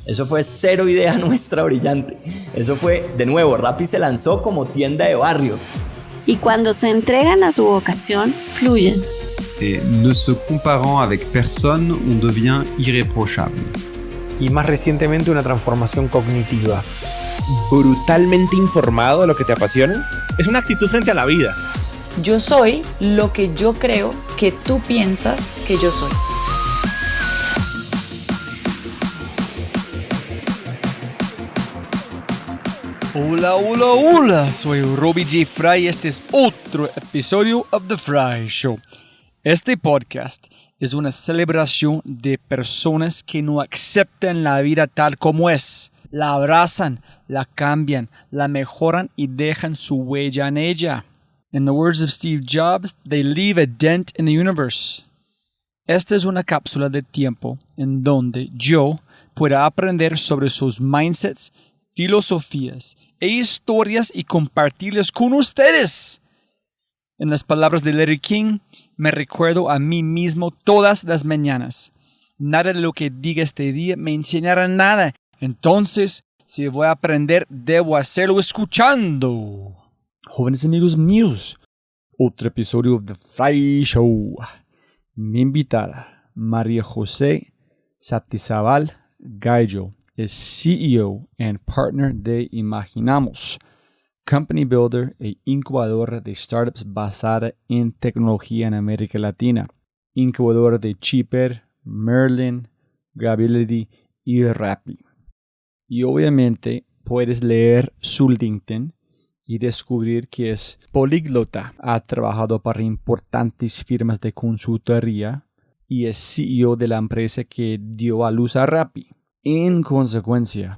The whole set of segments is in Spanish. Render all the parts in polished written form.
Eso fue cero idea nuestra brillante. Eso fue, de nuevo, Rappi se lanzó como tienda de barrio. Y cuando se entregan a su vocación, fluyen. Et ne se comparant avec personne, on devient irréprochable. Y más recientemente una transformación cognitiva. Brutalmente informado de lo que te apasiona. Es una actitud frente a la vida. Yo soy lo que yo creo que tú piensas que yo soy. Hola, hola, hola, soy Robbie J. Fry y este es otro episodio of The Fry Show. Este podcast es una celebración de personas que no aceptan la vida tal como es. La abrazan, la cambian, la mejoran y dejan su huella en ella. In the words of Steve Jobs, they leave a dent in the universe. Esta es una cápsula de tiempo en donde yo pueda aprender sobre sus mindsets, filosofías e historias y compartirlas con ustedes. En las palabras de Larry King, me recuerdo a mí mismo todas las mañanas. Nada de lo que diga este día me enseñará nada. Entonces, si voy a aprender, debo hacerlo escuchando. Jóvenes amigos míos, otro episodio de The Fry Show. Mi invitada, María José Satizabal Gallo, es CEO and partner de Imaginamos, company builder e incubadora de startups basada en tecnología en América Latina, incubadora de Chipper, Merlin, Gravity y Rappi. Y obviamente puedes leer su LinkedIn y descubrir que es políglota. Ha trabajado para importantes firmas de consultoría y es CEO de la empresa que dio a luz a Rappi. En consecuencia,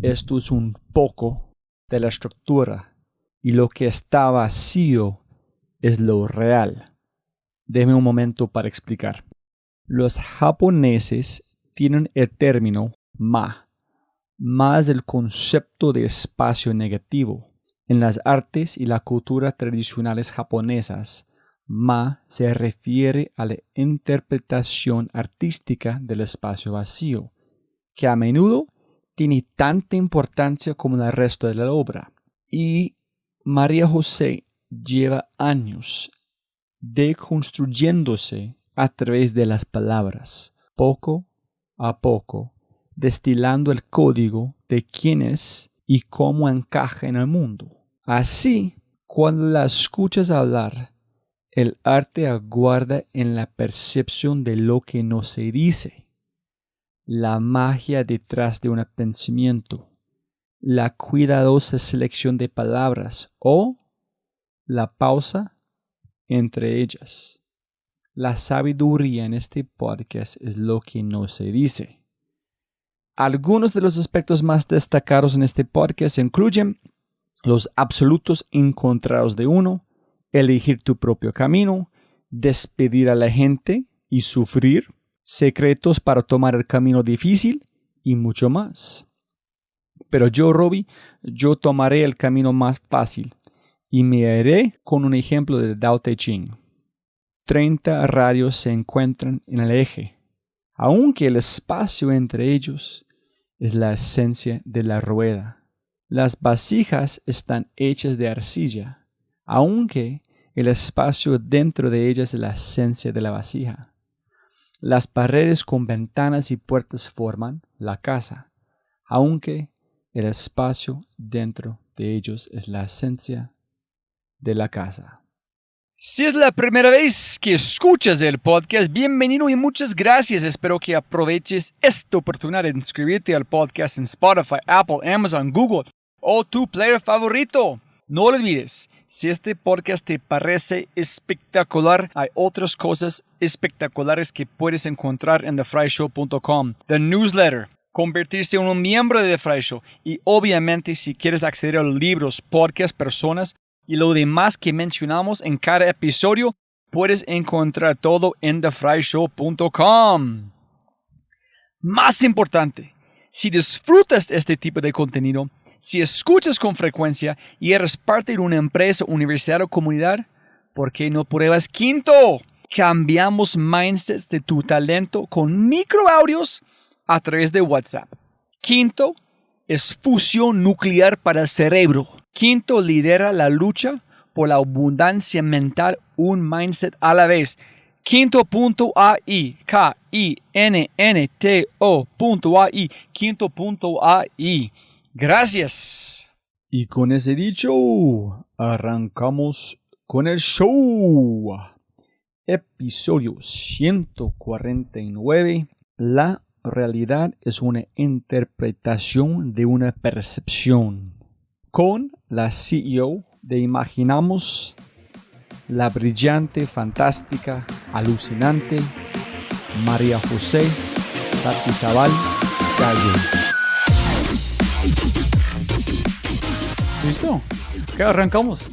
esto es un poco de la estructura y lo que está vacío es lo real. Deme un momento para explicar. Los japoneses tienen el término ma, más el concepto de espacio negativo. En las artes y la cultura tradicionales japonesas, ma se refiere a la interpretación artística del espacio vacío, que a menudo tiene tanta importancia como el resto de la obra. Y María José lleva años deconstruyéndose a través de las palabras, poco a poco, destilando el código de quién es y cómo encaja en el mundo. Así, cuando la escuchas hablar, el arte aguarda en la percepción de lo que no se dice. La magia detrás de un pensamiento, la cuidadosa selección de palabras o la pausa entre ellas. La sabiduría en este podcast es lo que no se dice. Algunos de los aspectos más destacados en este podcast incluyen los absolutos encontrados de uno, elegir tu propio camino, despedir a la gente y sufrir, secretos para tomar el camino difícil y mucho más. Pero yo, Robbie, yo tomaré el camino más fácil y me haré con un ejemplo de Tao Te Ching. 30 rayos se encuentran en el eje, aunque el espacio entre ellos es la esencia de la rueda. Las vasijas están hechas de arcilla, aunque el espacio dentro de ellas es la esencia de la vasija. Las paredes con ventanas y puertas forman la casa, aunque el espacio dentro de ellos es la esencia de la casa. Si es la primera vez que escuchas el podcast, bienvenido y muchas gracias. Espero que aproveches esta oportunidad de inscribirte al podcast en Spotify, Apple, Amazon, Google o tu player favorito. No lo olvides, si este podcast te parece espectacular, hay otras cosas espectaculares que puedes encontrar en thefryshow.com. The newsletter, convertirse en un miembro de The Fry Show y obviamente si quieres acceder a los libros, podcasts, personas y lo demás que mencionamos en cada episodio, puedes encontrar todo en thefryshow.com. Más importante, si disfrutas de este tipo de contenido, si escuchas con frecuencia y eres parte de una empresa, universidad o comunidad, ¿por qué no pruebas Quinto? Cambiamos mindsets de tu talento con microaudios a través de WhatsApp. Quinto es fusión nuclear para el cerebro. Quinto lidera la lucha por la abundancia mental, un mindset a la vez. Quinto.ai, KINNTO.ai, quinto.ai. Gracias. Y con ese dicho, arrancamos con el show. Episodio 149. La realidad es una interpretación de una percepción. Con la CEO de Imaginamos, la brillante, fantástica, alucinante María José Sartizabal Calle. ¿Listo? ¿Qué arrancamos?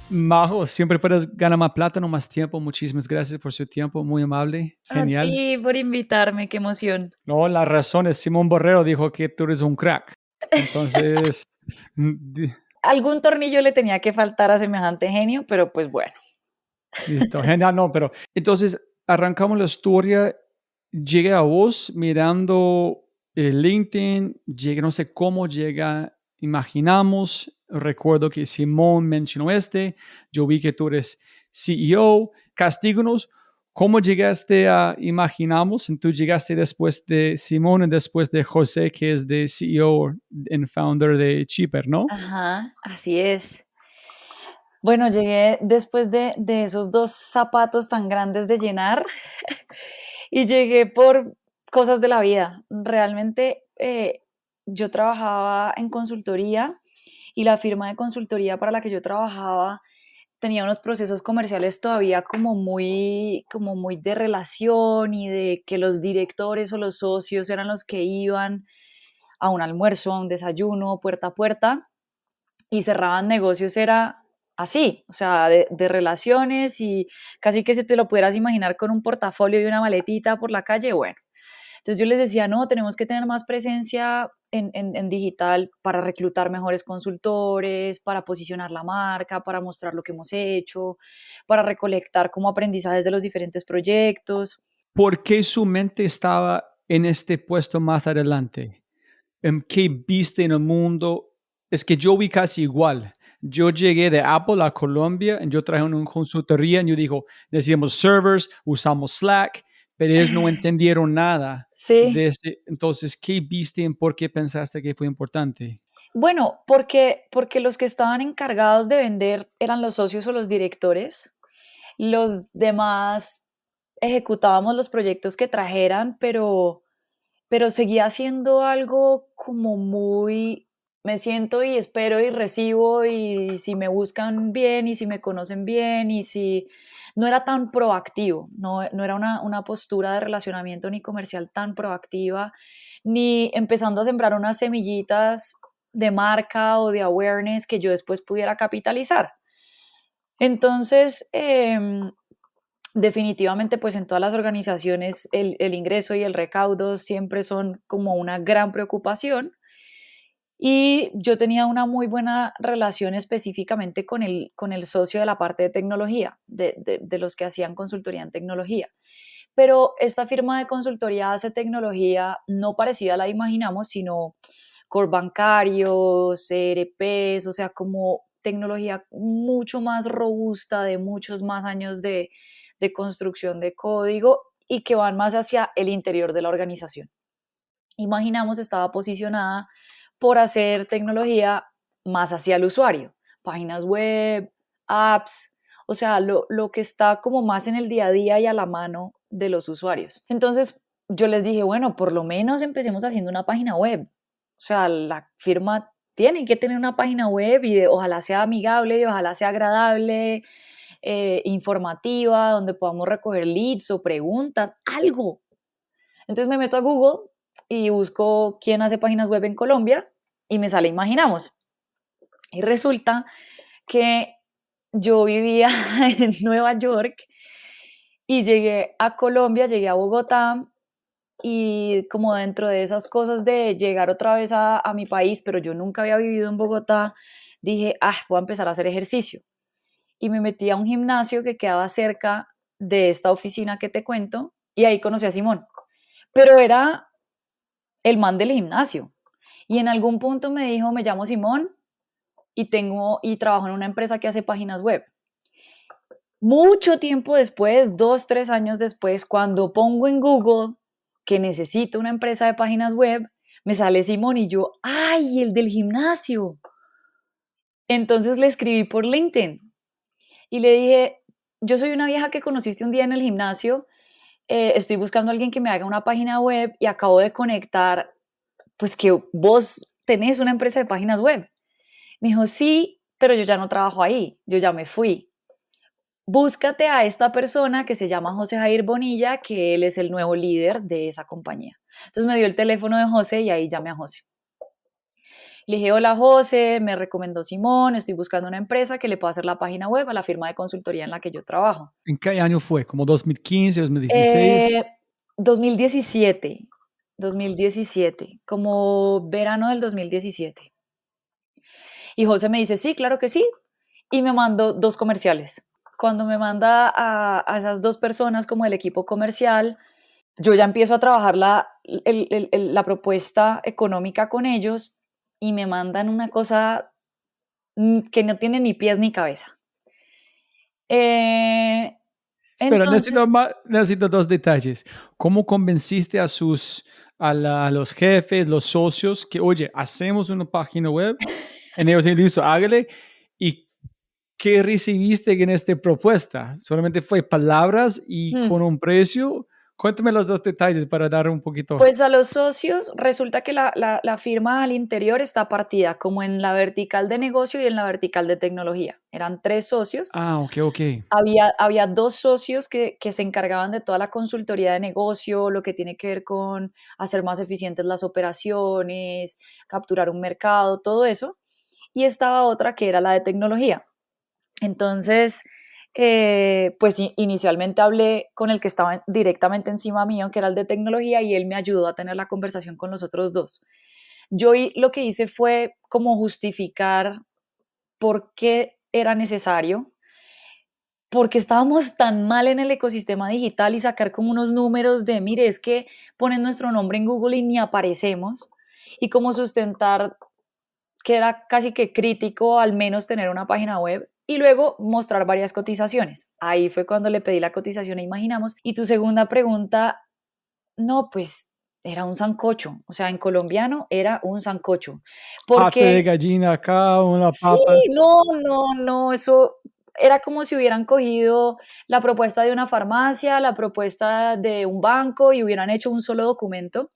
Majo, siempre puedes ganar más plata, no más tiempo. Muchísimas gracias por su tiempo, muy amable, genial. A ti por invitarme, qué emoción. No, la razón es Simón Borrero dijo que tú eres un crack. Entonces, Algún tornillo le tenía que faltar a semejante genio, pero pues bueno. listo, genial, no, pero entonces arrancamos la historia. Llegué a vos mirando LinkedIn, llegué, no sé cómo llega, Imaginamos. Recuerdo que Simón mencionó yo vi que tú eres CEO. Castíganos, ¿cómo llegaste a Imaginamos? Tú llegaste después de Simón y después de José, que es de CEO y founder de Cheaper, ¿no? Ajá, así es. Bueno, llegué después de esos dos zapatos tan grandes de llenar y llegué por cosas de la vida. Realmente yo trabajaba en consultoría y la firma de consultoría para la que yo trabajaba tenía unos procesos comerciales todavía como muy de relación y de que los directores o los socios eran los que iban a un almuerzo, a un desayuno, puerta a puerta y cerraban negocios, era así, o sea, de relaciones y casi que se te lo pudieras imaginar con un portafolio y una maletita por la calle, bueno. Entonces yo les decía, no, tenemos que tener más presencia en digital para reclutar mejores consultores, para posicionar la marca, para mostrar lo que hemos hecho, para recolectar como aprendizajes de los diferentes proyectos. ¿Por qué su mente estaba en este puesto más adelante? ¿En qué viste en el mundo? Es que yo vi casi igual. Yo llegué de Apple a Colombia y yo traje una consultoría y yo digo, decíamos servers, usamos Slack, pero ellos no entendieron nada Sí. de ese. Entonces, ¿qué viste y por qué pensaste que fue importante? Bueno, porque los que estaban encargados de vender eran los socios o los directores. Los demás ejecutábamos los proyectos que trajeran, pero seguía siendo algo como muy, me siento y espero y recibo y si me buscan bien y si me conocen bien y si no era tan proactivo, no era una postura de relacionamiento ni comercial tan proactiva, ni empezando a sembrar unas semillitas de marca o de awareness que yo después pudiera capitalizar. Entonces, definitivamente, pues en todas las organizaciones el ingreso y el recaudo siempre son como una gran preocupación y yo tenía una muy buena relación específicamente con el socio de la parte de tecnología, de los que hacían consultoría en tecnología. Pero esta firma de consultoría hace tecnología no parecida a la Imaginamos, sino core bancarios, ERPs, o sea, como tecnología mucho más robusta, de muchos más años de construcción de código y que van más hacia el interior de la organización. Imaginamos estaba posicionada por hacer tecnología más hacia el usuario, páginas web, apps, o sea, lo que está como más en el día a día y a la mano de los usuarios. Entonces yo les dije, bueno, por lo menos empecemos haciendo una página web. O sea, la firma tiene que tener una página web y ojalá sea amigable y ojalá sea agradable, informativa, donde podamos recoger leads o preguntas, algo. Entonces me meto a Google y busco quién hace páginas web en Colombia y me sale Imaginamos. Y resulta que yo vivía en Nueva York y llegué a Colombia, llegué a Bogotá y como dentro de esas cosas de llegar otra vez a mi país, pero yo nunca había vivido en Bogotá, dije, voy a empezar a hacer ejercicio. Y me metí a un gimnasio que quedaba cerca de esta oficina que te cuento y ahí conocí a Simón. Pero era el man del gimnasio. Y en algún punto me dijo, me llamo Simón y trabajo en una empresa que hace páginas web. Mucho tiempo después, 2, 3 años después, cuando pongo en Google que necesito una empresa de páginas web, me sale Simón y yo, ¡ay, el del gimnasio! Entonces le escribí por LinkedIn y le dije, yo soy una vieja que conociste un día en el gimnasio, estoy buscando a alguien que me haga una página web y acabo de conectar, pues que vos tenés una empresa de páginas web. Me dijo, sí, pero yo ya no trabajo ahí, yo ya me fui. Búscate a esta persona que se llama José Jair Bonilla, que él es el nuevo líder de esa compañía. Entonces me dio el teléfono de José y ahí llamé a José. Le dije, hola José, me recomendó Simón, estoy buscando una empresa que le pueda hacer la página web a la firma de consultoría en la que yo trabajo. ¿En qué año fue? ¿Como 2015, 2016? 2017, como verano del 2017. Y José me dice, sí, claro que sí, y me mandó 2 comerciales. Cuando me manda a esas 2 personas como el equipo comercial, yo ya empiezo a trabajar la propuesta económica con ellos y me mandan una cosa que no tiene ni pies ni cabeza. Espera, Entonces, necesito 2 detalles. ¿Cómo convenciste a los jefes, los socios, que, oye, hacemos una página web? En ellos listo, hágale. ¿Y qué recibiste en esta propuesta? ¿Solamente fue palabras y con un precio? Cuéntame los 2 detalles para dar un poquito. Pues a los socios resulta que la firma al interior está partida como en la vertical de negocio y en la vertical de tecnología. Eran 3 socios. Ah, ok. Había 2 socios que se encargaban de toda la consultoría de negocio, lo que tiene que ver con hacer más eficientes las operaciones, capturar un mercado, todo eso. Y estaba otra que era la de tecnología. Entonces, pues inicialmente hablé con el que estaba directamente encima mío, que era el de tecnología, y él me ayudó a tener la conversación con los otros 2. Yo lo que hice fue como justificar por qué era necesario, porque estábamos tan mal en el ecosistema digital y sacar como unos números de, mire, es que ponen nuestro nombre en Google y ni aparecemos, y como sustentar que era casi que crítico al menos tener una página web y luego mostrar varias cotizaciones. Ahí fue cuando le pedí la cotización a Imaginamos. Y tu segunda pregunta, no, pues era un sancocho, o sea, en colombiano era un sancocho. Pate de Porque gallina acá, una sí, papa. no, eso era como si hubieran cogido la propuesta de una farmacia, la propuesta de un banco y hubieran hecho un solo documento.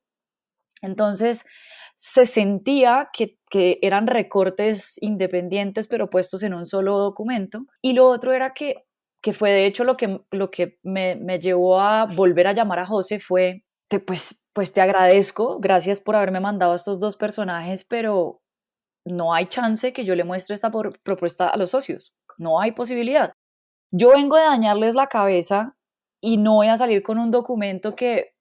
Entonces, se sentía que eran recortes independientes, pero puestos en un solo documento. Y lo otro era que fue de hecho lo que me llevó a volver a llamar a José fue, pues te agradezco, gracias por haberme mandado a estos 2 personajes, pero no hay chance que yo le muestre esta propuesta a los socios. No hay posibilidad. Yo vengo de dañarles la cabeza y no voy a salir con un documento que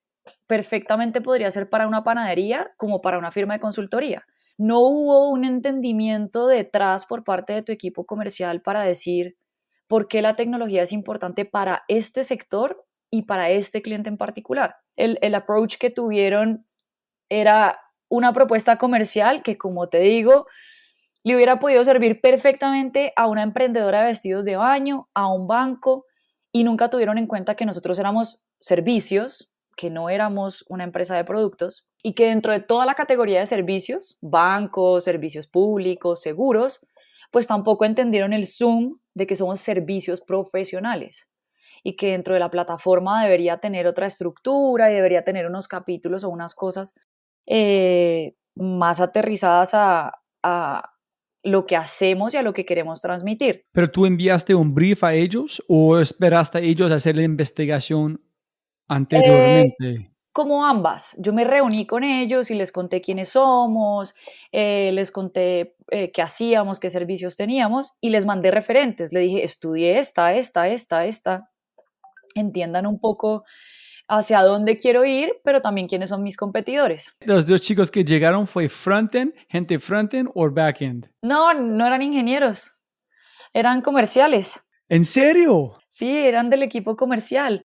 perfectamente podría ser para una panadería como para una firma de consultoría. No hubo un entendimiento detrás por parte de tu equipo comercial para decir por qué la tecnología es importante para este sector y para este cliente en particular. El approach que tuvieron era una propuesta comercial que, como te digo, le hubiera podido servir perfectamente a una emprendedora de vestidos de baño, a un banco, y nunca tuvieron en cuenta que nosotros éramos servicios, que no éramos una empresa de productos, y que dentro de toda la categoría de servicios, bancos, servicios públicos, seguros, pues tampoco entendieron el zoom de que somos servicios profesionales y que dentro de la plataforma debería tener otra estructura y debería tener unos capítulos o unas cosas más aterrizadas a lo que hacemos y a lo que queremos transmitir. ¿Pero tú enviaste un brief a ellos o esperaste a ellos a hacer la investigación anteriormente? Como ambas. Yo me reuní con ellos y les conté quiénes somos, les conté qué hacíamos, qué servicios teníamos y les mandé referentes. Le dije, estudié esta. Entiendan un poco hacia dónde quiero ir, pero también quiénes son mis competidores. Los 2 chicos que llegaron fue frontend, gente frontend o backend. No eran ingenieros, eran comerciales. ¿En serio? Sí, eran del equipo comercial.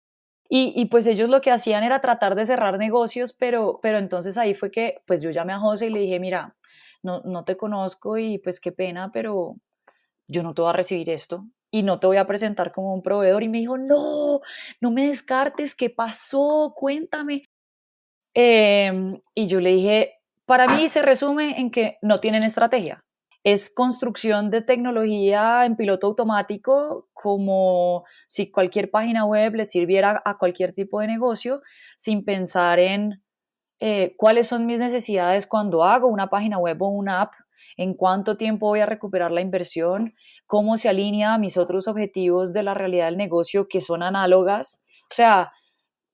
Y pues ellos lo que hacían era tratar de cerrar negocios, pero entonces ahí fue que pues yo llamé a José y le dije, mira, no te conozco y pues qué pena, pero yo no te voy a recibir esto y no te voy a presentar como un proveedor. Y me dijo, no me descartes, ¿qué pasó? Cuéntame. Y yo le dije, para mí se resume en que no tienen estrategia. Es construcción de tecnología en piloto automático, como si cualquier página web le sirviera a cualquier tipo de negocio, sin pensar en cuáles son mis necesidades cuando hago una página web o una app, en cuánto tiempo voy a recuperar la inversión, cómo se alinea a mis otros objetivos de la realidad del negocio que son análogas. O sea,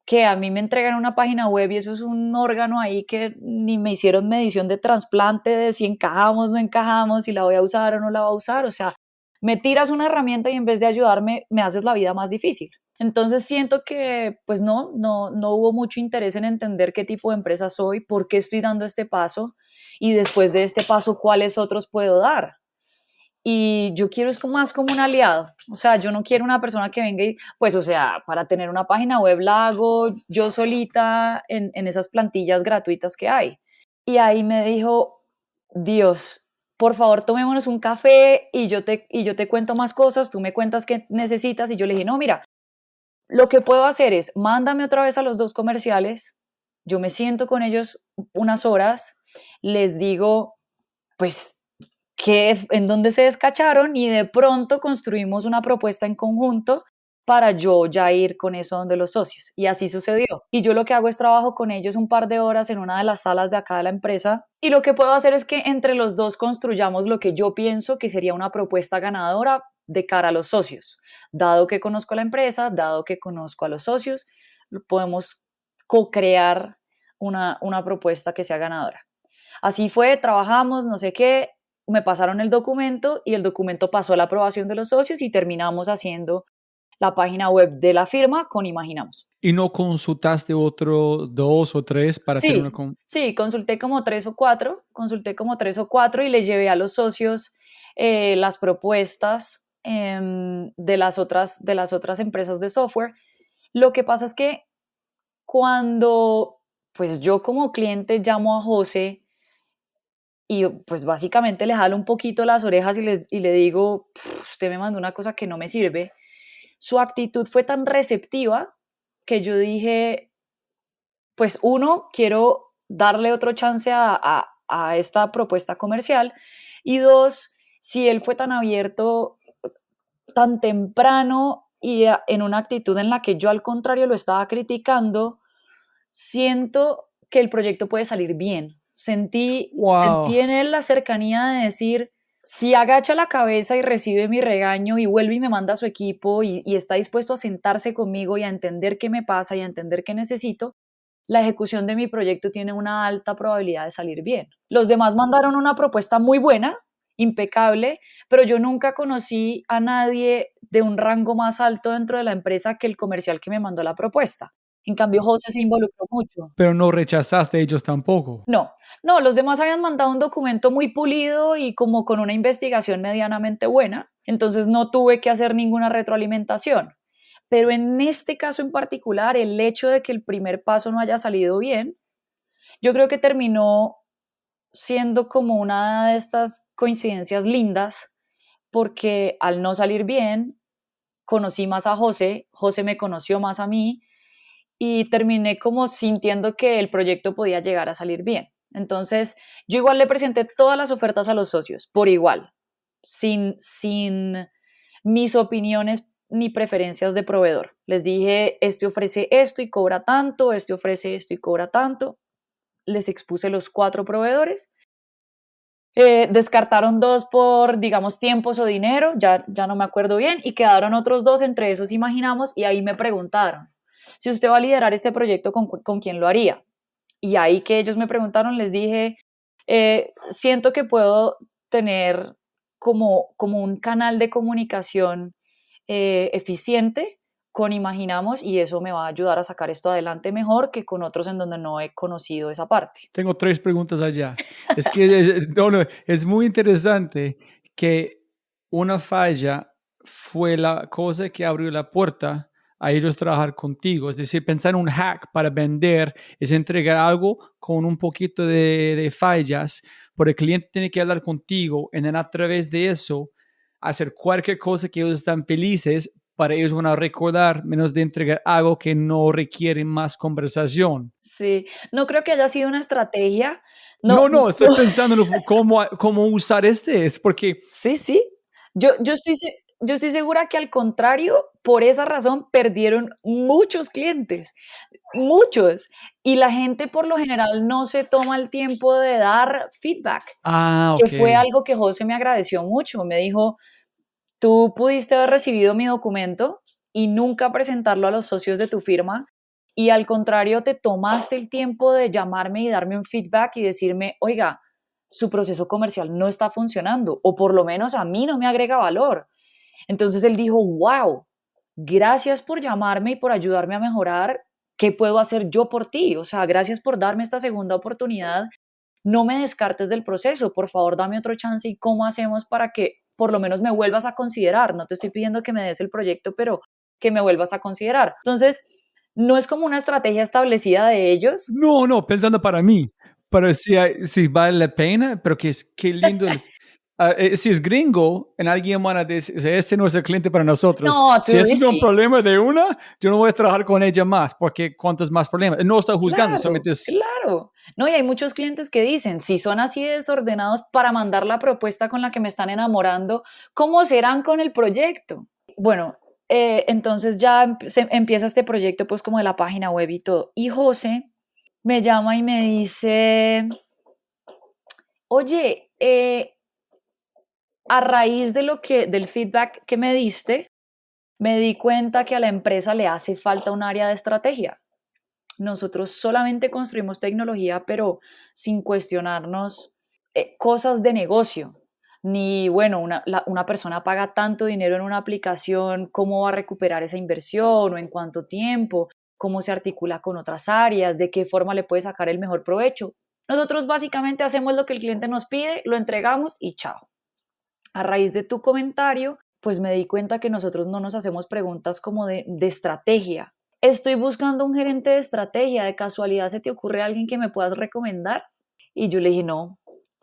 que a mí me entregan una página web y eso es un órgano ahí que ni me hicieron medición de trasplante de si encajamos, no encajamos, si la voy a usar o no la voy a usar. O sea, me tiras una herramienta y en vez de ayudarme, me haces la vida más difícil. Entonces siento que pues no hubo mucho interés en entender qué tipo de empresa soy, por qué estoy dando este paso y después de este paso, cuáles otros puedo dar. Y yo quiero es más como un aliado. O sea, yo no quiero una persona que venga y, pues, o sea, para tener una página web la hago yo solita en esas plantillas gratuitas que hay. Y ahí me dijo, Dios, por favor, tomémonos un café y yo te cuento más cosas, tú me cuentas qué necesitas. Y yo le dije, no, mira, lo que puedo hacer es, mándame otra vez a los 2 comerciales, yo me siento con ellos unas horas, les digo, pues, en dónde se descacharon y de pronto construimos una propuesta en conjunto para yo ya ir con eso donde los socios. Y así sucedió. Y yo lo que hago es trabajo con ellos un par de horas en una de las salas de acá de la empresa y lo que puedo hacer es que entre los dos construyamos lo que yo pienso que sería una propuesta ganadora de cara a los socios. Dado que conozco a la empresa, dado que conozco a los socios, podemos co-crear una propuesta que sea ganadora. Así fue, trabajamos, no sé qué, me pasaron el documento y el documento pasó a la aprobación de los socios y terminamos haciendo la página web de la firma con Imaginamos. ¿Y no consultaste otro 2 o 3 para tener una... Sí, consulté como 3 o 4 y les llevé a los socios las propuestas de las otras empresas de software. Lo que pasa es que cuando pues yo como cliente llamo a José y pues básicamente le jalo un poquito las orejas y le digo, usted me mandó una cosa que no me sirve, su actitud fue tan receptiva que yo dije, pues uno, quiero darle otro chance a esta propuesta comercial y dos, si él fue tan abierto tan temprano y en una actitud en la que yo al contrario lo estaba criticando, siento que el proyecto puede salir bien. Sentí en él la cercanía de decir, si agacha la cabeza y recibe mi regaño y vuelve y me manda a su equipo y está dispuesto a sentarse conmigo y a entender qué me pasa y a entender qué necesito, la ejecución de mi proyecto tiene una alta probabilidad de salir bien. Los demás mandaron una propuesta muy buena, impecable, pero yo nunca conocí a nadie de un rango más alto dentro de la empresa que el comercial que me mandó la propuesta. En cambio, José se involucró mucho. Pero no rechazaste ellos tampoco. No, los demás habían mandado un documento muy pulido y como con una investigación medianamente buena, entonces no tuve que hacer ninguna retroalimentación. Pero en este caso en particular, el hecho de que el primer paso no haya salido bien, yo creo que terminó siendo como una de estas coincidencias lindas, porque al no salir bien, conocí más a José, José me conoció más a mí, y terminé como sintiendo que el proyecto podía llegar a salir bien. Entonces, yo igual le presenté todas las ofertas a los socios, por igual, sin mis opiniones ni preferencias de proveedor. Les dije, este ofrece esto y cobra tanto, este ofrece esto y cobra tanto. Les expuse los 4 proveedores. Descartaron 2 por, digamos, tiempos o dinero, ya no me acuerdo bien, y quedaron otros 2, entre esos Imaginamos, y ahí me preguntaron, si usted va a liderar este proyecto, ¿con quién lo haría? Y ahí que ellos me preguntaron, les dije, siento que puedo tener como un canal de comunicación eficiente con Imaginamos y eso me va a ayudar a sacar esto adelante mejor que con otros en donde no he conocido esa parte. Tengo 3 preguntas allá. Es que es muy interesante que una falla fue la cosa que abrió la puerta a ellos trabajar contigo. Es decir, pensar en un hack para vender es entregar algo con un poquito de fallas, pero el cliente tiene que hablar contigo y a través de eso hacer cualquier cosa que ellos están felices, para ellos van a recordar, menos de entregar algo que no requiere más conversación. Sí, no creo que haya sido una estrategia. No, estoy pensando en cómo usar es porque... Sí, sí. Yo estoy segura que al contrario, por esa razón perdieron muchos clientes, muchos. Y la gente por lo general no se toma el tiempo de dar feedback, que fue ok. algo que José me agradeció mucho. Me dijo, tú pudiste haber recibido mi documento y nunca presentarlo a los socios de tu firma. Y al contrario, te tomaste el tiempo de llamarme y darme un feedback y decirme, oiga, su proceso comercial no está funcionando, o por lo menos a mí no me agrega valor. Entonces él dijo, wow, gracias por llamarme y por ayudarme a mejorar. ¿Qué puedo hacer yo por ti? O sea, gracias por darme esta segunda oportunidad. No me descartes del proceso, por favor, dame otro chance y cómo hacemos para que por lo menos me vuelvas a considerar. No te estoy pidiendo que me des el proyecto, pero que me vuelvas a considerar. Entonces, no es como una estrategia establecida de ellos. No, pensando para mí. Pero si vale la pena, pero qué lindo. Si es gringo, en alguien van a decir, o sea, este no es el cliente para nosotros. No, Si too ese es un risky. problema de una, yo no voy a trabajar con ella más, porque cuántos más problemas. No estoy juzgando, Claro, solamente es... claro. No, y hay muchos clientes que dicen, si son así de desordenados para mandar la propuesta con la que me están enamorando, ¿cómo serán con el proyecto? Bueno, entonces ya empieza este proyecto pues como de la página web y todo. Y José me llama y me dice, oye, a raíz de del feedback que me diste, me di cuenta que a la empresa le hace falta un área de estrategia. Nosotros solamente construimos tecnología, pero sin cuestionarnos cosas de negocio. Ni, bueno, una persona paga tanto dinero en una aplicación, ¿cómo va a recuperar esa inversión o en cuánto tiempo? ¿Cómo se articula con otras áreas? ¿De qué forma le puede sacar el mejor provecho? Nosotros básicamente hacemos lo que el cliente nos pide, lo entregamos y chao. A raíz de tu comentario, pues me di cuenta que nosotros no nos hacemos preguntas como de estrategia. Estoy buscando un gerente de estrategia, ¿de casualidad se te ocurre alguien que me puedas recomendar? Y yo le dije, no.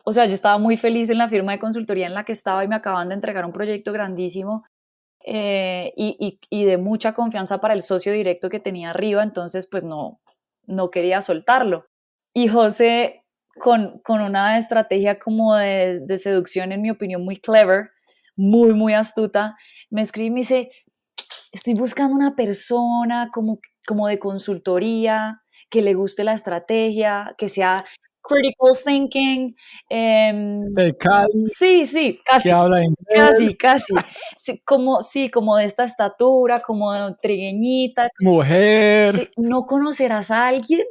O sea, yo estaba muy feliz en la firma de consultoría en la que estaba y me acaban de entregar un proyecto grandísimo y de mucha confianza para el socio directo que tenía arriba, entonces pues no quería soltarlo. Y José, con una estrategia como de seducción, en mi opinión, muy clever, muy, muy astuta, me escribe y me dice, estoy buscando una persona como de consultoría, que le guste la estrategia, que sea critical thinking. De Cali, Sí, que casi, habla inglés, casi. Sí, como de esta estatura, como trigueñita. mujer. Sí, ¿no conocerás a alguien?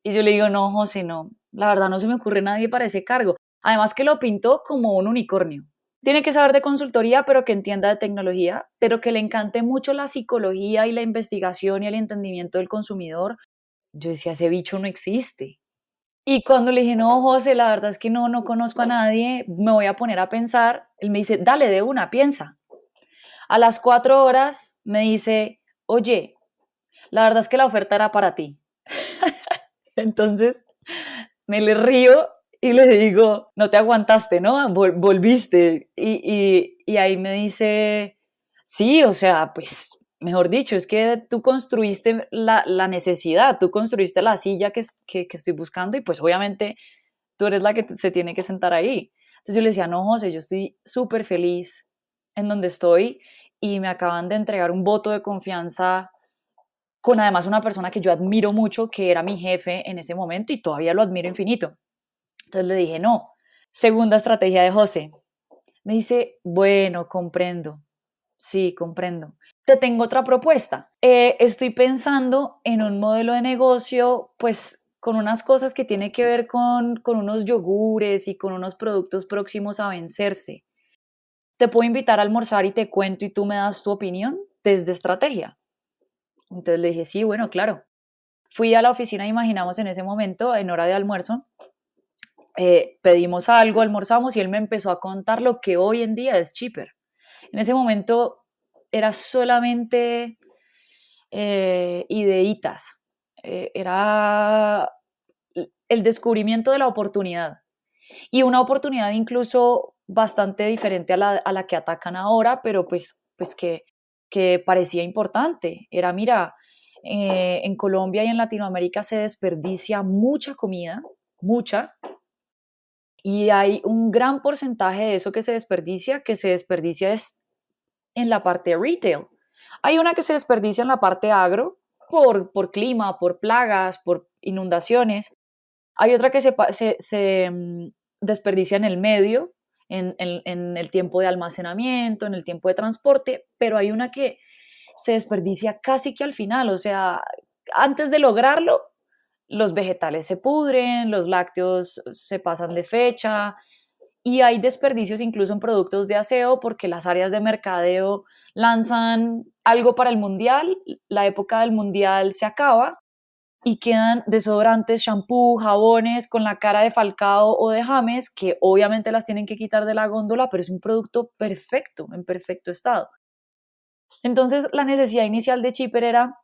Y yo le digo, no, José, no. La verdad no se me ocurre nadie para ese cargo. Además que lo pintó como un unicornio. Tiene que saber de consultoría, pero que entienda de tecnología, pero que le encante mucho la psicología y la investigación y el entendimiento del consumidor. Yo decía, ese bicho no existe. Y cuando le dije, no, José, la verdad es que no conozco a nadie, me voy a poner a pensar, él me dice, dale de una, piensa. A las 4 horas me dice, oye, la verdad es que la oferta era para ti. Entonces me le río y le digo, no te aguantaste, ¿no? Volviste. Y ahí me dice, sí, o sea, pues, mejor dicho, es que tú construiste la necesidad, tú construiste la silla que estoy buscando y pues obviamente tú eres la que se tiene que sentar ahí. Entonces yo le decía, no, José, yo estoy súper feliz en donde estoy y me acaban de entregar un voto de confianza con además una persona que yo admiro mucho, que era mi jefe en ese momento y todavía lo admiro infinito. Entonces le dije, no. Segunda estrategia de José. Me dice, bueno, comprendo. Sí, comprendo. Te tengo otra propuesta. Estoy pensando en un modelo de negocio, pues con unas cosas que tiene que ver con unos yogures y con unos productos próximos a vencerse. Te puedo invitar a almorzar y te cuento y tú me das tu opinión desde estrategia. Entonces le dije, sí, bueno, claro. Fui a la oficina, imaginamos en ese momento, en hora de almuerzo, pedimos algo, almorzamos y él me empezó a contar lo que hoy en día es Cheaper. En ese momento era solamente ideitas. Era el descubrimiento de la oportunidad y una oportunidad incluso bastante diferente a la que atacan ahora, pero pues que parecía importante. Era, mira, en Colombia y en Latinoamérica se desperdicia mucha comida, mucha, y hay un gran porcentaje de eso que se desperdicia es en la parte retail. Hay una que se desperdicia en la parte agro por clima, por plagas, por inundaciones. Hay otra que se desperdicia en el medio, en el tiempo de almacenamiento, en el tiempo de transporte, pero hay una que se desperdicia casi que al final, o sea, antes de lograrlo, los vegetales se pudren, los lácteos se pasan de fecha, y hay desperdicios incluso en productos de aseo porque las áreas de mercadeo lanzan algo para el mundial, la época del mundial se acaba y quedan desodorantes, shampoo, jabones con la cara de Falcao o de James, que obviamente las tienen que quitar de la góndola, pero es un producto perfecto, en perfecto estado. Entonces, la necesidad inicial de Chipper era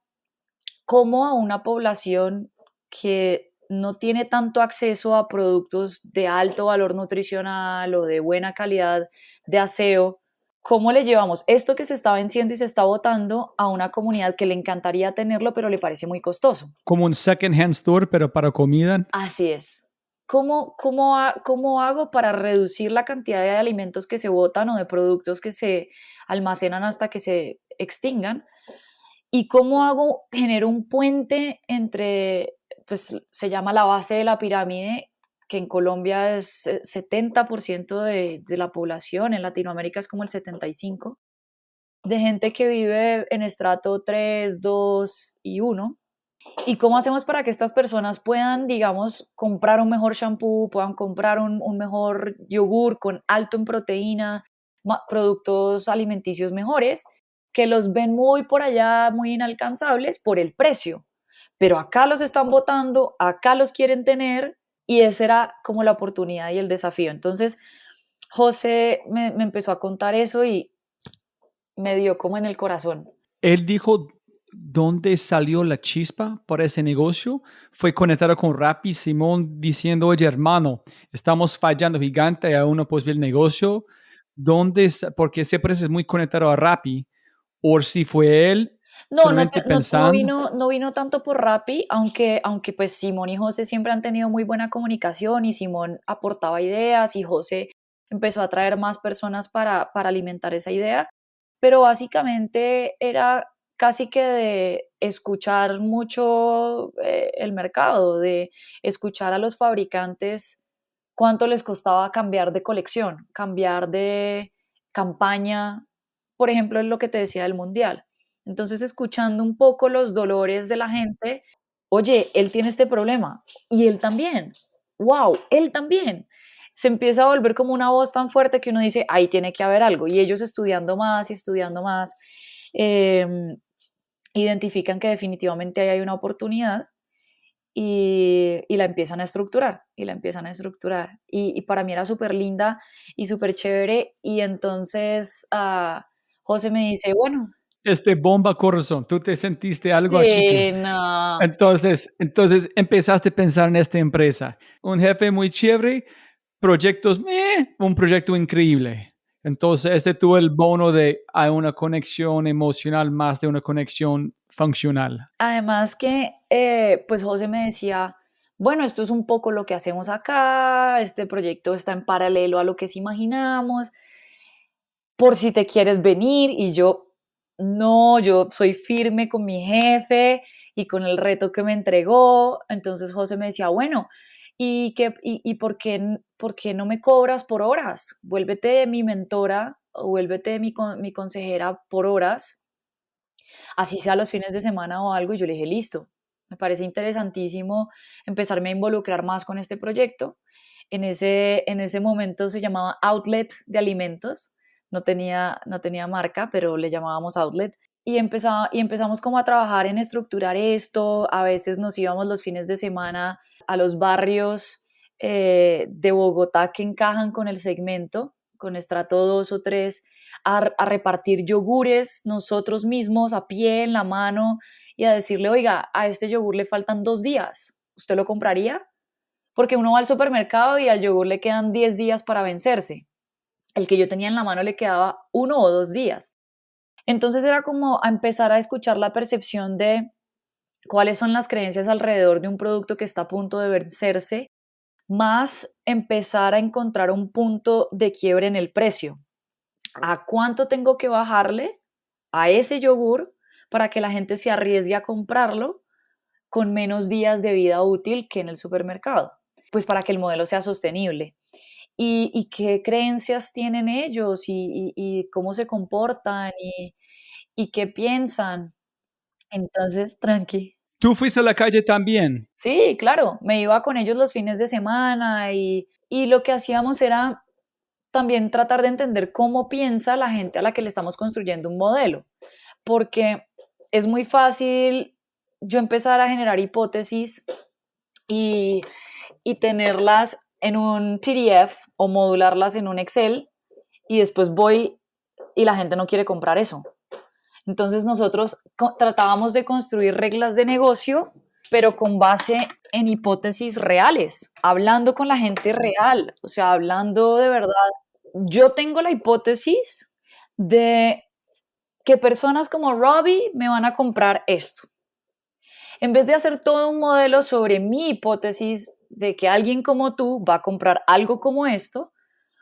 cómo a una población que no tiene tanto acceso a productos de alto valor nutricional o de buena calidad de aseo, ¿cómo le llevamos esto que se está venciendo y se está botando a una comunidad que le encantaría tenerlo, pero le parece muy costoso? Como un second-hand store, pero para comida. Así es. ¿Cómo hago para reducir la cantidad de alimentos que se botan o de productos que se almacenan hasta que se extingan? ¿Y cómo genero un puente entre, pues se llama la base de la pirámide, que en Colombia es 70% de la población, en Latinoamérica es como el 75%, de gente que vive en estrato 3, 2 y 1? ¿Y cómo hacemos para que estas personas puedan, digamos, comprar un mejor shampoo, puedan comprar un mejor yogur con alto en proteína, productos alimenticios mejores, que los ven muy por allá, muy inalcanzables por el precio? Pero acá los están votando, acá los quieren tener, y esa era como la oportunidad y el desafío. Entonces, José me empezó a contar eso y me dio como en el corazón. Él dijo dónde salió la chispa para ese negocio. Fue conectado con Rappi, Simón diciendo, oye hermano, estamos fallando gigante, aún no puedes ver el negocio. Porque siempre es muy conectado a Rappi, o si fue él solamente pensando. No vino tanto por Rappi, aunque pues Simón y José siempre han tenido muy buena comunicación y Simón aportaba ideas y José empezó a traer más personas para alimentar esa idea, pero básicamente era casi que de escuchar mucho el mercado, de escuchar a los fabricantes cuánto les costaba cambiar de colección, cambiar de campaña, por ejemplo, es lo que te decía del mundial. Entonces, escuchando un poco los dolores de la gente, oye, él tiene este problema y él también, wow, él también. Se empieza a volver como una voz tan fuerte que uno dice, ahí tiene que haber algo. Y ellos estudiando más y estudiando más, identifican que definitivamente ahí hay una oportunidad y la empiezan a estructurar, y para mí era súper linda y súper chévere, y entonces José me dice, bueno, Bomba corazón, tú te sentiste algo aquí. sí, no, Entonces empezaste a pensar en esta empresa. Un jefe muy chévere, proyectos, un proyecto increíble. Entonces tuvo el bono de hay una conexión emocional más de una conexión funcional. además que pues José me decía, bueno, esto es un poco lo que hacemos acá, este proyecto está en paralelo a lo que imaginamos, por si te quieres venir. Y yo, no, yo soy firme con mi jefe y con el reto que me entregó. Entonces José me decía, bueno, ¿y por qué no me cobras por horas? Vuélvete mi mentora o vuélvete mi consejera por horas, así sea los fines de semana o algo. Y yo le dije, listo, me parece interesantísimo empezarme a involucrar más con este proyecto. En ese momento se llamaba Outlet de Alimentos, no tenía marca, pero le llamábamos Outlet. Y empezamos como a trabajar en estructurar esto. A veces nos íbamos los fines de semana a los barrios de Bogotá que encajan con el segmento, con estrato 2 o 3, a repartir yogures nosotros mismos a pie, en la mano, y a decirle, oiga, a este yogur le faltan 2 días, ¿usted lo compraría? Porque uno va al supermercado y al yogur le quedan 10 días para vencerse. El que yo tenía en la mano le quedaba 1 o 2 días. Entonces era como a empezar a escuchar la percepción de cuáles son las creencias alrededor de un producto que está a punto de vencerse, más empezar a encontrar un punto de quiebre en el precio. ¿A cuánto tengo que bajarle a ese yogur para que la gente se arriesgue a comprarlo con menos días de vida útil que en el supermercado? Pues para que el modelo sea sostenible. ¿Y qué creencias tienen ellos? ¿Y cómo se comportan? ¿Y qué piensan? Entonces, tranqui. ¿Tú fuiste a la calle también? Sí, claro, me iba con ellos los fines de semana y lo que hacíamos era también tratar de entender cómo piensa la gente a la que le estamos construyendo un modelo, porque es muy fácil yo empezar a generar hipótesis y, y tenerlas en un PDF o modularlas en un Excel y después voy y la gente no quiere comprar eso. Entonces nosotros tratábamos de construir reglas de negocio, pero con base en hipótesis reales, hablando con la gente real, o sea, hablando de verdad. Yo tengo la hipótesis de que personas como Robbie me van a comprar esto. En vez de hacer todo un modelo sobre mi hipótesis de que alguien como tú va a comprar algo como esto,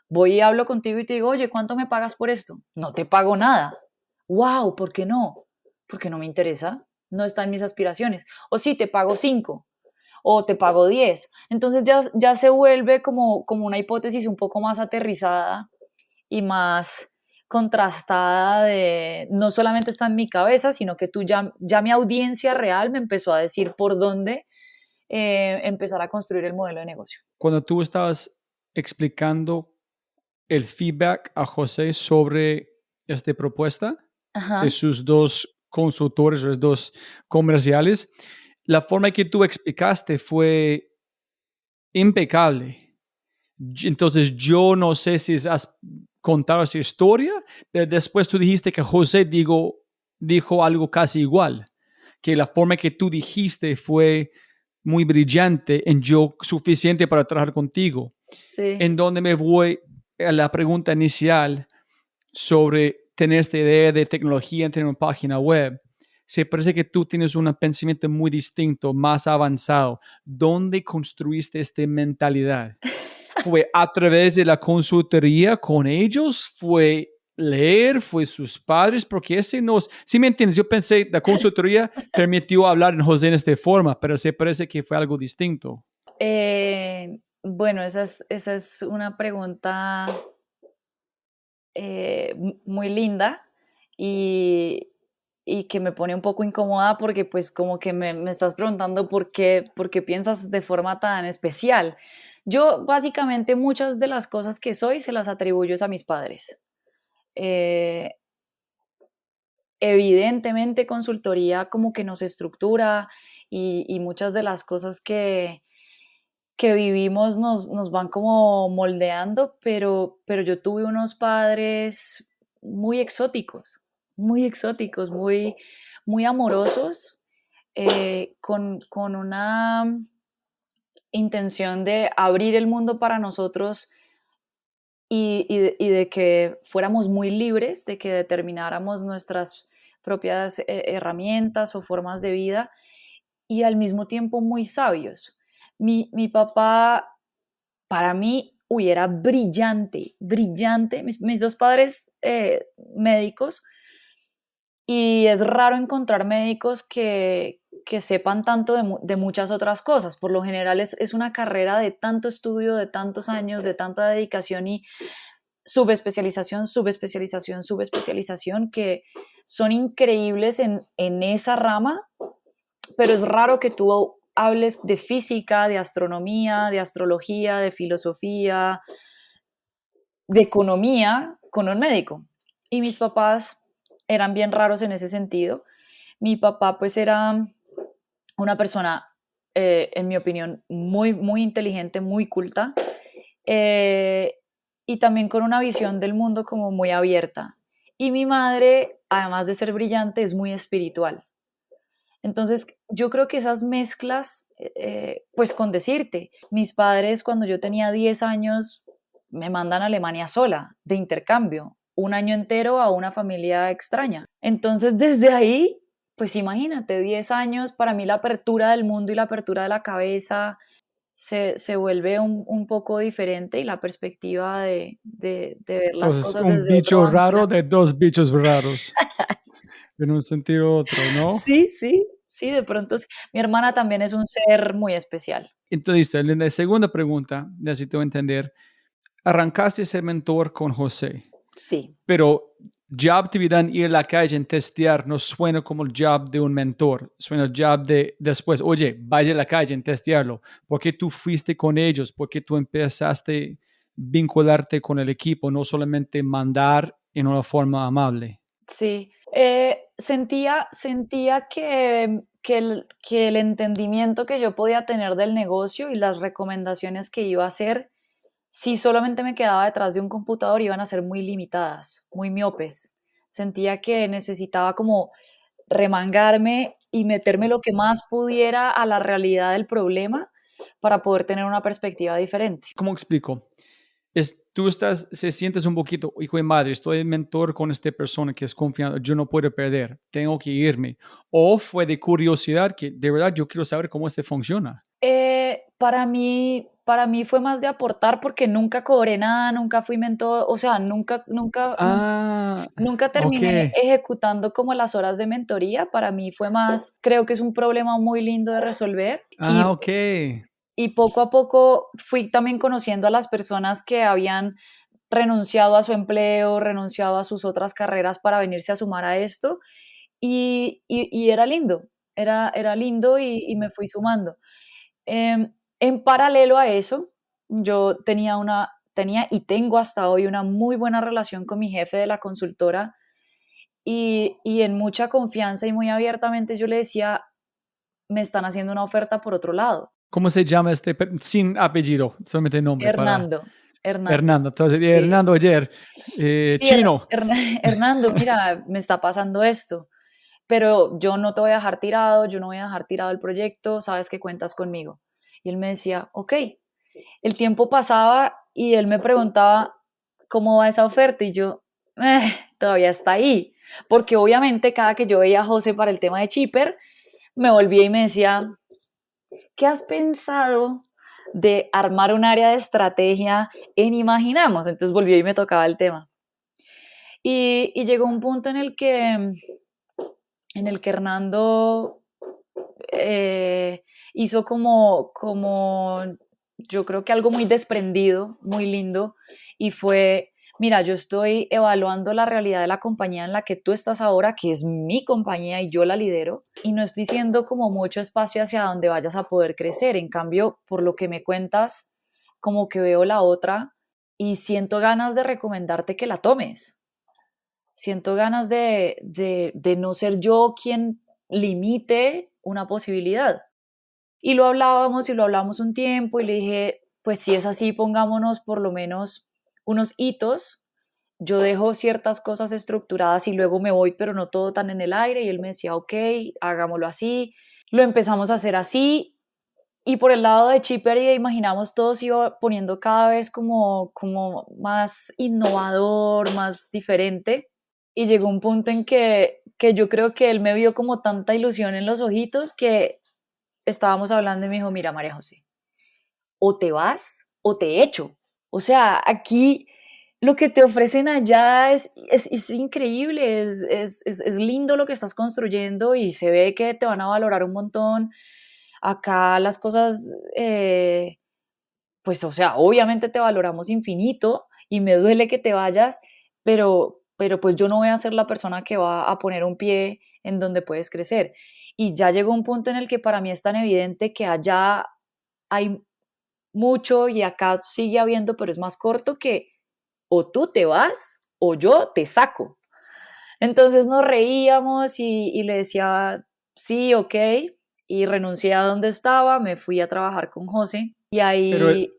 voy y hablo contigo y te digo, oye, ¿cuánto me pagas por esto? No te pago nada. Wow, ¿por qué no? Porque no me interesa, no está en mis aspiraciones. O sí, te pago 5 o te pago 10. Entonces ya se vuelve como una hipótesis un poco más aterrizada y más contrastada de no solamente está en mi cabeza, sino que ya mi audiencia real me empezó a decir por dónde empezar a construir el modelo de negocio. Cuando tú estabas explicando el feedback a José sobre esta propuesta Ajá. de sus 2 consultores, los 2 comerciales, la forma en que tú explicaste fue impecable. Entonces, yo no sé si has contado esa historia, pero después tú dijiste que José dijo algo casi igual, que la forma que tú dijiste fue muy brillante y yo suficiente para trabajar contigo. Sí. En donde me voy a la pregunta inicial sobre tener esta idea de tecnología en tener una página web. Se parece que tú tienes un pensamiento muy distinto, más avanzado. ¿Dónde construiste esta mentalidad? ¿Fue a través de la consultoría con ellos? ¿Fue leer? ¿Fue sus padres? Porque ese no es... ¿Sí me entiendes? Yo pensé la consultoría permitió hablar en José en esta forma, pero se parece que fue algo distinto. Bueno, esa es una pregunta muy linda y que me pone un poco incómoda porque pues como que me estás preguntando por qué piensas de forma tan especial. Yo básicamente muchas de las cosas que soy se las atribuyo a mis padres. Evidentemente consultoría como que nos estructura y muchas de las cosas que vivimos nos van como moldeando, pero yo tuve unos padres muy exóticos, muy muy amorosos, con una intención de abrir el mundo para nosotros y de que fuéramos muy libres, de que determináramos nuestras propias herramientas o formas de vida y al mismo tiempo muy sabios. Mi papá, para mí, era brillante, brillante. Mis 2 padres médicos, y es raro encontrar médicos que sepan tanto de muchas otras cosas. Por lo general es una carrera de tanto estudio, de tantos años, de tanta dedicación y subespecialización, subespecialización, subespecialización, que son increíbles en esa rama, pero es raro que tú hables de física, de astronomía, de astrología, de filosofía, de economía con un médico. Y mis papás eran bien raros en ese sentido. Mi papá pues era una persona, en mi opinión, muy inteligente, muy culta, y también con una visión del mundo como muy abierta. Y mi madre, además de ser brillante, es muy espiritual. Entonces, yo creo que esas mezclas, pues con decirte, mis padres cuando yo tenía 10 años me mandan a Alemania sola, de intercambio, un año entero a una familia extraña. Entonces, desde ahí, pues imagínate, 10 años, para mí la apertura del mundo y la apertura de la cabeza se vuelve un poco diferente y la perspectiva de ver las Entonces, cosas un desde otro bicho ángulo. raro de dos bichos raros, en un sentido u otro, ¿no? Sí, sí, sí, de pronto sí. Mi hermana también es un ser muy especial. Entonces, en la segunda pregunta, necesito entender, arrancaste ese mentor con José, Sí. pero job te en ir a la calle en testear no suena como el job de un mentor, suena el job de después, oye, vaya a la calle en testearlo, porque tú fuiste con ellos, porque tú empezaste a vincularte con el equipo, no solamente mandar en una forma amable. Sí, sentía que el entendimiento que yo podía tener del negocio y las recomendaciones que iba a hacer, si solamente me quedaba detrás de un computador, iban a ser muy limitadas, muy miopes. Sentía que necesitaba como remangarme y meterme lo que más pudiera a la realidad del problema para poder tener una perspectiva diferente. ¿Cómo explico? Tú estás, se sientes un poquito, hijo de madre, estoy en mentor con esta persona que es confiable, yo no puedo perder, tengo que irme. O fue de curiosidad que de verdad yo quiero saber cómo este funciona. Para mí fue más de aportar porque nunca cobré nada, nunca fui mentor, o sea, Ah, nunca ok. terminé ejecutando como las horas de mentoría. Para mí fue más, creo que es un problema muy lindo de resolver Ah, ok. y poco a poco fui también conociendo a las personas que habían renunciado a su empleo, renunciado a sus otras carreras para venirse a sumar a esto y era lindo y me fui sumando. En paralelo a eso, yo tenía y tengo hasta hoy una muy buena relación con mi jefe de la consultora y en mucha confianza y muy abiertamente yo le decía, me están haciendo una oferta por otro lado. ¿Cómo se llama sin apellido, solamente nombre para Hernando, Hernando? Entonces, sí. Hernando ayer, Sí, chino. Hernando, mira, me está pasando esto, pero yo no te voy a dejar tirado, yo no voy a dejar tirado el proyecto, sabes que cuentas conmigo. Y él me decía, ok. El tiempo pasaba y él me preguntaba, ¿cómo va esa oferta? Y yo, todavía está ahí. Porque obviamente cada que yo veía a José para el tema de Chipper, me volvía y me decía, ¿qué has pensado de armar un área de estrategia en Imaginamos? Entonces volvió y me tocaba el tema. Y llegó un punto en el que Hernando hizo como, yo creo que algo muy desprendido, muy lindo, y fue, mira, yo estoy evaluando la realidad de la compañía en la que tú estás ahora, que es mi compañía y yo la lidero, y no estoy siendo como mucho espacio hacia donde vayas a poder crecer. En cambio, por lo que me cuentas, como que veo la otra y siento ganas de recomendarte que la tomes. Siento ganas de no ser yo quien limite una posibilidad. Y lo hablábamos y lo hablamos un tiempo y le dije, pues si es así, pongámonos por lo menos unos hitos. Yo dejo ciertas cosas estructuradas y luego me voy, pero no todo tan en el aire. Y él me decía, ok, hagámoslo así. Lo empezamos a hacer así. Y por el lado de Chipper y de Imaginamos, todo se iba poniendo cada vez como más innovador, más diferente. Y llegó un punto en que yo creo que él me vio como tanta ilusión en los ojitos que estábamos hablando y me dijo, mira, María José, o te vas o te echo. O sea, aquí lo que te ofrecen allá es increíble, es lindo lo que estás construyendo y se ve que te van a valorar un montón. Acá las cosas, pues, o sea, obviamente te valoramos infinito y me duele que te vayas, pero pues yo no voy a ser la persona que va a poner un pie en donde puedes crecer. Y ya llegó un punto en el que para mí es tan evidente que allá hay mucho y acá sigue habiendo, pero es más corto que o tú te vas o yo te saco. Entonces nos reíamos y le decía, sí, ok, y renuncié a donde estaba, me fui a trabajar con José y Pero ahí,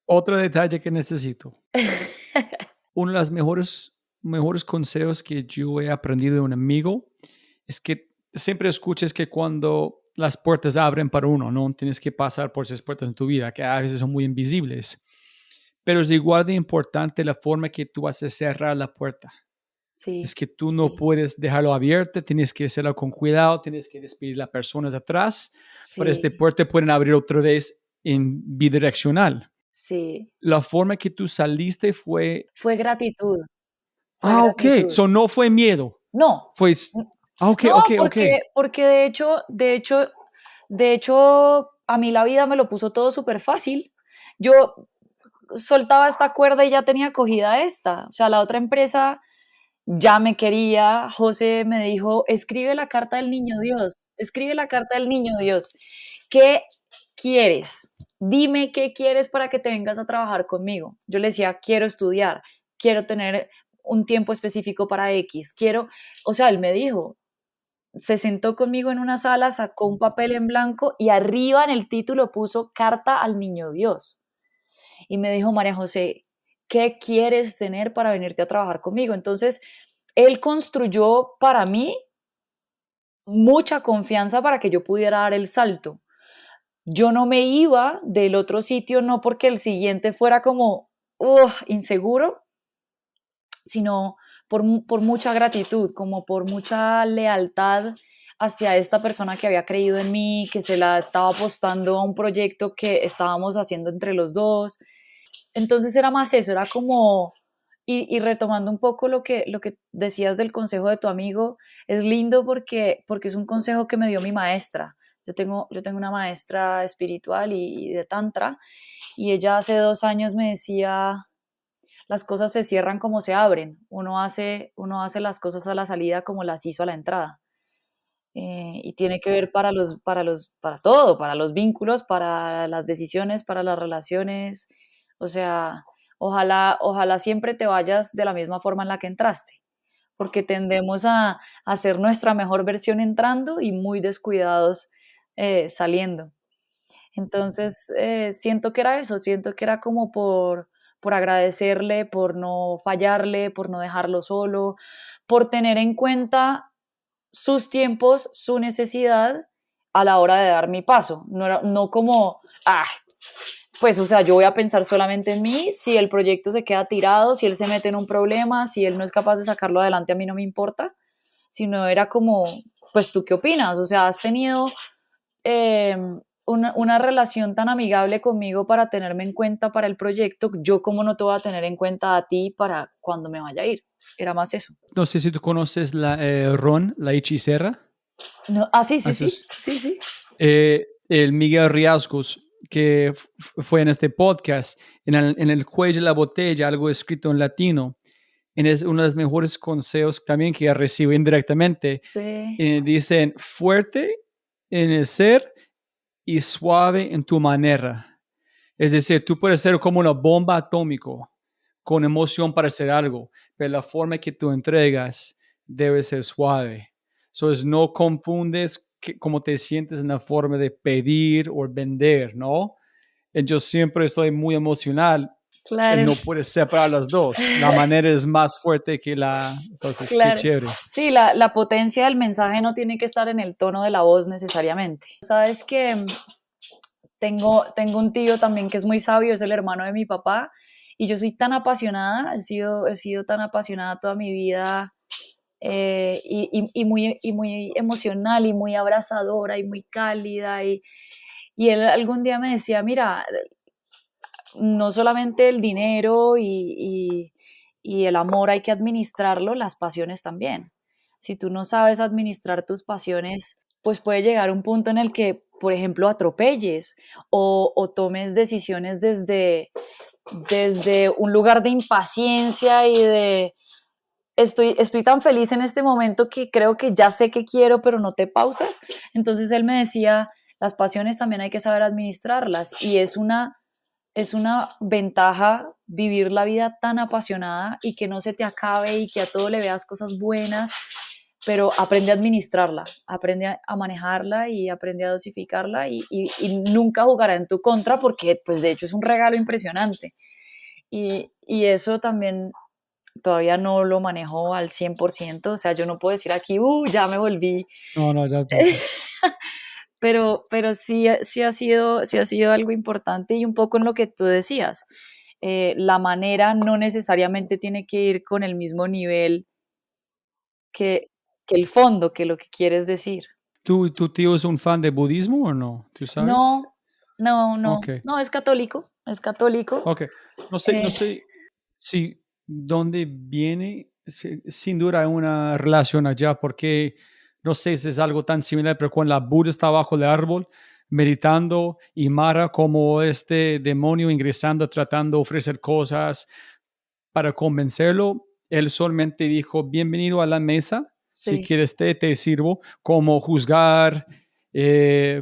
otro detalle que necesito. Uno de los mejores consejos que yo he aprendido de un amigo es que siempre escuches que cuando las puertas abren para uno, no tienes que pasar por esas puertas en tu vida, que a veces son muy invisibles. Pero es igual de importante la forma que tú vas a cerrar la puerta. Sí, Es que tú no puedes dejarlo abierto, tienes que hacerlo con cuidado, tienes que despedir a las personas atrás, para esta sí, puerta pueden abrir otra vez en bidireccional. sí. La forma que tú saliste fue... Fue gratitud, fue Ok, gratitud. so no fue miedo, No, fue... Ok, no, ok, ok. porque de hecho, a mí la vida me lo puso todo súper fácil. Yo soltaba esta cuerda y ya tenía cogida esta. O sea, la otra empresa ya me quería. José me dijo, escribe la carta del niño Dios, escribe la carta del niño Dios. ¿Qué quieres? Dime qué quieres para que te vengas a trabajar conmigo. Yo le decía, quiero estudiar, quiero tener un tiempo específico para X, o sea, él me dijo, se sentó conmigo en una sala, sacó un papel en blanco y arriba en el título puso Carta al Niño Dios. Y me dijo, María José, ¿qué quieres tener para venirte a trabajar conmigo? Entonces, él construyó para mí mucha confianza para que yo pudiera dar el salto. Yo no me iba del otro sitio, no porque el siguiente fuera como inseguro, sino por mucha gratitud, como por mucha lealtad hacia esta persona que había creído en mí, que se la estaba apostando a un proyecto que estábamos haciendo entre los dos. Entonces era más eso, era como, y retomando un poco lo que decías del consejo de tu amigo, es lindo porque es un consejo que me dio mi maestra. Yo tengo una maestra espiritual y de tantra, y ella hace 2 años me decía, las cosas se cierran como se abren, uno hace las cosas a la salida como las hizo a la entrada. Y tiene que ver para todo, para los vínculos, para las decisiones, para las relaciones. O sea, ojalá siempre te vayas de la misma forma en la que entraste, porque tendemos a ser nuestra mejor versión entrando y muy descuidados saliendo. Entonces, siento que era eso, siento que era como por agradecerle, por no fallarle, por no dejarlo solo, por tener en cuenta sus tiempos, su necesidad a la hora de dar mi paso. No como, pues, o sea, yo voy a pensar solamente en mí, si el proyecto se queda tirado, si él se mete en un problema, si él no es capaz de sacarlo adelante, a mí no me importa, sino era como, pues, ¿tú qué opinas? O sea, has tenido eh, una relación tan amigable conmigo para tenerme en cuenta para el proyecto, yo cómo no te voy a tener en cuenta a ti para cuando me vaya a ir. Era más eso. No sé si tú conoces Ron, la hechicera. No, sí, sí, Eso sí, es, sí, sí. el Miguel Riascos, que fue en este podcast, en el cuello de la botella, algo escrito en latino. Es uno de los mejores consejos también que recibo indirectamente. Sí, Dicen, fuerte en el ser y suave en tu manera. Es decir, tú puedes ser como una bomba atómica con emoción para hacer algo, pero la forma que tú entregas debe ser suave. No confundes cómo te sientes en la forma de pedir o vender, ¿no? Yo siempre estoy muy emocional. claro, No puedes separar las dos. La manera es más fuerte que la... Entonces, qué claro. chévere. Sí, la potencia del mensaje no tiene que estar en el tono de la voz necesariamente. Sabes que tengo un tío también que es muy sabio, es el hermano de mi papá, y yo soy tan apasionada, he sido tan apasionada toda mi vida, y muy emocional y muy abrazadora y muy cálida. Y él algún día me decía, mira, no solamente el dinero y el amor hay que administrarlo, las pasiones también. Si tú no sabes administrar tus pasiones, pues puede llegar un punto en el que, por ejemplo, atropelles o tomes decisiones desde un lugar de impaciencia y de estoy tan feliz en este momento que creo que ya sé qué quiero, pero no te pausas. Entonces él me decía, las pasiones también hay que saber administrarlas y es una ventaja vivir la vida tan apasionada y que no se te acabe y que a todo le veas cosas buenas, pero aprende a administrarla, aprende a manejarla y aprende a dosificarla y nunca jugará en tu contra porque pues de hecho es un regalo impresionante. y eso también todavía no lo manejo al 100%, o sea, yo no puedo decir aquí, ya me volví, No, ya tampoco. pero sí, sí ha sido algo importante y un poco en lo que tú decías. La manera no necesariamente tiene que ir con el mismo nivel que, que el fondo, que lo que quieres decir. ¿Tu tío es un fan de budismo o no? ¿Tú sabes? No, no, Ok, no, no, es católico, es católico. ok. eh, No sé si dónde viene, sin duda hay una relación allá, porque no sé si es algo tan similar, pero cuando la Buda está bajo el árbol meditando y Mara como este demonio ingresando, tratando de ofrecer cosas para convencerlo, él solamente dijo, bienvenido a la mesa, si sí, quieres te sirvo, como juzgar,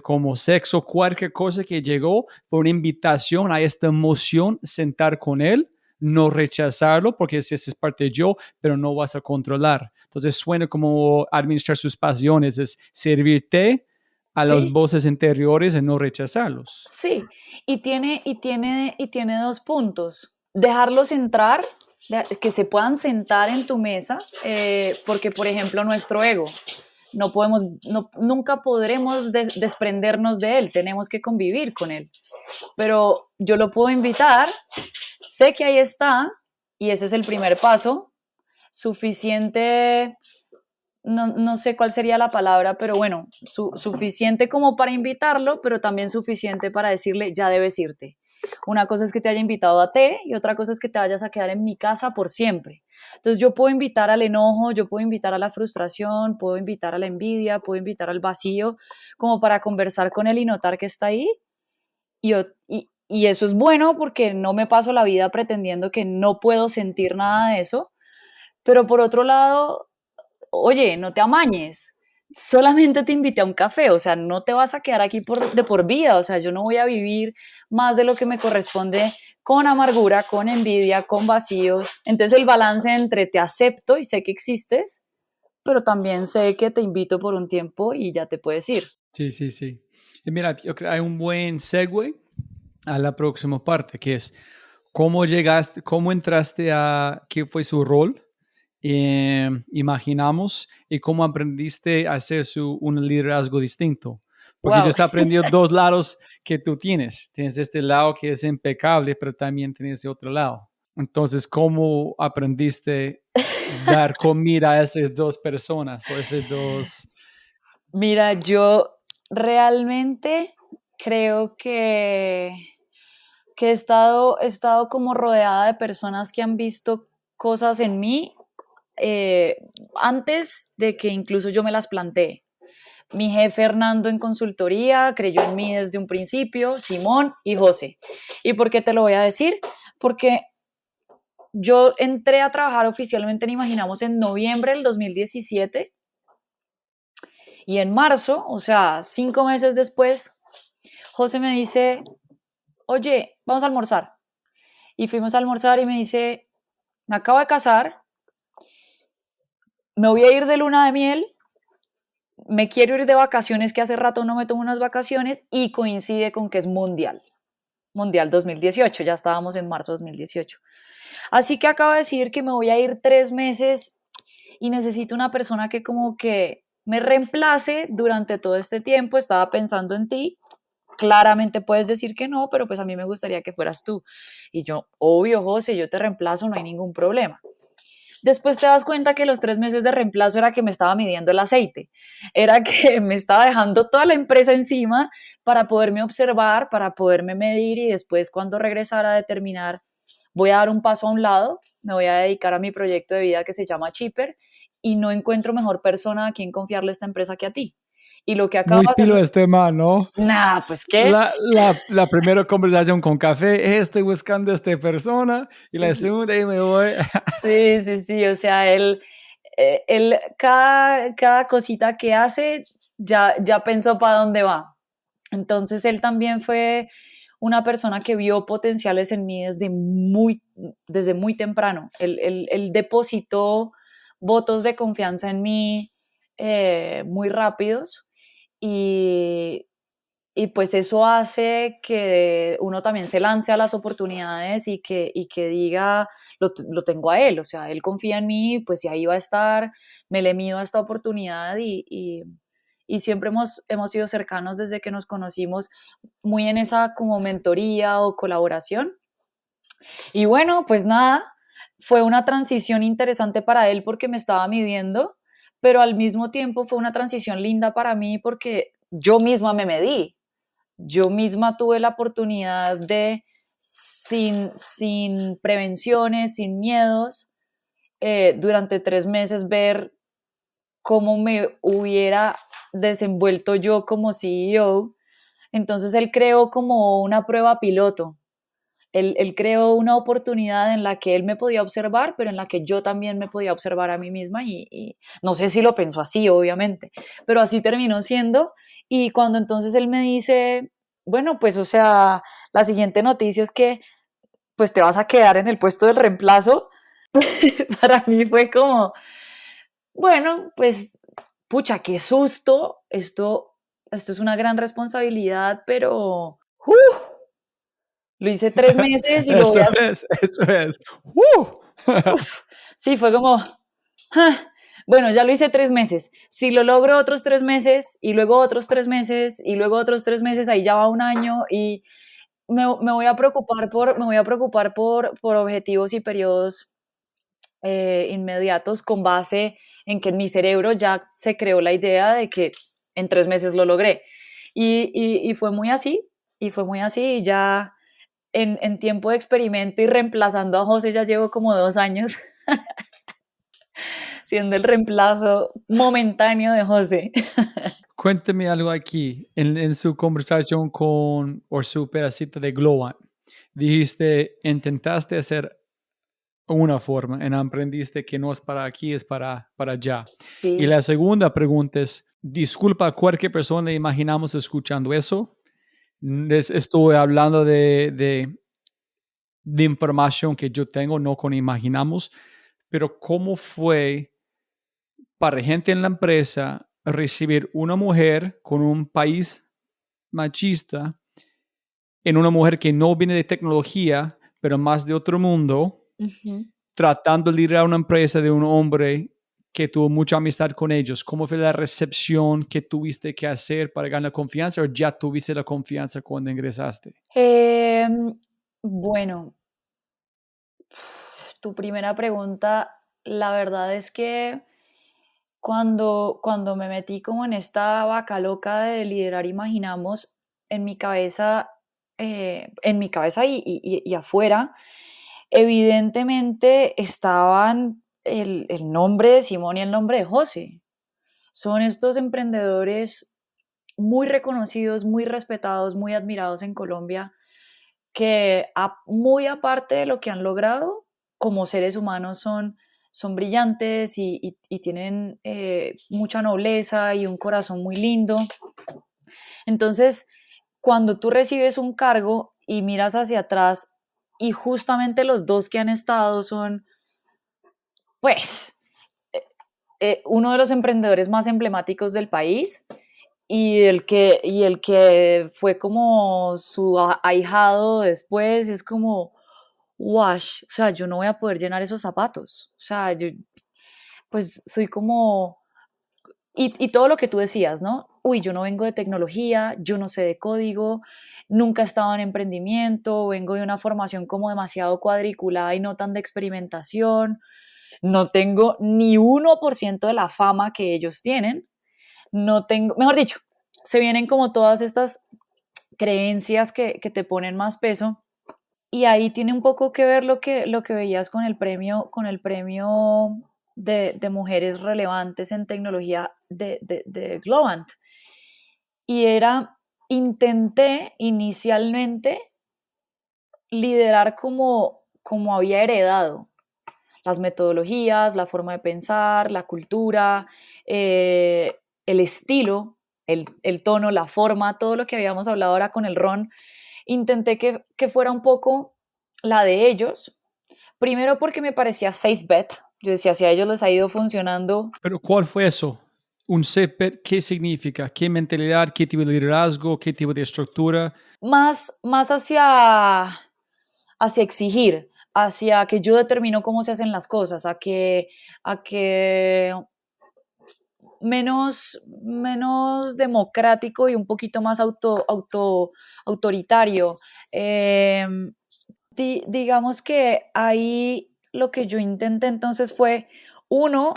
como sexo, cualquier cosa que llegó, fue una invitación a esta emoción, sentar con él, no rechazarlo, porque si esa es parte de yo, pero no vas a controlar. Entonces suena como administrar sus pasiones, es servirte a las sí, voces interiores y no rechazarlos. sí. Y tiene dos puntos. Dejarlos entrar, que se puedan sentar en tu mesa, porque, por ejemplo, nuestro ego, no podemos, nunca podremos desprendernos de él, tenemos que convivir con él. Pero yo lo puedo invitar, sé que ahí está, y ese es el primer paso, suficiente, no sé cuál sería la palabra, pero bueno, suficiente como para invitarlo, pero también suficiente para decirle, ya debes irte. Una cosa es que te haya invitado a té y otra cosa es que te vayas a quedar en mi casa por siempre. Entonces yo puedo invitar al enojo, yo puedo invitar a la frustración, puedo invitar a la envidia, puedo invitar al vacío, como para conversar con él y notar que está ahí. Y eso es bueno porque no me paso la vida pretendiendo que no puedo sentir nada de eso, pero por otro lado, oye, no te amañes, solamente te invité a un café, o sea, no te vas a quedar aquí de por vida, o sea, yo no voy a vivir más de lo que me corresponde con amargura, con envidia, con vacíos. Entonces el balance entre te acepto y sé que existes, pero también sé que te invito por un tiempo y ya te puedes ir. Sí, sí, sí. Y mira, yo creo que hay un buen segue a la próxima parte, que es cómo llegaste, cómo entraste a qué fue su rol, imaginamos, y cómo aprendiste a hacer un liderazgo distinto. Porque yo Wow. he aprendido dos lados que tú tienes. Tienes este lado que es impecable, pero también tienes el otro lado. Entonces, ¿cómo aprendiste dar comida a esas dos personas o esas dos? Mira, yo realmente creo que he estado como rodeada de personas que han visto cosas en mí eh, antes de que incluso yo me las planteé. Mi jefe Hernando en consultoría creyó en mí desde un principio, Simón y José. ¿Y por qué te lo voy a decir? Porque yo entré a trabajar oficialmente en Imaginamos en noviembre del 2017 y en marzo, o sea, 5 meses después, José me dice, oye, vamos a almorzar. Y fuimos a almorzar y me dice, me acabo de casar, me voy a ir de luna de miel, me quiero ir de vacaciones, que hace rato no me tomo unas vacaciones, y coincide con que es mundial. Mundial 2018, ya estábamos en marzo de 2018. Así que acabo de decir que me voy a ir 3 meses y necesito una persona que como que me reemplace durante todo este tiempo. Estaba pensando en ti. Claramente puedes decir que no, pero pues a mí me gustaría que fueras tú. Y yo, obvio, José, yo te reemplazo, no hay ningún problema. Después te das cuenta que los 3 meses de reemplazo era que me estaba midiendo el aceite, era que me estaba dejando toda la empresa encima para poderme observar, para poderme medir y después cuando regresara a determinar, voy a dar un paso a un lado, me voy a dedicar a mi proyecto de vida que se llama Chipper y no encuentro mejor persona a quien confiarle esta empresa que a ti. Y lo que acabo Muy de hacer, pilo este man, ¿no? nah, pues qué, La primera conversación con café, estoy buscando a esta persona, y sí, la segunda, y me voy. sí, sí, sí, o sea, él cada cosita que hace ya pensó para dónde va. Entonces él también fue una persona que vio potenciales en mí desde muy temprano. Él depositó votos de confianza en mí muy rápidos y, y pues eso hace que uno también se lance a las oportunidades y que diga, lo tengo a él, o sea, él confía en mí, pues y ahí va a estar, me le mido a esta oportunidad y siempre hemos sido cercanos desde que nos conocimos, muy en esa como mentoría o colaboración. Y bueno, pues nada, fue una transición interesante para él porque me estaba midiendo, pero al mismo tiempo fue una transición linda para mí porque yo misma me medí. Yo misma tuve la oportunidad de, sin prevenciones, sin miedos, durante 3 meses ver cómo me hubiera desenvuelto yo como CEO. Entonces él creó como una prueba piloto. Él creó una oportunidad en la que él me podía observar, pero en la que yo también me podía observar a mí misma y no sé si lo pensó así, obviamente, pero así terminó siendo. Y cuando entonces él me dice, bueno, pues o sea, la siguiente noticia es que pues te vas a quedar en el puesto del reemplazo, para mí fue como, bueno, pues pucha, qué susto, esto es una gran responsabilidad, pero lo hice 3 meses y lo voy Eso a hacer. eso es. ¡Uh! Uf, sí, fue como, "Ah, bueno, ya lo hice 3 meses. Si lo logro otros 3 meses y luego otros 3 meses y luego otros 3 meses, ahí ya va un año y me voy a preocupar por objetivos y periodos inmediatos con base en que en mi cerebro ya se creó la idea de que en 3 meses lo logré. Y fue muy así, y ya en tiempo de experimento y reemplazando a José ya llevo como 2 años siendo el reemplazo momentáneo de José. Cuénteme algo aquí. En su conversación con, o su pedacito de Glowant, dijiste, intentaste hacer una forma y aprendiste que no es para aquí, es para allá. Y Sí, la segunda pregunta es, disculpa a cualquier persona, imaginamos escuchando eso. Estoy hablando de información que yo tengo, no con imaginamos, pero ¿cómo fue para gente en la empresa recibir una mujer con un país machista en una mujer que no viene de tecnología, pero más de otro mundo, ujú. tratando de liderar una empresa de un hombre que tuvo mucha amistad con ellos? ¿Cómo fue la recepción que tuviste que hacer para ganar confianza o ya tuviste la confianza cuando ingresaste? Bueno, tu primera pregunta, la verdad es que cuando me metí como en esta vaca loca de liderar Imaginamos, en mi cabeza, y afuera, evidentemente estaban el nombre de Simón y el nombre de José. Son estos emprendedores muy reconocidos, muy respetados, muy admirados en Colombia, que muy aparte de lo que han logrado, como seres humanos son brillantes y tienen mucha nobleza y un corazón muy lindo. Entonces, cuando tú recibes un cargo y miras hacia atrás y justamente los dos que han estado son, pues, uno de los emprendedores más emblemáticos del país y el que fue como su ahijado después, es como, wash, o sea, yo no voy a poder llenar esos zapatos. O sea, yo pues soy como, y todo lo que tú decías, ¿no? Uy, yo no vengo de tecnología, yo no sé de código, nunca he estado en emprendimiento, vengo de una formación como demasiado cuadriculada y no tan de experimentación, no tengo ni 1% de la fama que ellos tienen, no tengo, mejor dicho, se vienen como todas estas creencias que te ponen más peso y ahí tiene un poco que ver lo que veías con el premio de mujeres relevantes en tecnología de Globant. Y era, intenté inicialmente liderar como había heredado las metodologías, la forma de pensar, la cultura, el estilo, el tono, la forma, todo lo que habíamos hablado ahora con el ron. Intenté que fuera un poco la de ellos, primero porque me parecía safe bet. Yo decía, si a ellos les ha ido funcionando. Pero ¿cuál fue eso? un CPET, ¿qué significa? ¿Qué mentalidad? ¿Qué tipo de liderazgo? ¿Qué tipo de estructura? Más hacia exigir, hacia que yo determino cómo se hacen las cosas, a que menos democrático y un poquito más autoritario. Digamos que ahí lo que yo intenté entonces fue, uno,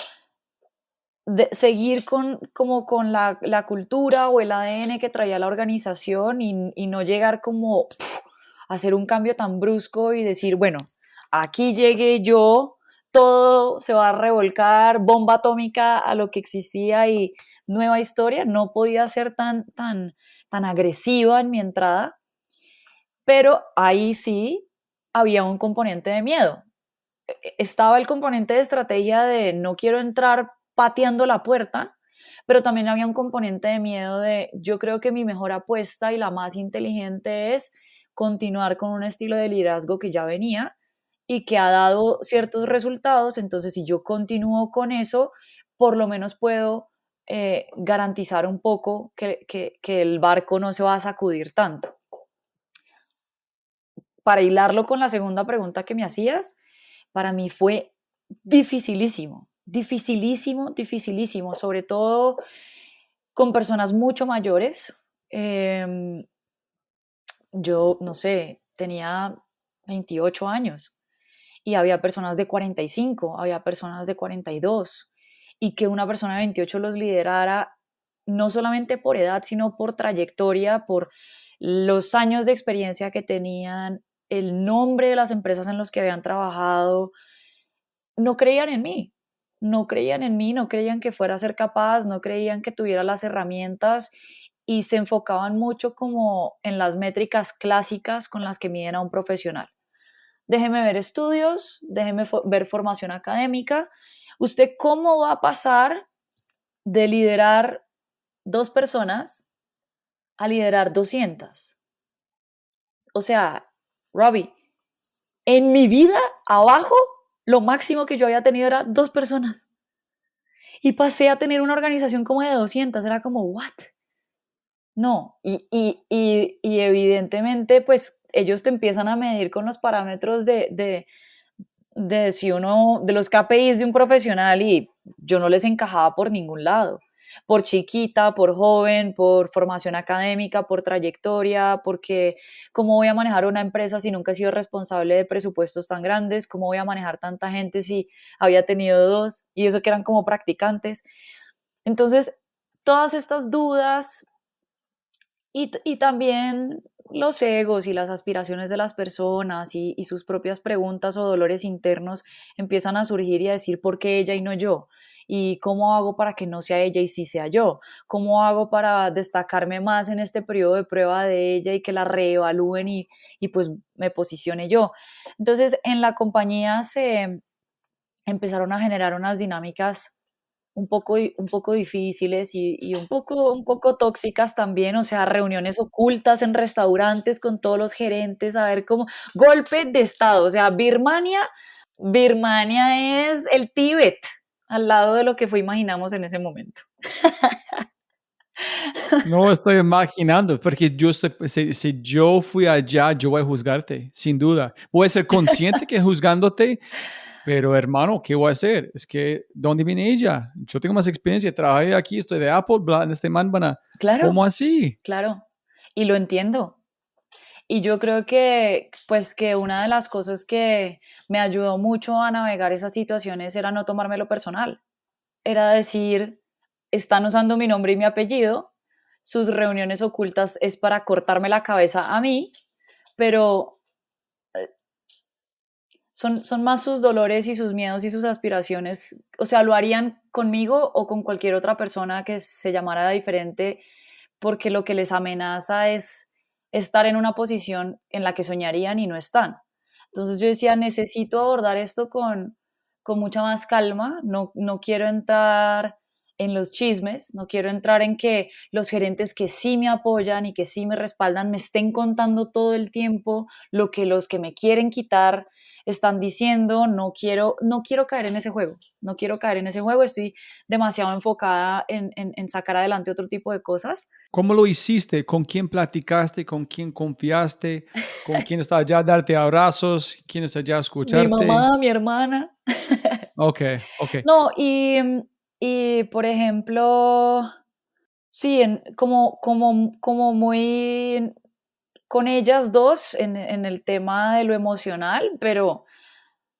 seguir como con la cultura o el ADN que traía la organización y no llegar como a hacer un cambio tan brusco y decir, bueno, aquí llegué yo, todo se va a revolcar, bomba atómica a lo que existía y nueva historia. No podía ser tan agresiva en mi entrada, pero ahí sí había un componente de miedo. Estaba el componente de estrategia de no quiero entrar pateando la puerta, pero también había un componente de miedo de yo creo que mi mejor apuesta y la más inteligente es continuar con un estilo de liderazgo que ya venía y que ha dado ciertos resultados. Entonces si yo continúo con eso, por lo menos puedo garantizar un poco que el barco no se va a sacudir tanto. Para hilarlo con la segunda pregunta que me hacías, para mí fue dificilísimo, dificilísimo, dificilísimo, sobre todo con personas mucho mayores. Yo, no sé, tenía 28 años y había personas de 45, había personas de 42, y que una persona de 28 los liderara no solamente por edad, sino por trayectoria, por los años de experiencia que tenían, el nombre de las empresas en las que habían trabajado. No creían en mí, no creían en mí, no creían que fuera a ser capaz, no creían que tuviera las herramientas y se enfocaban mucho como en las métricas clásicas con las que miden a un profesional. Déjeme ver estudios, déjeme ver formación académica. ¿Usted cómo va a pasar de liderar 2 personas a liderar 200? O sea, Robbie, en mi vida abajo, lo máximo que yo había tenido era 2 personas. Y pasé a tener una organización como de 200. Era como, ¿what? No. Y evidentemente, pues ellos te empiezan a medir con los parámetros de si uno, de los KPIs de un profesional, y yo no les encajaba por ningún lado. Por chiquita, por joven, por formación académica, por trayectoria, porque cómo voy a manejar una empresa si nunca he sido responsable de presupuestos tan grandes, cómo voy a manejar tanta gente si había tenido 2 y eso que eran como practicantes. Entonces, todas estas dudas y también los egos y las aspiraciones de las personas y sus propias preguntas o dolores internos empiezan a surgir y a decir ¿por qué ella y no yo? ¿Y cómo hago para que no sea ella y sí sea yo? ¿Cómo hago para destacarme más en este periodo de prueba de ella y que la reevalúen y pues me posicione yo? Entonces en la compañía se empezaron a generar unas dinámicas un poco difíciles y un poco tóxicas también, o sea, reuniones ocultas en restaurantes con todos los gerentes, a ver cómo, golpe de estado, o sea, Birmania es el Tíbet, al lado de lo que imaginamos en ese momento. No estoy imaginando, porque si yo fui allá, yo voy a juzgarte, sin duda. Voy a ser consciente que juzgándote, pero hermano, ¿qué voy a hacer? Es que, ¿dónde viene ella? Yo tengo más experiencia, trabajé aquí, estoy de Apple, bla, en este man, Claro, ¿cómo así? claro, y lo entiendo. Y yo creo que, pues, que una de las cosas que me ayudó mucho a navegar esas situaciones era no tomármelo personal. Era decir, están usando mi nombre y mi apellido, sus reuniones ocultas es para cortarme la cabeza a mí, pero son más sus dolores y sus miedos y sus aspiraciones. O sea, lo harían conmigo o con cualquier otra persona que se llamara diferente, porque lo que les amenaza es estar en una posición en la que soñarían y no están. Entonces yo decía, necesito abordar esto con mucha más calma, no quiero entrar en los chismes, no quiero entrar en que los gerentes que sí me apoyan y que sí me respaldan me estén contando todo el tiempo lo que los que me quieren quitar están diciendo, no quiero caer en ese juego, no quiero caer en ese juego, estoy demasiado enfocada en sacar adelante otro tipo de cosas. ¿Cómo lo hiciste? ¿Con quién platicaste? ¿Con quién confiaste? ¿Con quién está allá a darte abrazos? ¿Quién está allá a Mi escucharte? mamá, mi hermana. Ok, ok. No, y por ejemplo, sí, como muy con ellas dos en el tema de lo emocional, pero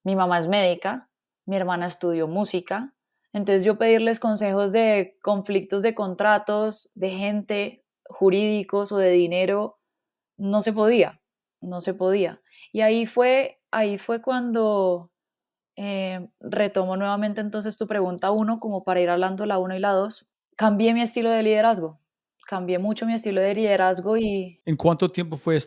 mi mamá es médica, mi hermana estudió música, entonces yo pedirles consejos de conflictos de contratos, de gente, jurídicos o de dinero, no se podía, no se podía. Y ahí fue cuando retomo nuevamente entonces tu pregunta uno, como para ir hablando la uno y la dos. Cambié mi estilo de liderazgo, cambié mucho mi estilo de liderazgo y ¿En cuánto tiempo fue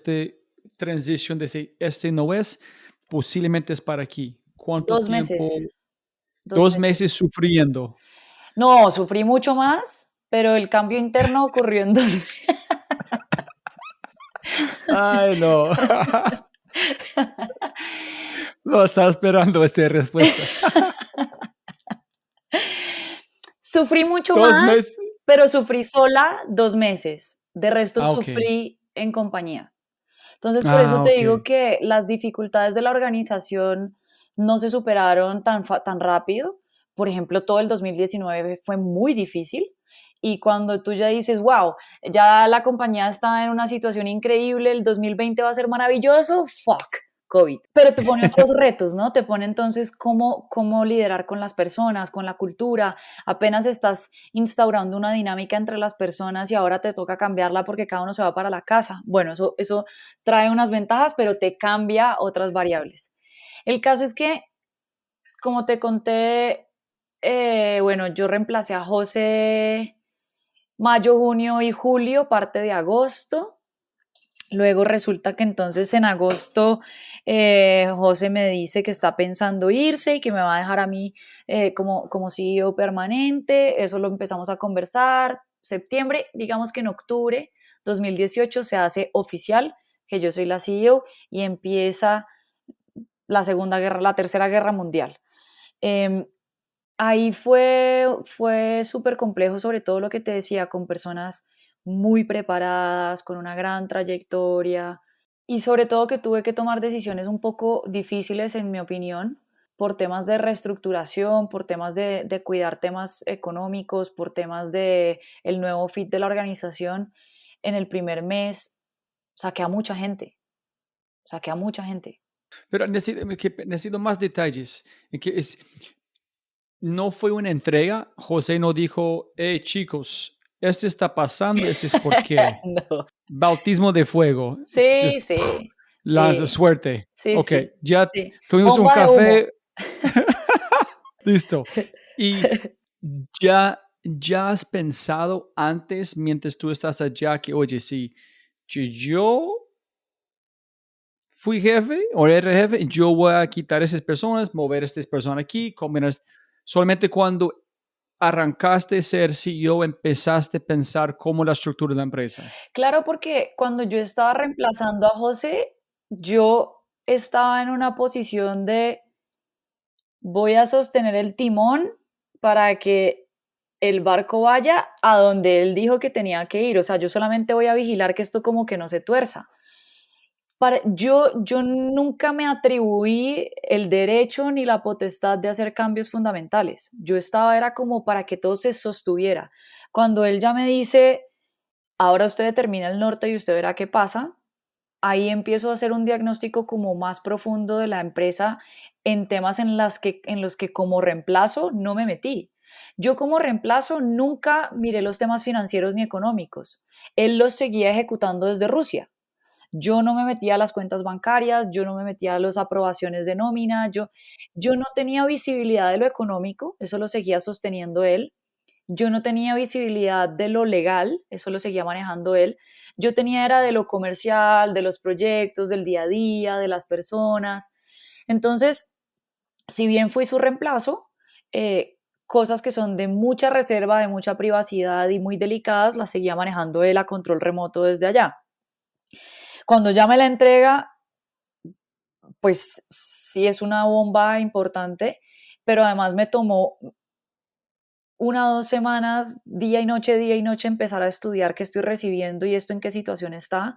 transición de este no es, posiblemente es para aquí? ¿Cuánto 2 meses, tiempo? 2 meses meses. sufriendo. No, sufrí mucho más, pero el cambio interno ocurrió en 2 meses. Ay, no. No estaba esperando esa respuesta. Sufrí mucho 2 meses. más, pero sufrí sola 2 meses. De resto Ok. sufrí en compañía. Entonces, por eso Ah, te ok. digo que las dificultades de la organización no se superaron tan rápido. Por ejemplo, todo el 2019 fue muy difícil. Y cuando tú ya dices, wow, ya la compañía está en una situación increíble, el 2020 va a ser maravilloso, fuck, COVID. Pero te pone otros retos, ¿no? Te pone entonces cómo liderar con las personas, con la cultura. Apenas estás instaurando una dinámica entre las personas y ahora te toca cambiarla porque cada uno se va para la casa. Bueno, eso trae unas ventajas, pero te cambia otras variables. El caso es que, como te conté, bueno, yo reemplacé a José mayo, junio y julio, parte de agosto. Luego resulta que entonces en agosto José me dice que está pensando irse y que me va a dejar a mí como CEO permanente. Eso lo empezamos a conversar. Septiembre, digamos que en octubre 2018 se hace oficial que yo soy la CEO y empieza la tercera guerra mundial. Eh, Ahí fue súper complejo, sobre todo lo que te decía, con personas muy preparadas, con una gran trayectoria y sobre todo que tuve que tomar decisiones un poco difíciles, en mi opinión, por temas de reestructuración, por temas de cuidar temas económicos, por temas de el nuevo fit de la organización. En el primer mes saqué a mucha gente, saqué a mucha gente. Pero necesito más detalles. No fue una entrega. José no dijo, hey chicos, esto está pasando, ese es por qué. No. Bautismo de fuego. Sí, Just sí, lanza sí, suerte. sí, Ok, sí, ya sí. tuvimos un Bomba de humo. café. Listo. Y ya has pensado antes, mientras tú estás allá, que, oye, si yo fui jefe o era jefe, yo voy a quitar esas personas, mover a estas personas aquí, combinar. Solamente cuando arrancaste a ser CEO, empezaste a pensar cómo la estructura de la empresa. Claro, porque cuando yo estaba reemplazando a José, yo estaba en una posición de voy a sostener el timón para que el barco vaya a donde él dijo que tenía que ir. O sea, yo solamente voy a vigilar que esto como que no se tuerza. Yo nunca me atribuí el derecho ni la potestad de hacer cambios fundamentales. Yo era como para que todo se sostuviera. Cuando él ya me dice, ahora usted determina el norte y usted verá qué pasa, ahí empiezo a hacer un diagnóstico como más profundo de la empresa en temas en los que como reemplazo no me metí. Yo como reemplazo nunca miré los temas financieros ni económicos. Él los seguía ejecutando desde Rusia. Yo no me metía a las cuentas bancarias, yo no me metía a las aprobaciones de nómina, yo no tenía visibilidad de lo económico, eso lo seguía sosteniendo él. Yo no tenía visibilidad de lo legal, eso lo seguía manejando él. Yo tenía era de lo comercial, de los proyectos, del día a día, de las personas. Entonces, si bien fui su reemplazo, cosas que son de mucha reserva, de mucha privacidad y muy delicadas, las seguía manejando él a control remoto desde allá. Cuando ya me la entrega, pues sí es una bomba importante, pero además me tomó 1 o 2 semanas, día y noche, empezar a estudiar qué estoy recibiendo y esto en qué situación está.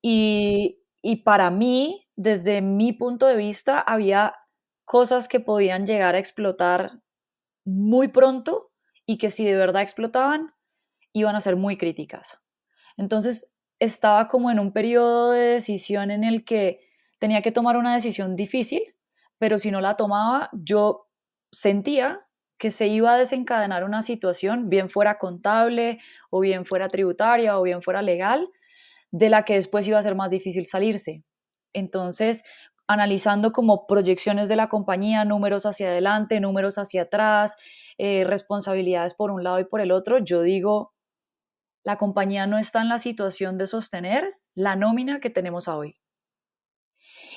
Y para mí, desde mi punto de vista, había cosas que podían llegar a explotar muy pronto y que si de verdad explotaban, iban a ser muy críticas. Entonces, estaba como en un periodo de decisión en el que tenía que tomar una decisión difícil, pero si no la tomaba, yo sentía que se iba a desencadenar una situación, bien fuera contable o bien fuera tributaria o bien fuera legal, de la que después iba a ser más difícil salirse. Entonces, analizando como proyecciones de la compañía, números hacia adelante, números hacia atrás, responsabilidades por un lado y por el otro, yo digo, la compañía no está en la situación de sostener la nómina que tenemos hoy.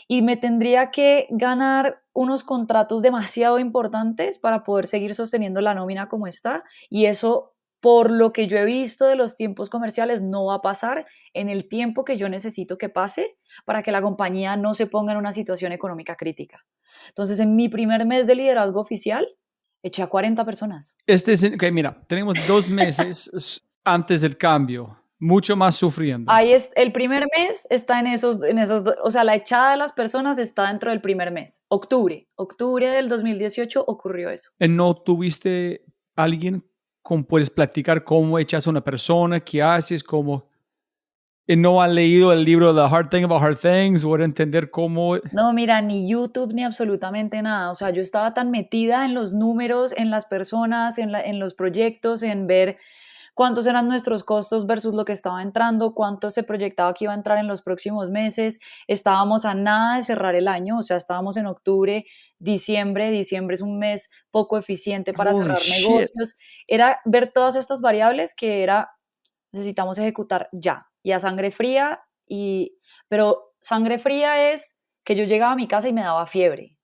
Y me tendría que ganar unos contratos demasiado importantes para poder seguir sosteniendo la nómina como está. Y eso, por lo que yo he visto de los tiempos comerciales, no va a pasar en el tiempo que yo necesito que pase para que la compañía no se ponga en una situación económica crítica. Entonces, en mi primer mes de liderazgo oficial, eché a 40 personas. Ok, mira, tenemos 2 meses antes del cambio, mucho más sufriendo. Ahí es, el primer mes está o sea, la echada de las personas está dentro del primer mes. Octubre del 2018 ocurrió eso. ¿No tuviste alguien con puedes platicar cómo echas a una persona, qué haces, cómo no ha leído el libro The Hard Thing About Hard Things o entender cómo? No, mira, ni YouTube ni absolutamente nada. O sea, yo estaba tan metida en los números, en las personas, en los proyectos, en ver cuántos eran nuestros costos versus lo que estaba entrando, cuánto se proyectaba que iba a entrar en los próximos meses. Estábamos a nada de cerrar el año, o sea, estábamos en octubre, diciembre. Diciembre es un mes poco eficiente para Holy cerrar shit. negocios. Era ver todas estas variables que necesitamos ejecutar ya y a sangre fría. Pero sangre fría es que yo llegaba a mi casa y me daba fiebre.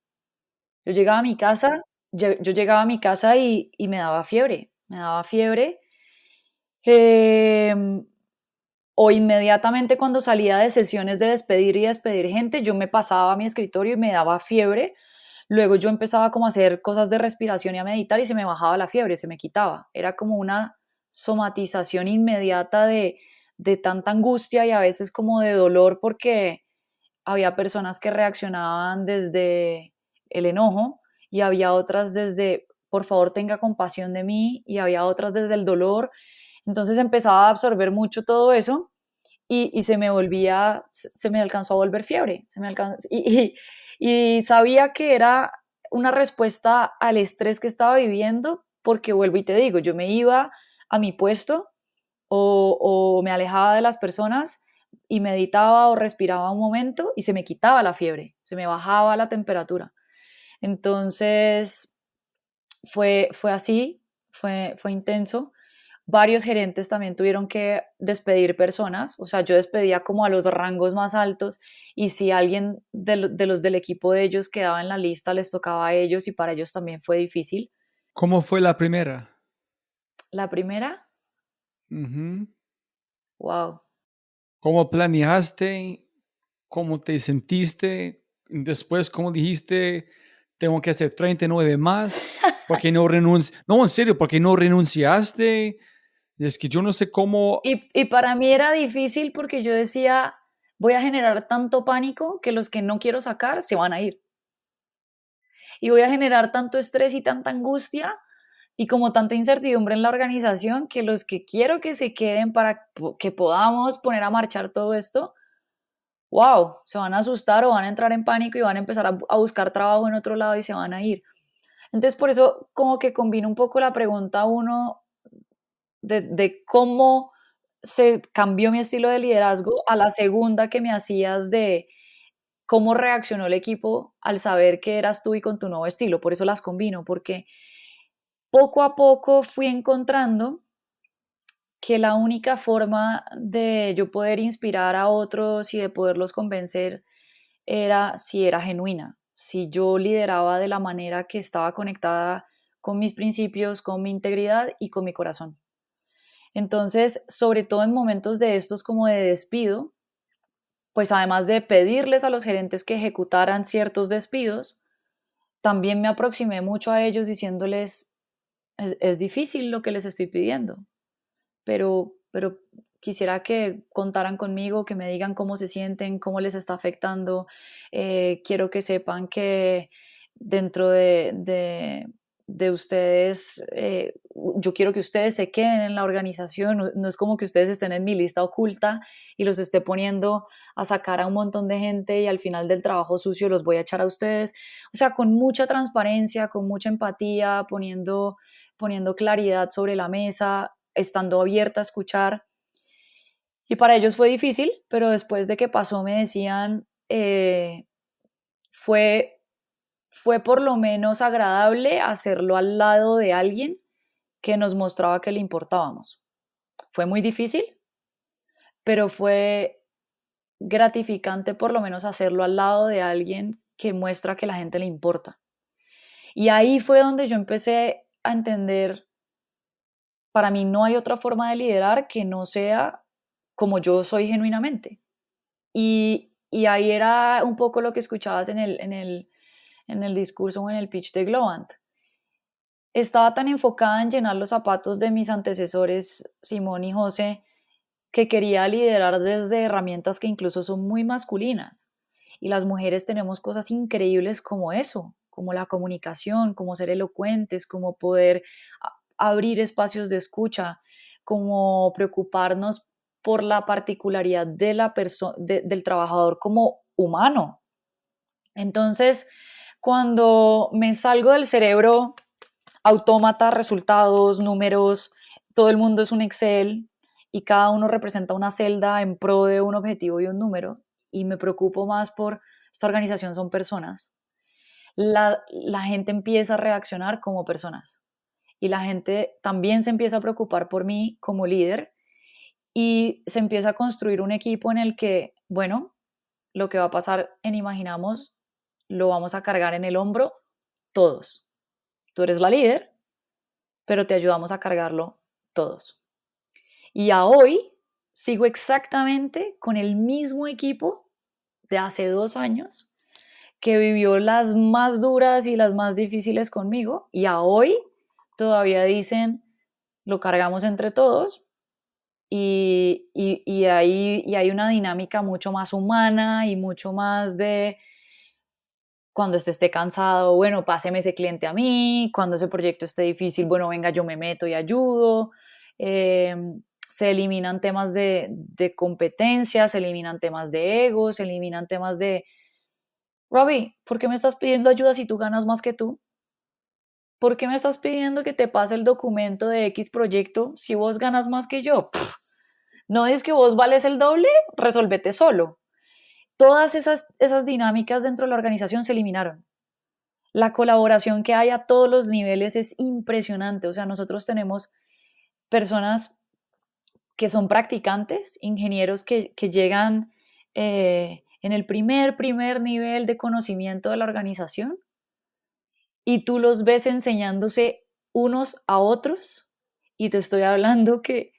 Yo llegaba a mi casa, yo llegaba a mi casa y me daba fiebre. Me daba fiebre. O inmediatamente cuando salía de sesiones de despedir y despedir gente, yo me pasaba a mi escritorio y me daba fiebre. Luego yo empezaba como a hacer cosas de respiración y a meditar y se me bajaba la fiebre, se me quitaba. Era como una somatización inmediata de tanta angustia y a veces como de dolor porque había personas que reaccionaban desde el enojo y había otras desde, por favor, tenga compasión de mí, y había otras desde el dolor. Entonces empezaba a absorber mucho todo eso y se me alcanzó a volver fiebre. Y sabía que era una respuesta al estrés que estaba viviendo, porque vuelvo y te digo, yo me iba a mi puesto o me alejaba de las personas y meditaba o respiraba un momento y se me quitaba la fiebre, se me bajaba la temperatura. Entonces fue así, fue intenso. Varios gerentes también tuvieron que despedir personas, o sea, yo despedía como a los rangos más altos y si alguien de los del equipo de ellos quedaba en la lista, les tocaba a ellos y para ellos también fue difícil. ¿Cómo fue la primera? La primera, Ujú. wow. ¿Cómo planeaste? ¿Cómo te sentiste? Después, ¿cómo dijiste? Tengo que hacer 39 más. ¿Por qué no renunciaste? No, en serio, ¿por qué no renunciaste? Es que yo no sé cómo. Y para mí era difícil porque yo decía, voy a generar tanto pánico que los que no quiero sacar se van a ir. Y voy a generar tanto estrés y tanta angustia y como tanta incertidumbre en la organización que los que quiero que se queden para que podamos poner a marchar todo esto, wow, se van a asustar o van a entrar en pánico y van a empezar a buscar trabajo en otro lado y se van a ir. Entonces por eso como que combino un poco la pregunta uno de cómo se cambió mi estilo de liderazgo a la segunda que me hacías de cómo reaccionó el equipo al saber que eras tú y con tu nuevo estilo. Por eso las combino, porque poco a poco fui encontrando que la única forma de yo poder inspirar a otros y de poderlos convencer era si era genuina, si yo lideraba de la manera que estaba conectada con mis principios, con mi integridad y con mi corazón. Entonces, sobre todo en momentos de estos como de despido, pues además de pedirles a los gerentes que ejecutaran ciertos despidos, también me aproximé mucho a ellos diciéndoles, es difícil lo que les estoy pidiendo, pero quisiera que contaran conmigo, que me digan cómo se sienten, cómo les está afectando. Quiero que sepan que dentro de ustedes, yo quiero que ustedes se queden en la organización. No es como que ustedes estén en mi lista oculta y los esté poniendo a sacar a un montón de gente y al final del trabajo sucio los voy a echar a ustedes. O sea, con mucha transparencia, con mucha empatía, poniendo claridad sobre la mesa, estando abierta a escuchar. Y para ellos fue difícil, pero después de que pasó me decían, fue por lo menos agradable hacerlo al lado de alguien que nos mostraba que le importábamos. Fue muy difícil, pero fue gratificante por lo menos hacerlo al lado de alguien que muestra que la gente le importa. Y ahí fue donde yo empecé a entender, para mí no hay otra forma de liderar que no sea como yo soy genuinamente. Y ahí era un poco lo que escuchabas en el discurso o en el pitch de Globant. Estaba tan enfocada en llenar los zapatos de mis antecesores, Simón y José, que quería liderar desde herramientas que incluso son muy masculinas. Y las mujeres tenemos cosas increíbles como eso, como la comunicación, como ser elocuentes, como poder abrir espacios de escucha, como preocuparnos por la particularidad de del trabajador como humano. Entonces, cuando me salgo del cerebro autómata, resultados, números, todo el mundo es un Excel y cada uno representa una celda en pro de un objetivo y un número, y me preocupo más por esta organización son personas, la gente empieza a reaccionar como personas y la gente también se empieza a preocupar por mí como líder y se empieza a construir un equipo en el que, bueno, lo que va a pasar en Imaginamos lo vamos a cargar en el hombro todos. Tú eres la líder, pero te ayudamos a cargarlo todos. Y a hoy sigo exactamente con el mismo equipo de hace 2 años que vivió las más duras y las más difíciles conmigo, y a hoy todavía dicen, lo cargamos entre todos, y hay una dinámica mucho más humana y mucho más de cuando esté cansado, bueno, páseme ese cliente a mí, cuando ese proyecto esté difícil, bueno, venga, yo me meto y ayudo. Se eliminan temas de competencia, se eliminan temas de ego, se eliminan temas de, Robbie, ¿por qué me estás pidiendo ayuda si tú ganas más que tú? ¿Por qué me estás pidiendo que te pase el documento de X proyecto si vos ganas más que yo? ¿No es que vos vales el doble? Resolvete solo. Todas esas dinámicas dentro de la organización se eliminaron. La colaboración que hay a todos los niveles es impresionante. O sea, nosotros tenemos personas que son practicantes, ingenieros que llegan en el primer nivel de conocimiento de la organización, y tú los ves enseñándose unos a otros, y te estoy hablando que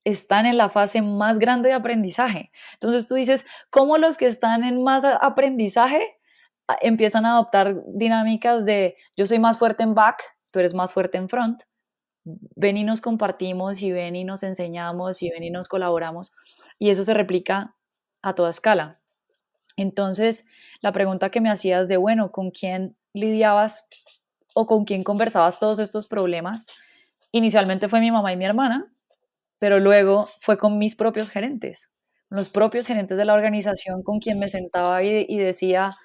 están en la fase más grande de aprendizaje. Entonces tú dices, ¿cómo los que están en más aprendizaje empiezan a adoptar dinámicas de yo soy más fuerte en back, tú eres más fuerte en front? Ven y nos compartimos, y ven y nos enseñamos, y ven y nos colaboramos, y eso se replica a toda escala. Entonces, la pregunta que me hacías de, bueno, ¿con quién lidiabas o con quién conversabas todos estos problemas? Inicialmente fue mi mamá y mi hermana, pero luego fue con mis propios gerentes, los propios gerentes de la organización, con quien me sentaba y decía,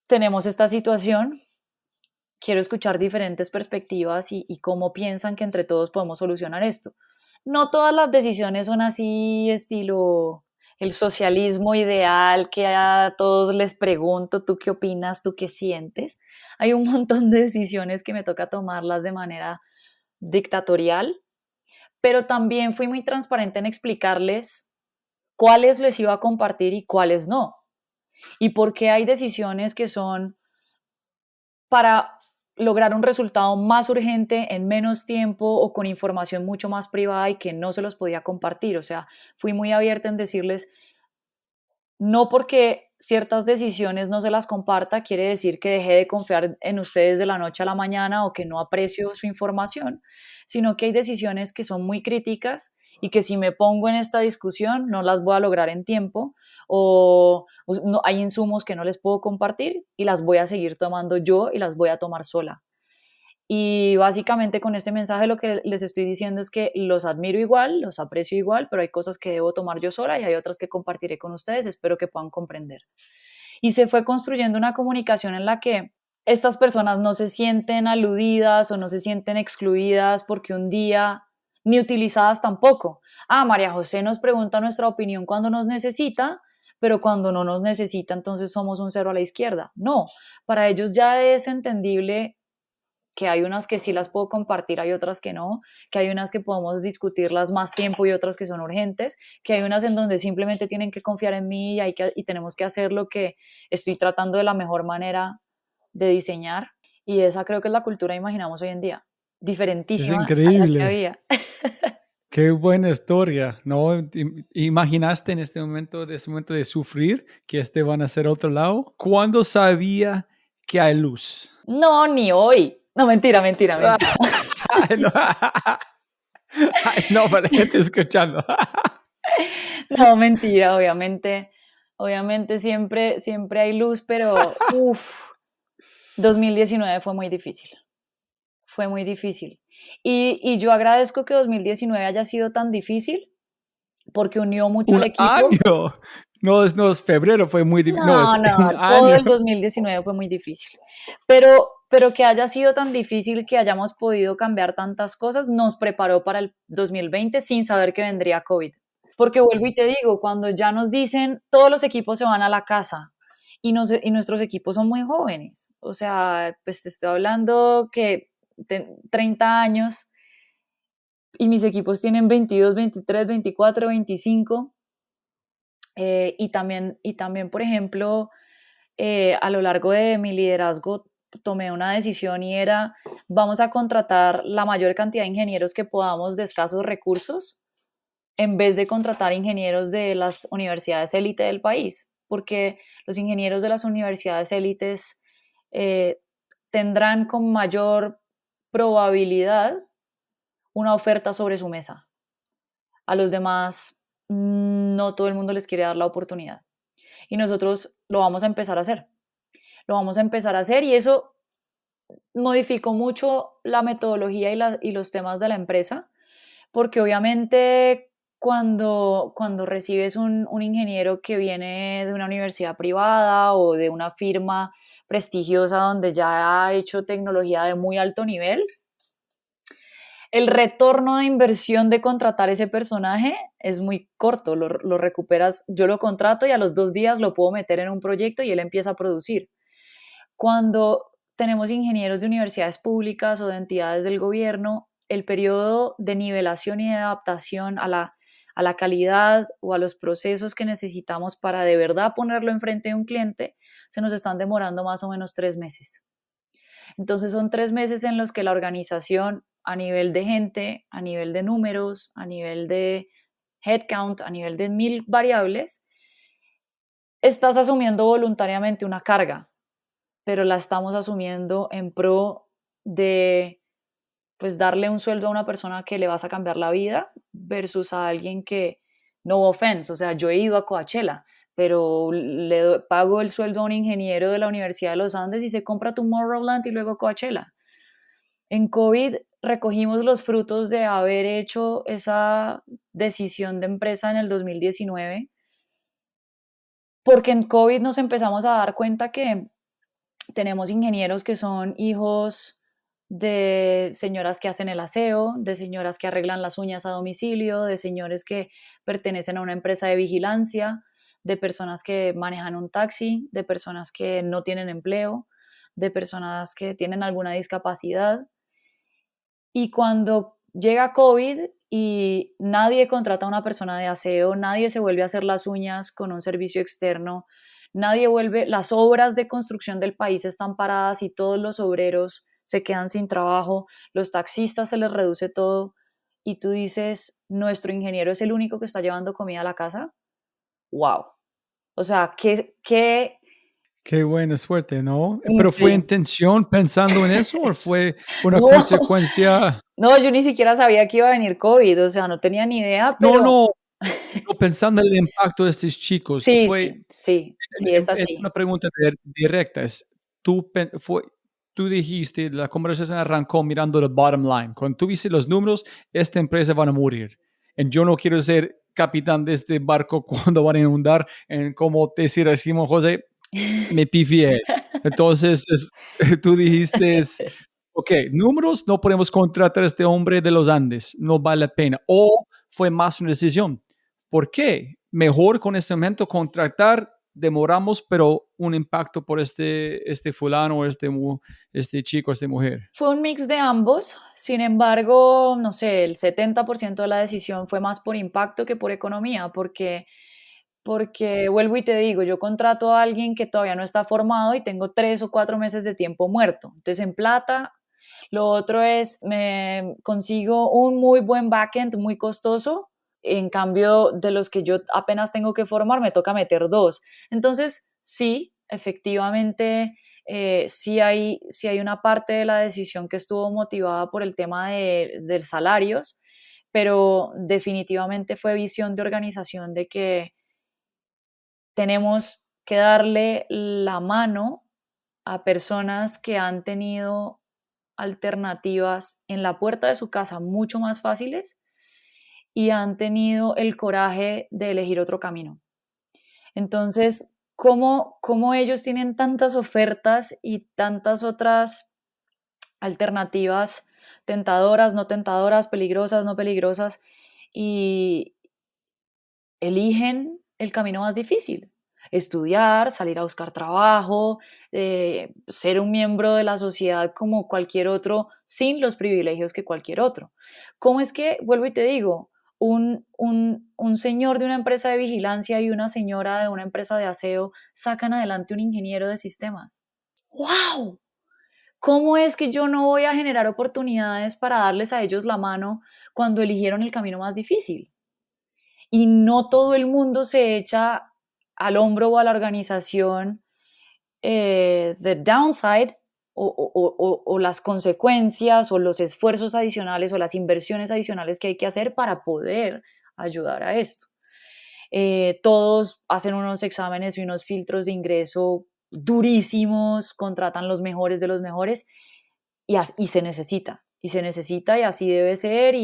tenemos esta situación, quiero escuchar diferentes perspectivas y cómo piensan que entre todos podemos solucionar esto. No todas las decisiones son así, estilo el socialismo ideal, que a todos les pregunto, ¿tú qué opinas? ¿Tú qué sientes? Hay un montón de decisiones que me toca tomarlas de manera dictatorial, pero también fui muy transparente en explicarles cuáles les iba a compartir y cuáles no. Y por qué hay decisiones que son para lograr un resultado más urgente en menos tiempo o con información mucho más privada y que no se los podía compartir. O sea, fui muy abierta en decirles, No porque ciertas decisiones no se las comparta quiere decir que dejé de confiar en ustedes de la noche a la mañana o que no aprecio su información, sino que hay decisiones que son muy críticas y que si me pongo en esta discusión no las voy a lograr en tiempo o no, hay insumos que no les puedo compartir y las voy a seguir tomando yo y las voy a tomar sola. Y básicamente con este mensaje lo que les estoy diciendo es que los admiro igual, los aprecio igual, pero hay cosas que debo tomar yo sola y hay otras que compartiré con ustedes, espero que puedan comprender. Y se fue construyendo una comunicación en la que estas personas no se sienten aludidas o no se sienten excluidas porque un día, ni utilizadas tampoco. Ah, María José nos pregunta nuestra opinión cuando nos necesita, pero cuando no nos necesita entonces somos un cero a la izquierda. No, para ellos ya es entendible que hay unas que sí las puedo compartir, hay otras que no, que hay unas que podemos discutirlas más tiempo y otras que son urgentes, que hay unas en donde simplemente tienen que confiar en mí y tenemos que hacer lo que estoy tratando de la mejor manera de diseñar. Y esa creo que es la cultura que imaginamos hoy en día, Es diferentísima a la que increíble. había. Qué buena historia, ¿no? ¿Imaginaste en este momento de sufrir que van a ser otro lado? ¿Cuándo sabía que hay luz? No, ni hoy. No, mentira. Ay, no, ay, no, para la gente escuchando. No, mentira, obviamente siempre hay luz, pero 2019 fue muy difícil. Y yo agradezco que 2019 haya sido tan difícil porque unió mucho al Un equipo. año. No es febrero, fue muy difícil. No, es un todo año. el 2019 fue muy difícil. Pero que haya sido tan difícil que hayamos podido cambiar tantas cosas, nos preparó para el 2020 sin saber que vendría COVID. Porque vuelvo y te digo, cuando ya nos dicen todos los equipos se van a la casa y nuestros equipos son muy jóvenes, o sea, pues te estoy hablando que 30 años y mis equipos tienen 22, 23, 24, 25. Y también, por ejemplo, a lo largo de mi liderazgo tomé una decisión y era, vamos a contratar la mayor cantidad de ingenieros que podamos de escasos recursos en vez de contratar ingenieros de las universidades élite del país, porque los ingenieros de las universidades élites tendrán con mayor probabilidad una oferta sobre su mesa. A los demás no todo el mundo les quiere dar la oportunidad. Y nosotros lo vamos a empezar a hacer. Y eso modificó mucho la metodología y los temas de la empresa, porque obviamente cuando recibes un ingeniero que viene de una universidad privada o de una firma prestigiosa donde ya ha hecho tecnología de muy alto nivel, el retorno de inversión de contratar ese personaje es muy corto, lo recuperas, yo lo contrato y a los 2 días lo puedo meter en un proyecto y él empieza a producir. Cuando tenemos ingenieros de universidades públicas o de entidades del gobierno, el periodo de nivelación y de adaptación a la calidad o a los procesos que necesitamos para de verdad ponerlo enfrente de un cliente, se nos están demorando más o menos 3 meses. Entonces son 3 meses en los que la organización a nivel de gente, a nivel de números, a nivel de headcount, a nivel de 1000 variables, estás asumiendo voluntariamente una carga, pero la estamos asumiendo en pro de pues darle un sueldo a una persona que le vas a cambiar la vida versus a alguien que, no offense, o sea, yo he ido a Coachella, pero le pago el sueldo a un ingeniero de la Universidad de los Andes y se compra Tomorrowland y luego Coachella. En COVID recogimos los frutos de haber hecho esa decisión de empresa en el 2019, porque en COVID nos empezamos a dar cuenta que tenemos ingenieros que son hijos de señoras que hacen el aseo, de señoras que arreglan las uñas a domicilio, de señores que pertenecen a una empresa de vigilancia, de personas que manejan un taxi, de personas que no tienen empleo, de personas que tienen alguna discapacidad. Y cuando llega COVID y nadie contrata a una persona de aseo, nadie se vuelve a hacer las uñas con un servicio externo, las obras de construcción del país están paradas y todos los obreros se quedan sin trabajo, los taxistas se les reduce todo y tú dices, nuestro ingeniero es el único que está llevando comida a la casa. ¡Wow! O sea, Qué buena suerte, ¿no? ¿Pero fue sí. intención pensando en eso o fue una No, consecuencia? no, yo ni siquiera sabía que iba a venir COVID, o sea, no tenía ni idea, No, pero no, no, pensando en el impacto de estos chicos, sí, fue, sí, sí, sí, es es así. una pregunta directa, tú dijiste, la conversación arrancó mirando el bottom line. Cuando tú viste los números, esta empresa van a morir. Y yo no quiero ser capitán de este barco cuando van a inundar, en como te decía Simón José, me pifié. Entonces, tú dijiste, ok, números, no podemos contratar a este hombre de los Andes, no vale la pena. O fue más una decisión. ¿Por qué? Mejor con este momento contratar, demoramos, pero un impacto por este fulano, este chico, esta mujer. Fue un mix de ambos, sin embargo, no sé, el 70% de la decisión fue más por impacto que por economía, porque vuelvo y te digo, yo contrato a alguien que todavía no está formado y tengo 3 o 4 meses de tiempo muerto. Entonces, en plata, lo otro es, me consigo un muy buen backend, muy costoso. En cambio, de los que yo apenas tengo que formar, me toca meter dos. Entonces, sí, efectivamente, sí hay una parte de la decisión que estuvo motivada por el tema de salarios, pero definitivamente fue visión de organización de que tenemos que darle la mano a personas que han tenido alternativas en la puerta de su casa mucho más fáciles y han tenido el coraje de elegir otro camino. Entonces, ¿cómo ellos tienen tantas ofertas y tantas otras alternativas tentadoras, no tentadoras, peligrosas, no peligrosas, y eligen el camino más difícil? Estudiar, salir a buscar trabajo, ser un miembro de la sociedad como cualquier otro, sin los privilegios que cualquier otro. ¿Cómo es que, vuelvo y te digo, un señor de una empresa de vigilancia y una señora de una empresa de aseo sacan adelante un ingeniero de sistemas? ¡Wow! ¿Cómo es que yo no voy a generar oportunidades para darles a ellos la mano cuando eligieron el camino más difícil? Y no todo el mundo se echa al hombro o a la organización the downside o las consecuencias o los esfuerzos adicionales o las inversiones adicionales que hay que hacer para poder ayudar a esto. Todos hacen unos exámenes y unos filtros de ingreso durísimos, contratan los mejores de los mejores y se necesita y así debe ser.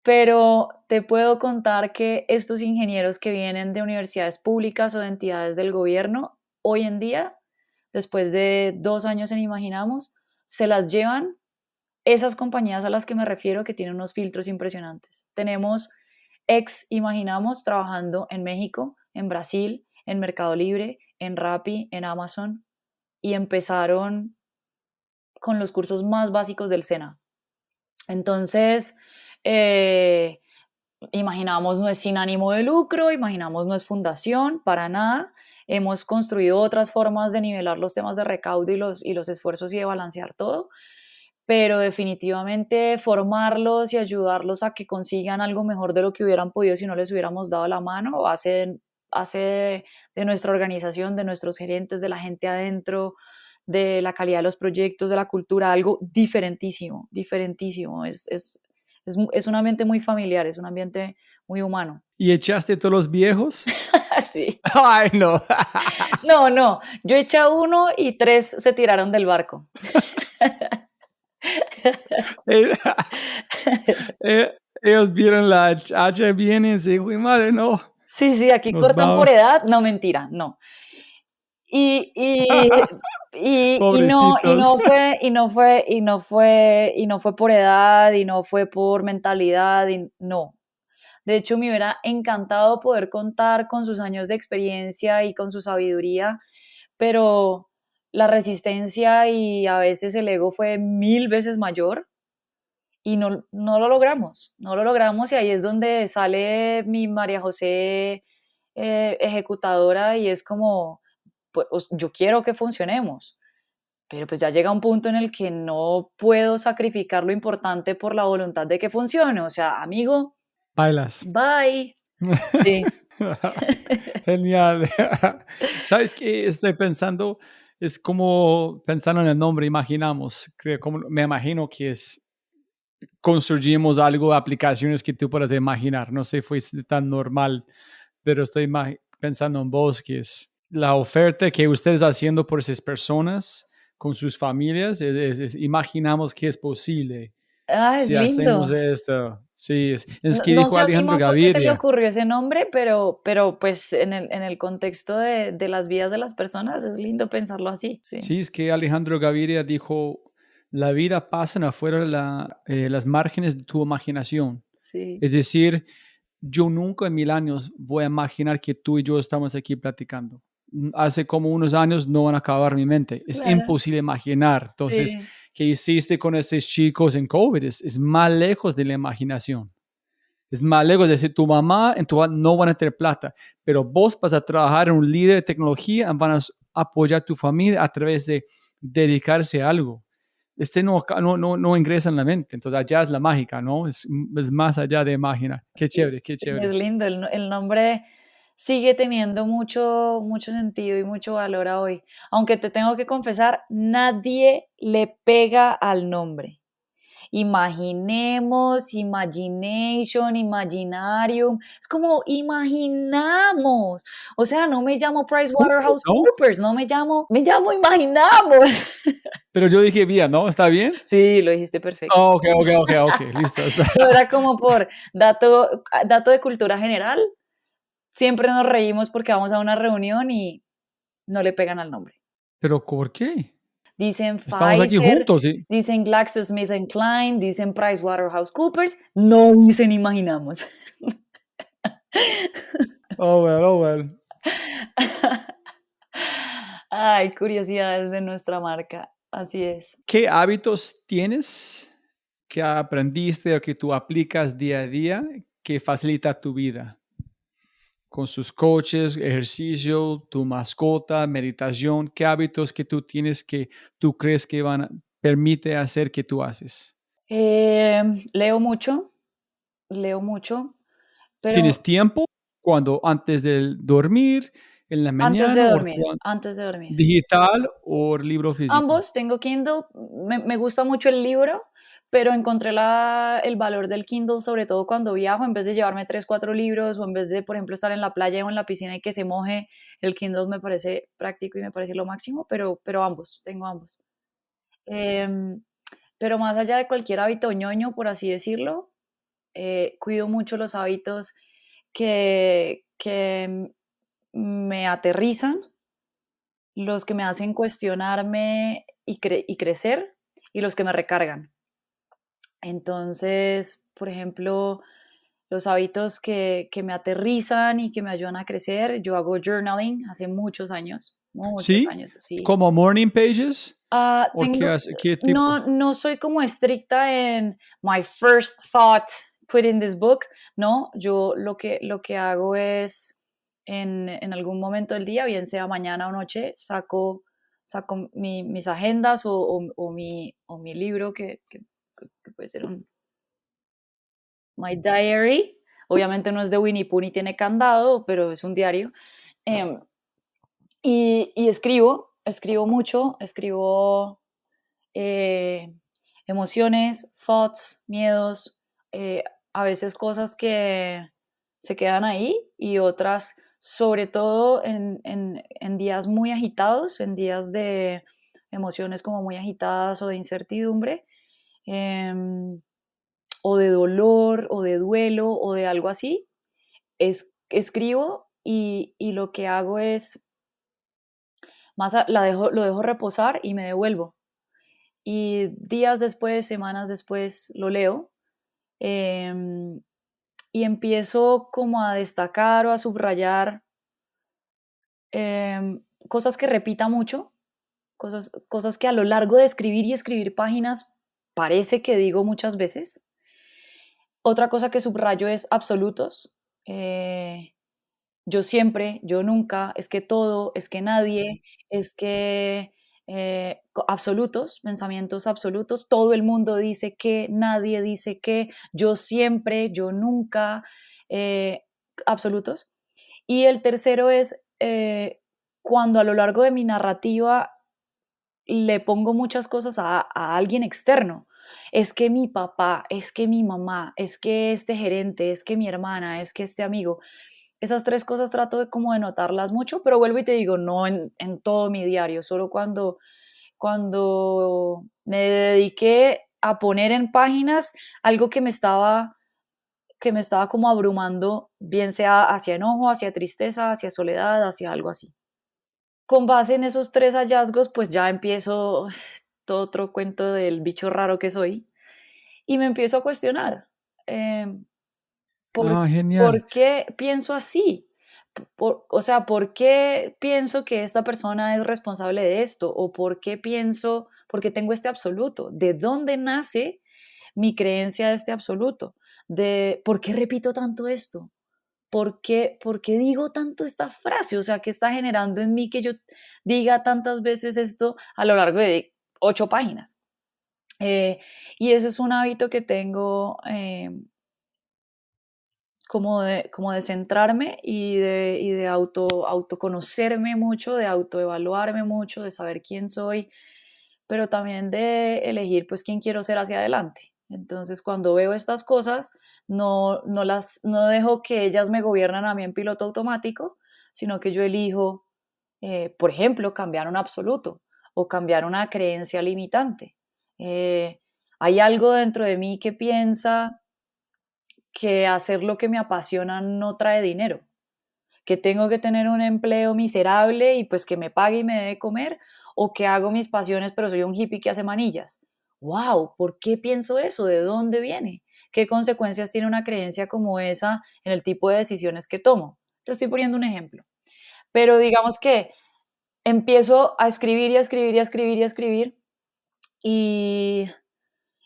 Pero te puedo contar que estos ingenieros que vienen de universidades públicas o de entidades del gobierno, hoy en día, después de 2 años en Imaginamos, se las llevan esas compañías a las que me refiero que tienen unos filtros impresionantes. Tenemos ex Imaginamos trabajando en México, en Brasil, en Mercado Libre, en Rappi, en Amazon, y empezaron con los cursos más básicos del SENA. Entonces, Imaginamos no es sin ánimo de lucro, Imaginamos no es fundación, para nada. Hemos construido otras formas de nivelar los temas de recaudo y los esfuerzos y de balancear todo, pero definitivamente formarlos y ayudarlos a que consigan algo mejor de lo que hubieran podido si no les hubiéramos dado la mano, hace de nuestra organización, de nuestros gerentes, de la gente adentro, de la calidad de los proyectos, de la cultura, algo diferentísimo, diferentísimo. Es un ambiente muy familiar, es un ambiente muy humano. ¿Y echaste todos los viejos? Sí. Ay, no. No, yo eché a uno y 3 se tiraron del barco. Ellos vieron la hacha viene y dicen, "Uy, madre, no. Sí, aquí Nos cortan vamos". por edad, no, mentira, no. Y, y, Pobrecitos. y no fue por edad, y no fue por mentalidad, y no. De hecho, me hubiera encantado poder contar con sus años de experiencia y con su sabiduría, pero la resistencia y a veces el ego fue 1000 veces mayor y no lo logramos y ahí es donde sale mi María José ejecutadora y es como, pues yo quiero que funcionemos, pero pues ya llega un punto en el que no puedo sacrificar lo importante por la voluntad de que funcione, o sea, amigo, Bailas. bye. Sí. Genial. ¿Sabes qué estoy pensando? Es como pensando en el nombre, imaginamos. Me imagino que es construimos algo, aplicaciones que tú puedas imaginar. No sé, fue tan normal, pero estoy pensando en vos, que es la oferta que ustedes haciendo por esas personas con sus familias. Imaginamos que es posible Ah, es si hacemos lindo. esto. Sí, es No, que no dijo sé a Alejandro Simón por qué se le Gaviria. ocurrió ese nombre, pero pues en el contexto de las vidas de las personas es lindo pensarlo así, sí. Sí, es que Alejandro Gaviria dijo, la vida pasa afuera de las márgenes de tu imaginación. Sí, Es decir, yo nunca en 1000 años voy a imaginar que tú y yo estamos aquí platicando. Hace como unos años no van a acabar mi mente. Es claro. imposible imaginar. Entonces, Sí, ¿qué hiciste con esos chicos en COVID? Es más lejos de la imaginación. Es más lejos de decir, tu mamá en tu papá no van a tener plata, pero vos vas a trabajar en un líder de tecnología, van a apoyar a tu familia a través de dedicarse a algo. No ingresa en la mente, entonces allá es la mágica, ¿no? Es más allá de imaginar. Qué sí, chévere, qué sí, es chévere. lindo. El nombre sigue teniendo mucho, mucho sentido y mucho valor a hoy. Aunque te tengo que confesar, nadie le pega al nombre. Imaginemos, imagination, imaginarium. Es como imaginamos. O sea, no me llamo Juntos, ¿no? PricewaterhouseCoopers, no me llamo Imaginamos. Pero yo dije bien, ¿no? ¿Está bien? Sí, lo dijiste perfecto. Oh, ok, ok, ok, ok, listo. No era como por dato de cultura general. Siempre nos reímos porque vamos a una reunión y no le pegan al nombre. Pero ¿por qué? Dicen Estamos aquí Pfizer, juntos, ¿sí? dicen GlaxoSmithKline, dicen PricewaterhouseCoopers, no dicen Imaginamos. Oh, well, oh, well. Ay, curiosidades de nuestra marca. Así es. ¿Qué hábitos tienes que aprendiste o que tú aplicas día a día que facilita tu vida? Con sus coaches, ejercicio, tu mascota, meditación, ¿qué hábitos que tú tienes que tú crees que permite hacer que tú haces? Eh, leo mucho, leo mucho, ¿Tienes pero tiempo cuando antes de dormir, en la mañana o antes de dormir. digital o libro físico? Ambos, tengo Kindle, me gusta mucho el libro, pero encontré el valor del Kindle, sobre todo cuando viajo, en vez de llevarme 3, 4 libros o en vez de, por ejemplo, estar en la playa o en la piscina y que se moje, el Kindle me parece práctico y me parece lo máximo, pero ambos, tengo ambos. Em, pero más allá de cualquier hábito ñoño, por así decirlo, cuido mucho los hábitos que me aterrizan, los que me hacen cuestionarme y crecer, y los que me recargan. Entonces, por ejemplo, los hábitos que me aterrizan y que me ayudan a crecer, yo hago journaling hace muchos ¿Sí? años, sí. ¿Como morning pages? ¿O Tengo, qué tipo? no soy como estricta en my first thought put in this book, no, yo lo que hago es en algún momento del día, bien sea mañana o noche, saco mis agendas o mi libro que puede ser my diary, obviamente no es de Winnie Pooh ni tiene candado, pero es un diario, em, y escribo mucho, escribo eh, emociones, thoughts, miedos, a veces cosas que se quedan ahí y otras, sobre todo en días muy agitados, en días de emociones como muy agitadas o de incertidumbre, em, o de dolor o de duelo o de algo así, escribo y lo que hago es, lo dejo reposar y me devuelvo. Y días después, semanas después, lo leo, em, y empiezo como a destacar o a subrayar cosas que repita mucho, cosas que a lo largo de escribir y escribir páginas parece que digo muchas veces. Otra cosa que subrayo es absolutos. Yo siempre, yo nunca, es que todo, es que nadie, es que absolutos, pensamientos absolutos. Todo el mundo dice que, nadie dice que, yo siempre, yo nunca, eh, absolutos. Y el tercero es cuando a lo largo de mi narrativa le pongo muchas cosas a alguien externo. Es que mi papá, es que mi mamá, es que este gerente, es que mi hermana, es que este amigo. Esas tres cosas trato de como de notarlas mucho, pero vuelvo y te digo, no en todo mi diario, solo cuando me dediqué a poner en páginas algo que me estaba como abrumando, bien sea hacia enojo, hacia tristeza, hacia soledad, hacia algo así. Con base en esos tres hallazgos, pues ya empiezo todo otro cuento del bicho raro que soy y me empiezo a cuestionar. em, ¿Por, Ah, genial. por qué pienso así? O sea, ¿por qué pienso que esta persona es responsable de esto? ¿O por qué tengo este absoluto? ¿De dónde nace mi creencia de este absoluto? ¿Por qué repito tanto esto? ¿Por qué digo tanto esta frase? O sea, ¿qué está generando en mí que yo diga tantas veces esto a lo largo de 8 páginas? Eh, y ese es un hábito que tengo, como de centrarme y de autoconocerme mucho, de autoevaluarme mucho, de saber quién soy, pero también de elegir pues quién quiero ser hacia adelante. Entonces, cuando veo estas cosas, no dejo que ellas me gobiernan a mí en piloto automático, sino que yo elijo, por ejemplo, cambiar un absoluto o cambiar una creencia limitante. Eh, Hay algo dentro de mí que piensa que hacer lo que me apasiona no trae dinero, que tengo que tener un empleo miserable y pues que me pague y me dé de comer, o que hago mis pasiones pero soy un hippie que hace manillas. ¡Wow! ¿Por qué pienso eso? ¿De dónde viene? ¿Qué consecuencias tiene una creencia como esa en el tipo de decisiones que tomo? Te estoy poniendo un ejemplo. Pero digamos que empiezo a escribir y a escribir y a escribir y a escribir y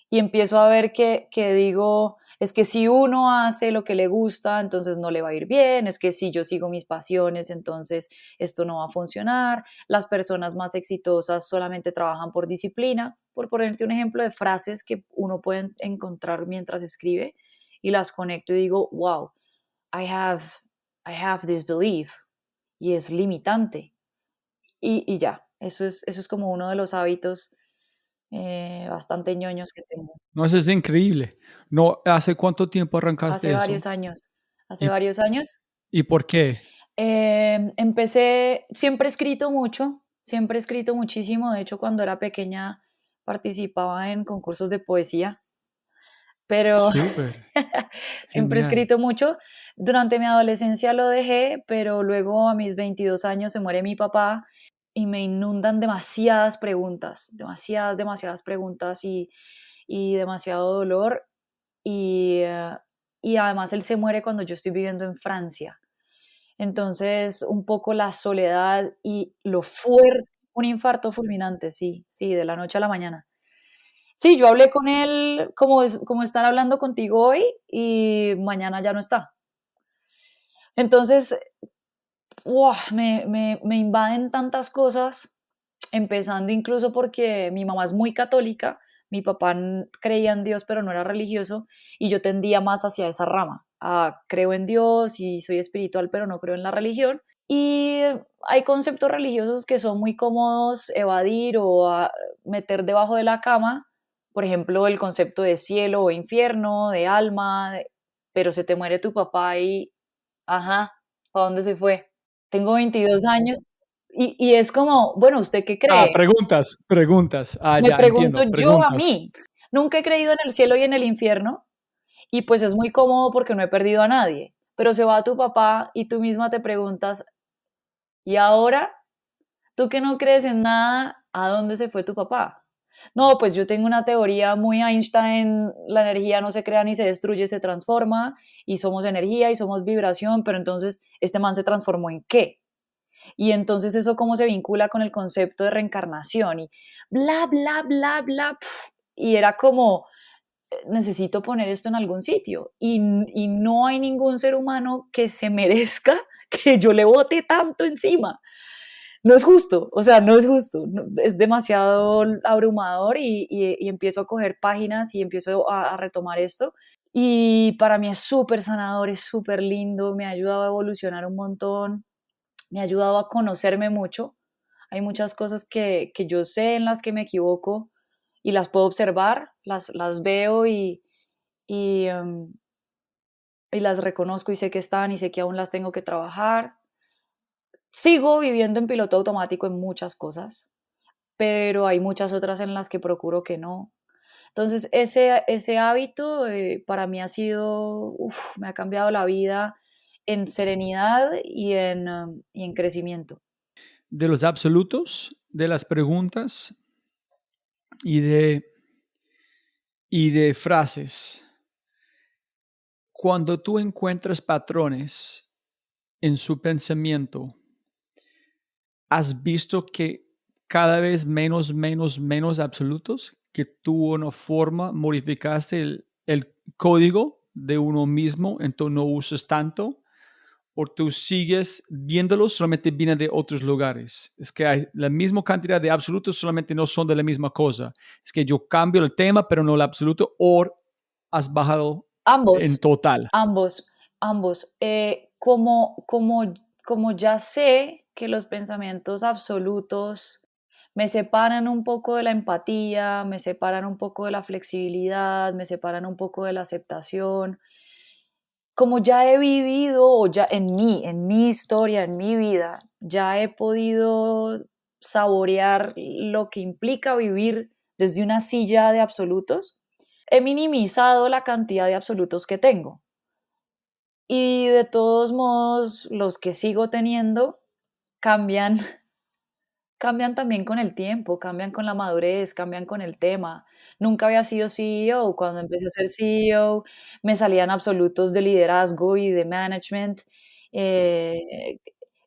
y empiezo a ver que digo, es que si uno hace lo que le gusta, entonces no le va a ir bien, es que si yo sigo mis pasiones, entonces esto no va a funcionar, las personas más exitosas solamente trabajan por disciplina, por ponerte un ejemplo de frases que uno puede encontrar mientras escribe y las conecto y digo, wow, I have, I have this belief y es limitante y ya, eso es como uno de los hábitos bastante ñoños que tengo. No, eso es increíble. No, ¿hace cuánto tiempo Hace arrancaste eso? varios años, hace ¿Y, varios años. y por qué? Empecé, siempre he escrito muchísimo, de hecho cuando era pequeña participaba en concursos de poesía, pero Súper, siempre he genial. escrito mucho. Durante mi adolescencia lo dejé, pero luego a mis 22 años se muere mi papá y me inundan demasiadas preguntas, demasiadas preguntas y demasiado dolor. Y además él se muere cuando yo estoy viviendo en Francia. Entonces, un poco la soledad y lo fuerte, un infarto fulminante, sí, sí, de la noche a la mañana. Sí, yo hablé con él como estar hablando contigo hoy y mañana ya no está. Entonces, me invaden tantas cosas, empezando incluso porque mi mamá es muy católica, mi papá creía en Dios pero no era religioso y yo tendía más hacia esa rama, creo en Dios y soy espiritual pero no creo en la religión. Y hay conceptos religiosos que son muy cómodos evadir o meter debajo de la cama, por ejemplo el concepto de cielo o infierno, de alma, pero se te muere tu papá y, ajá, ¿a dónde se fue? Tengo 22 años y es como, bueno, ¿usted qué Ah, cree? preguntas, preguntas. Ah, Me ya pregunto entiendo, yo a preguntas. mí. Nunca he creído en el cielo y en el infierno y pues es muy cómodo porque no he perdido a nadie. Pero se va tu papá y tú misma te preguntas, ¿y ahora? ¿Tú que no crees en nada, a dónde se fue tu papá? No, pues yo tengo una teoría muy Einstein, la energía no se crea ni se destruye, se transforma y somos energía y somos vibración, pero entonces este man se transformó en qué? Y entonces eso cómo se vincula con el concepto de reencarnación y bla, bla, bla, bla. Y era como, necesito poner esto en algún sitio. Y no hay ningún ser humano que se merezca que yo le bote tanto encima. No es justo, o sea, no es justo, es demasiado abrumador y empiezo a coger páginas y empiezo a retomar esto Y para mí es súper sanador, es súper lindo, me ha ayudado a evolucionar un montón, me ha ayudado a conocerme mucho. Hay muchas cosas que yo sé en las que me equivoco y las puedo observar, las veo y, em, y las reconozco y sé que están y sé que aún las tengo que trabajar. Sigo viviendo en piloto automático en muchas cosas, pero hay muchas otras en las que procuro que no. Entonces, ese hábito para mí ha sido, me ha cambiado la vida en serenidad y en crecimiento. De los absolutos, de las preguntas y de frases. Cuando tú encuentras patrones en su pensamiento, ¿has visto que cada vez menos absolutos? Que tú una forma modificaste el código de uno mismo, entonces no usas tanto, o tú sigues viéndolos, solamente vienen de otros lugares. Es que hay la misma cantidad de absolutos, solamente no son de la misma cosa. Es que yo cambio el tema, pero no el absoluto, o has bajado en Ambos, total. ambos, ambos. Como ya sé que los pensamientos absolutos me separan un poco de la empatía, me separan un poco de la flexibilidad, me separan un poco de la aceptación. Como ya he vivido, o ya en mi historia, en mi vida, ya he podido saborear lo que implica vivir desde una silla de absolutos, he minimizado la cantidad de absolutos que tengo. Y de todos modos, los que sigo teniendo cambian, cambian también con el tiempo, cambian con la madurez, cambian con el tema. Nunca había sido CEO. Cuando empecé a ser CEO, me salían absolutos de liderazgo y de management. Eh,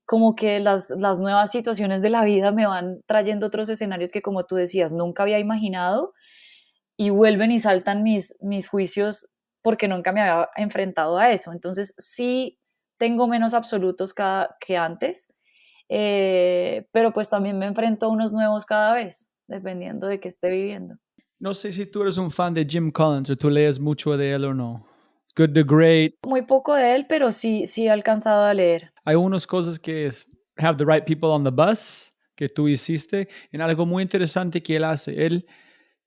Como que las nuevas situaciones de la vida me van trayendo otros escenarios que, como tú decías, nunca había imaginado y vuelven y saltan mis juicios porque nunca me había enfrentado a eso. Entonces, sí tengo menos absolutos que antes, pero pues también me enfrento a unos nuevos cada vez, dependiendo de qué esté viviendo. No sé si tú eres un fan de Jim Collins o tú lees mucho de él o no. Good to Great. Muy poco de él, pero sí he alcanzado a leer. Hay unas cosas que es Have the Right People on the Bus, que tú hiciste, en algo muy interesante que él hace. Él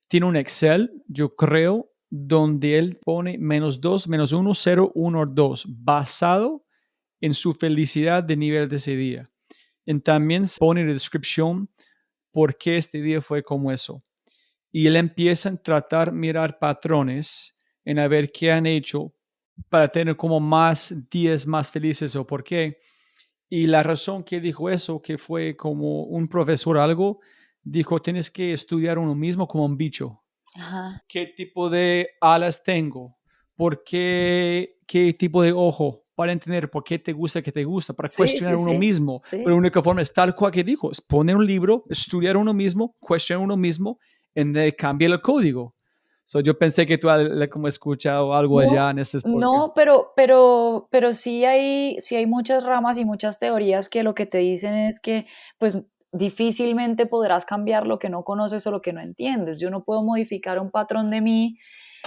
tiene un Excel, yo creo, donde él pone -2, -1, 0, 1, 2, basado en su felicidad de nivel de ese día. Y también pone la descripción por qué este día fue como eso. Y él empieza a tratar, mirar patrones, en a ver qué han hecho para tener como más días más felices o por qué. Y la razón que dijo eso, que fue como un profesor algo, dijo, tienes que estudiar uno mismo como un bicho. Ajá. ¿Qué tipo de alas tengo? ¿Por qué tipo de ojo? Para entender por qué te gusta, para Sí, cuestionar sí, uno sí, mismo. Pero sí. la única forma es tal cual que dijo, es poner un libro, estudiar uno mismo, cuestionar uno mismo, y cambiar el código. So, yo pensé que tú como escuchado algo allá No, en ese podcast. no, pero sí hay muchas ramas y muchas teorías que lo que te dicen es que, pues, difícilmente podrás cambiar lo que no conoces o lo que no entiendes. Yo no puedo modificar un patrón de mí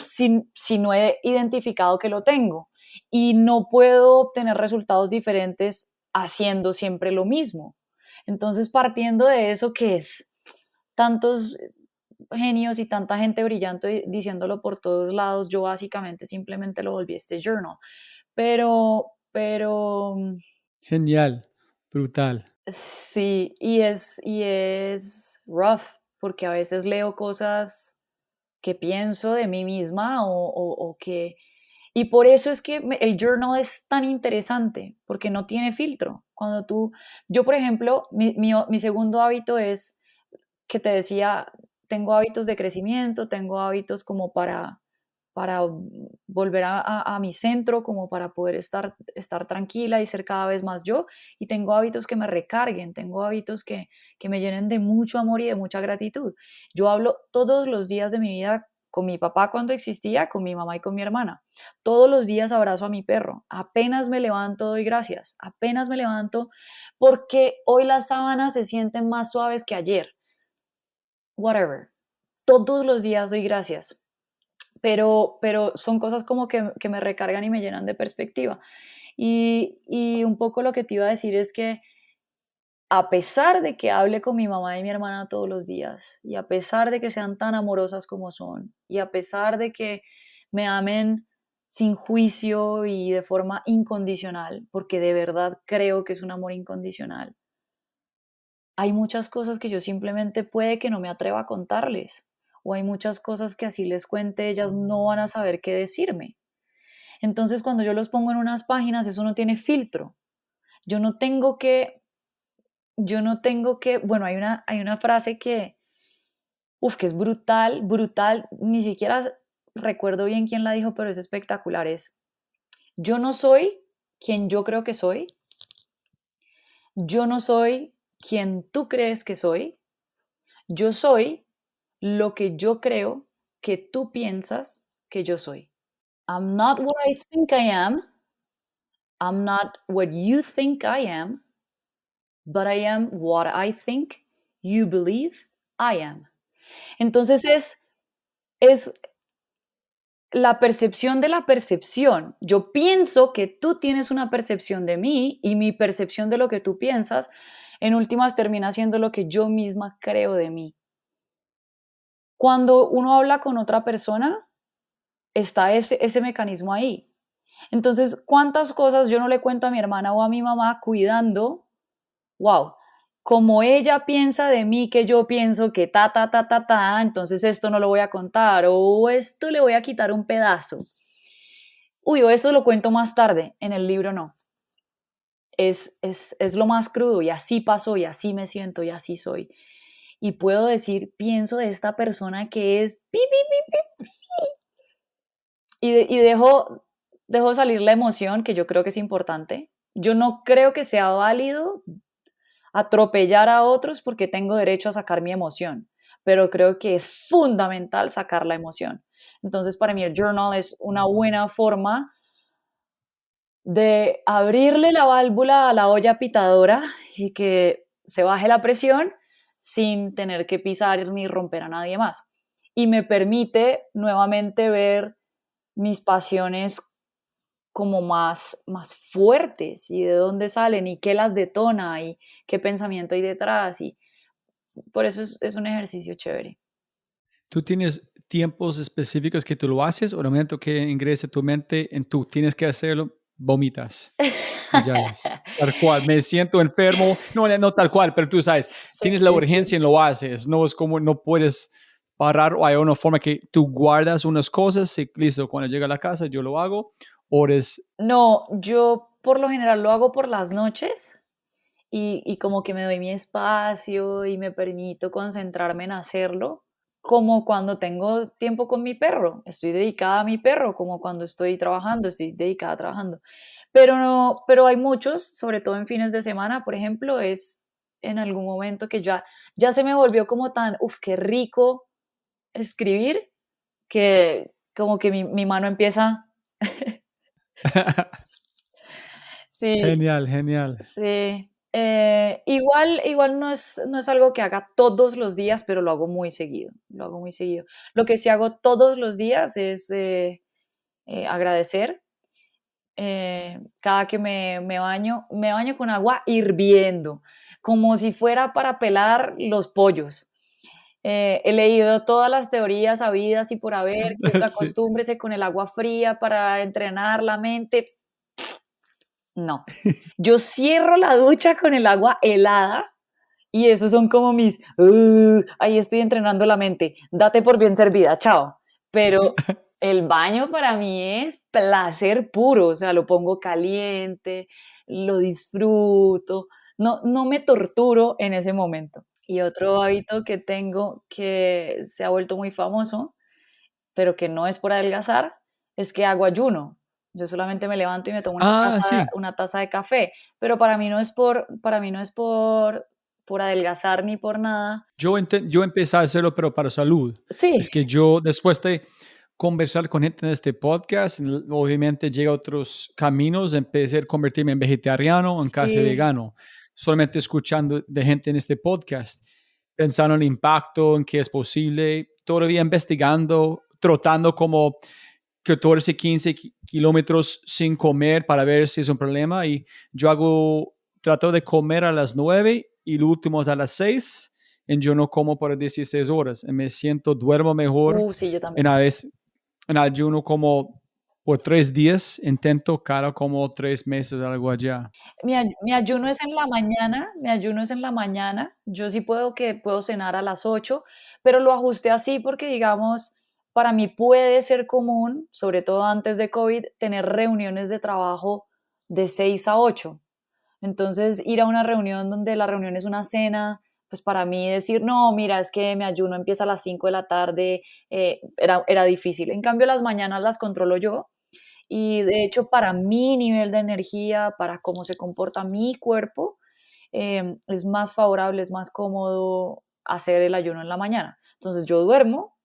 si no he identificado que lo tengo. Y no puedo obtener resultados diferentes haciendo siempre lo mismo. Entonces, partiendo de eso, que es tantos genios y tanta gente brillante diciéndolo por todos lados, yo básicamente simplemente lo volví este journal. Pero Genial, brutal. sí, y es rough, porque a veces leo cosas que pienso de mí misma o que... Y por eso es que el journal es tan interesante, porque no tiene filtro. Cuando tú, yo por ejemplo, mi segundo hábito es que te decía, tengo hábitos de crecimiento, tengo hábitos como para volver a mi centro, como para poder estar tranquila y ser cada vez más yo, y tengo hábitos que me recarguen, tengo hábitos que me llenen de mucho amor y de mucha gratitud. Yo hablo todos los días de mi vida con mi papá cuando existía, con mi mamá y con mi hermana. Todos los días abrazo a mi perro. Apenas me levanto, doy gracias. Apenas me levanto porque hoy las sábanas se sienten más suaves que ayer. Whatever. Todos los días doy gracias pero son cosas como que me recargan y me llenan de perspectiva. Y un poco lo que te iba a decir es que a pesar de que hable con mi mamá y mi hermana todos los días, y a pesar de que sean tan amorosas como son, y a pesar de que me amen sin juicio y de forma incondicional, porque de verdad creo que es un amor incondicional, hay muchas cosas que yo simplemente puede que no me atreva a contarles, o hay muchas cosas que así les cuente, ellas no van a saber qué decirme. Entonces, cuando yo los pongo en unas páginas, eso no tiene filtro. Yo no tengo que, bueno, hay una frase que es brutal, brutal, ni siquiera recuerdo bien quién la dijo, pero es espectacular, yo no soy quien yo creo que soy, yo no soy quien tú crees que soy, yo soy lo que yo creo que tú piensas que yo soy. I'm not what I think I am, I'm not what you think I am, but I am what I think you believe I am. Entonces es la percepción de la percepción. Yo pienso que tú tienes una percepción de mí y mi percepción de lo que tú piensas, en últimas termina siendo lo que yo misma creo de mí. Cuando uno habla con otra persona, está ese mecanismo ahí. Entonces, ¿cuántas cosas yo no le cuento a mi hermana o a mi mamá cuidando? Wow, como ella piensa de mí, que yo pienso que entonces esto no lo voy a contar, o esto le voy a quitar un pedazo. Uy, o esto lo cuento más tarde, en el libro no. Es lo más crudo, y así pasó, y así me siento, y así soy. Y puedo decir, pienso de esta persona que es pi, pi, pi, pi, pi. Y dejo salir la emoción, que yo creo que es importante. Yo no creo que sea válido atropellar a otros porque tengo derecho a sacar mi emoción, pero creo que es fundamental sacar la emoción. Entonces, para mí el journal es una buena forma de abrirle la válvula a la olla pitadora y que se baje la presión sin tener que pisar ni romper a nadie más. Y me permite nuevamente ver mis pasiones como más fuertes, y de dónde salen y qué las detona y qué pensamiento hay detrás, y por eso es un ejercicio chévere. ¿Tú tienes tiempos específicos que tú lo haces o el momento que ingrese tu mente en tú tienes que hacerlo, vomitas? Y ya es tal cual, me siento enfermo, no tal cual, pero tú sabes, tienes la urgencia y lo haces, no es como no puedes parar, o hay una forma que tú guardas unas cosas y listo, cuando llega a la casa yo lo hago, o eres... No, yo por lo general lo hago por las noches, y como que me doy mi espacio y me permito concentrarme en hacerlo, como cuando tengo tiempo con mi perro, estoy dedicada a mi perro, como cuando estoy trabajando, estoy dedicada trabajando. Pero no, pero hay muchos, sobre todo en fines de semana, por ejemplo, es en algún momento que ya se me volvió como tan, qué rico escribir, que como que mi mano empieza, sí, Genial, genial. sí. Igual no es algo que haga todos los días, pero lo hago muy seguido, lo hago muy seguido. Lo que sí hago todos los días es agradecer. Cada que me baño con agua hirviendo, como si fuera para pelar los pollos. He leído todas las teorías habidas y por haber, que Sí. acostúmbrese con el agua fría para entrenar la mente. No, yo cierro la ducha con el agua helada, y esos son como ahí estoy entrenando la mente, date por bien servida, chao. Pero el baño para mí es placer puro, o sea, lo pongo caliente, lo disfruto, no me torturo en ese momento. Y otro hábito que tengo, que se ha vuelto muy famoso, pero que no es por adelgazar, es que hago ayuno. Yo solamente me levanto y me tomo Ah, sí. una taza de café, pero para mí no es por adelgazar ni por nada. Yo empecé a hacerlo, pero para salud. Sí, Es que yo, después de conversar con gente en este podcast, obviamente llega a otros caminos, empecé a convertirme en vegetariano, en casi sí, vegano, solamente escuchando de gente en este podcast, pensando en el impacto, en qué es posible, todavía investigando trotando como 14, 15 kilómetros sin comer para ver si es un problema. Y yo trato de comer a las 9 y el último es a las 6. Y yo no como por 16 horas. Y me duermo mejor. Sí, yo también. En ayuno como por 3 días, intento cada como 3 meses, algo allá. Mi ayuno es en la mañana, yo sí puedo cenar a las 8, pero lo ajusté así porque, digamos, para mí puede ser común, sobre todo antes de COVID, tener reuniones de trabajo de 6 a 8. Entonces, ir a una reunión donde la reunión es una cena, pues para mí decir, no, mira, es que mi ayuno empieza a las 5 de la tarde, era difícil. En cambio, las mañanas las controlo yo y de hecho para mi nivel de energía, para cómo se comporta mi cuerpo, es más favorable, es más cómodo hacer el ayuno en la mañana. Entonces yo duermo,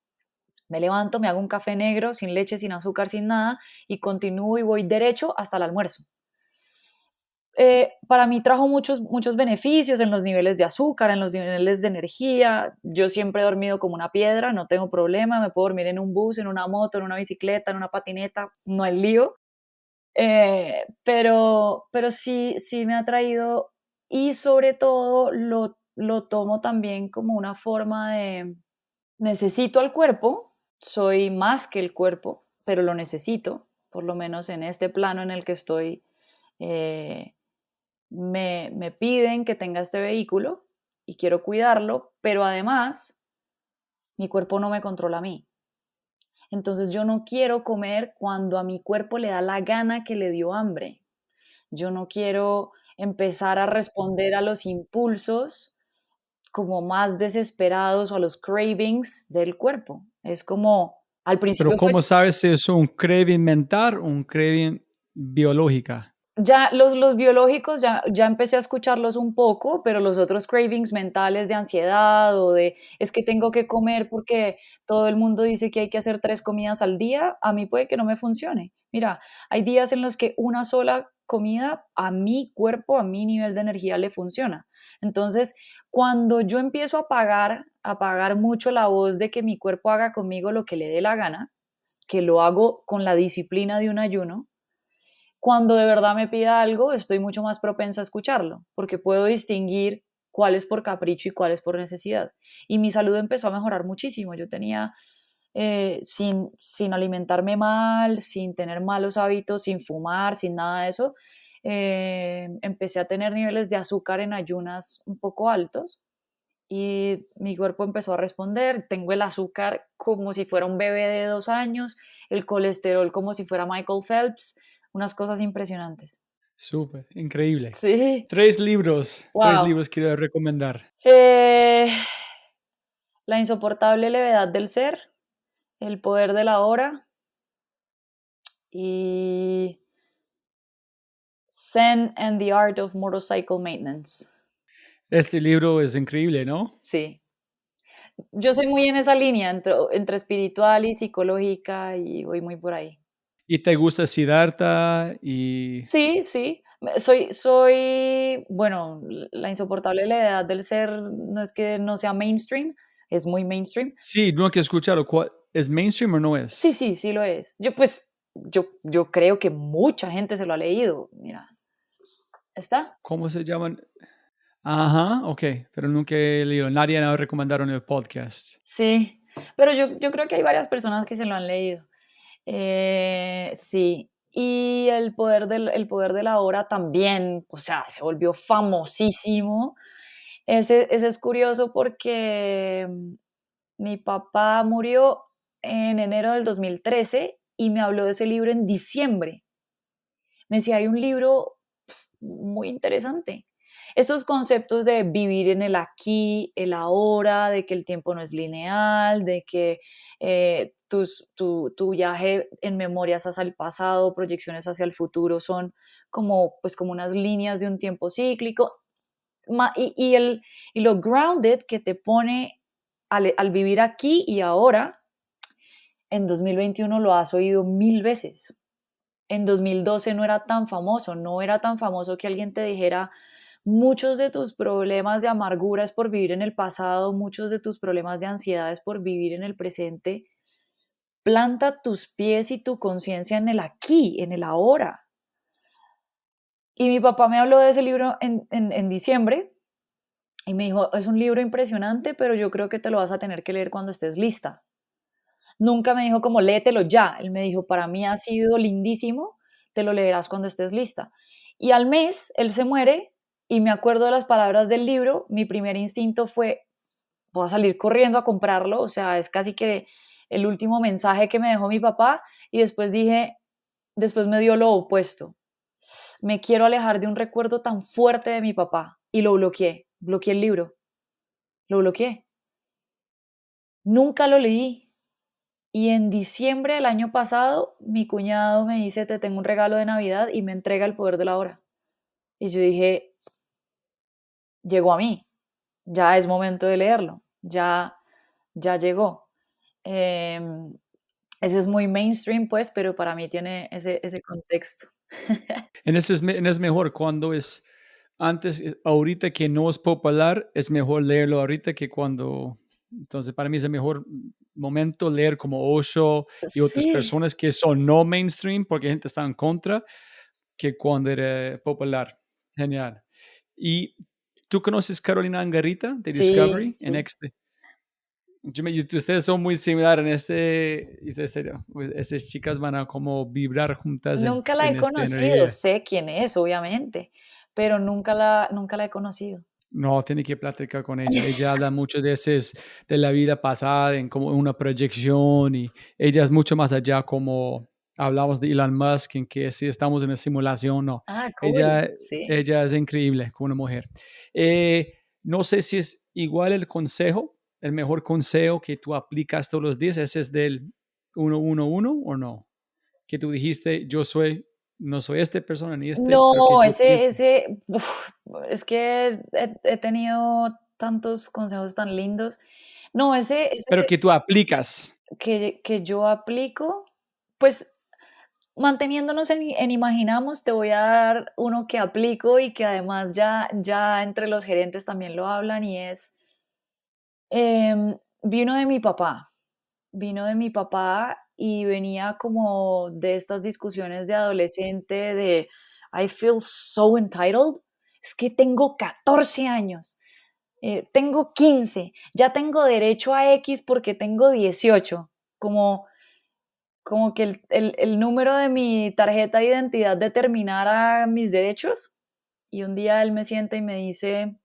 me levanto, me hago un café negro, sin leche, sin azúcar, sin nada, y continúo y voy derecho hasta el almuerzo. Para mí trajo muchos beneficios en los niveles de azúcar, en los niveles de energía. Yo siempre he dormido como una piedra, no tengo problema, me puedo dormir en un bus, en una moto, en una bicicleta, en una patineta, no hay lío. Pero sí me ha traído, y sobre todo lo tomo también como una forma de necesito al cuerpo, soy más que el cuerpo, pero lo necesito, por lo menos en este plano en el que estoy. Me piden que tenga este vehículo y quiero cuidarlo, pero además mi cuerpo no me controla a mí. Entonces yo no quiero comer cuando a mi cuerpo le da la gana que le dio hambre. Yo no quiero empezar a responder a los impulsos como más desesperados o a los cravings del cuerpo. Es como, al principio Pero ¿cómo fue sabes si es un craving mental o un craving biológica? ya los biológicos ya empecé a escucharlos un poco, pero los otros cravings mentales de ansiedad o de es que tengo que comer porque todo el mundo dice que hay que hacer 3 comidas al día, a mí puede que no me funcione. Mira, hay días en los que una sola comida a mi cuerpo, a mi nivel de energía le funciona. Entonces, cuando yo empiezo a apagar mucho la voz de que mi cuerpo haga conmigo lo que le dé la gana, que lo hago con la disciplina de un ayuno, cuando de verdad me pida algo, estoy mucho más propensa a escucharlo, porque puedo distinguir cuál es por capricho y cuál es por necesidad. Y mi salud empezó a mejorar muchísimo. Yo tenía, sin alimentarme mal, sin tener malos hábitos, sin fumar, sin nada de eso, empecé a tener niveles de azúcar en ayunas un poco altos y mi cuerpo empezó a responder. Tengo el azúcar como si fuera un bebé de 2 años, el colesterol como si fuera Michael Phelps, unas cosas impresionantes. Súper, increíble. Sí, 3 libros, wow. quiero recomendar. La insoportable levedad del ser, el poder de la hora y Zen and the Art of Motorcycle Maintenance. Este libro es increíble, ¿no? Sí. Yo soy muy en esa línea, entre espiritual y psicológica, y voy muy por ahí. ¿Y te gusta Siddhartha? Y Sí, sí. Bueno, la insoportable levedad del ser no es que no sea mainstream, es muy mainstream. sí, no que escucharlo. ¿Es mainstream o no es? Sí lo es. Yo creo que mucha gente se lo ha leído. Mira, ¿está? ¿Cómo se llaman? Ajá, ok, pero nunca he leído. Nadie me recomendaron el podcast. Sí, pero yo creo que hay varias personas que se lo han leído. Sí, y el poder de la hora también, o sea, se volvió famosísimo. Ese es curioso porque mi papá murió en enero del 2013 y me habló de ese libro en diciembre. Me decía, hay un libro muy interesante. Estos conceptos de vivir en el aquí, el ahora, de que el tiempo no es lineal, de que tu viaje en memorias hacia el pasado, proyecciones hacia el futuro son pues como unas líneas de un tiempo cíclico. Y lo grounded que te pone al vivir aquí y ahora, en 2021 lo has oído 1000 veces. En 2012 no era tan famoso que alguien te dijera muchos de tus problemas de amargura es por vivir en el pasado, muchos de tus problemas de ansiedad es por vivir en el presente. Planta tus pies y tu conciencia en el aquí, en el ahora. Y mi papá me habló de ese libro en diciembre y me dijo, es un libro impresionante, pero yo creo que te lo vas a tener que leer cuando estés lista. Nunca me dijo como léetelo ya. Él me dijo, para mí ha sido lindísimo, te lo leerás cuando estés lista. Y al mes él se muere y me acuerdo de las palabras del libro. Mi primer instinto fue, voy a salir corriendo a comprarlo. O sea, es casi que el último mensaje que me dejó mi papá. Y después después me dio lo opuesto. Me quiero alejar de un recuerdo tan fuerte de mi papá. Y lo bloqueé el libro, lo bloqueé. Nunca lo leí. Y en diciembre del año pasado, mi cuñado me dice, te tengo un regalo de Navidad y me entrega El poder de la hora. Y yo dije, llegó a mí, ya es momento de leerlo, ya llegó. Ese es muy mainstream, pues, pero para mí tiene ese contexto. En ese es mejor cuando es antes, ahorita que no es popular, es mejor leerlo ahorita que cuando. Entonces, para mí es el mejor momento leer como Osho y otras Sí, personas que son no mainstream porque gente está en contra que cuando era popular. Genial. ¿Y tú conoces Carolina Angarita de sí, Discovery en sí. Ustedes son muy similares en y en serio, pues, esas chicas van a como vibrar juntas Nunca la he en esta conocido, energía. sé quién es, obviamente, pero nunca la he conocido. No, tiene que platicar con ella. Ella habla mucho de la vida pasada, en como una proyección, y ella es mucho más allá, como hablamos de Elon Musk, en que si estamos en una simulación, no. Ah, cool, Ella, sí. ella es increíble como una mujer. No sé si es igual el mejor consejo que tú aplicas todos los días, ese es del 111 o no, que tú dijiste, no soy esta persona ni pero que No, yo pienso. es que he tenido tantos consejos tan lindos. No, ese Pero que tú aplicas. que yo aplico, pues manteniéndonos en Imaginamos, te voy a dar uno que aplico y que además ya entre los gerentes también lo hablan y es, vino de mi papá. Vino de mi papá y venía como de estas discusiones de adolescente de I feel so entitled. Es que tengo 14 años, tengo 15, ya tengo derecho a X porque tengo 18. Como, como que el número de mi tarjeta de identidad determinara mis derechos. Y un día él me sienta y me dice,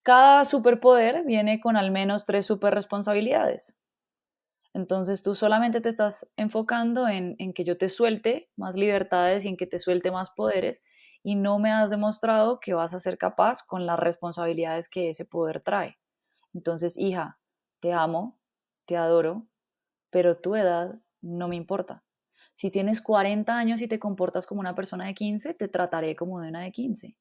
cada superpoder viene con al menos 3 superresponsabilidades. Entonces tú solamente te estás enfocando en que yo te suelte más libertades y en que te suelte más poderes y no me has demostrado que vas a ser capaz con las responsabilidades que ese poder trae. Entonces, hija, te amo, te adoro, pero tu edad no me importa. Si tienes 40 años y te comportas como una persona de 15, te trataré como de una de 15.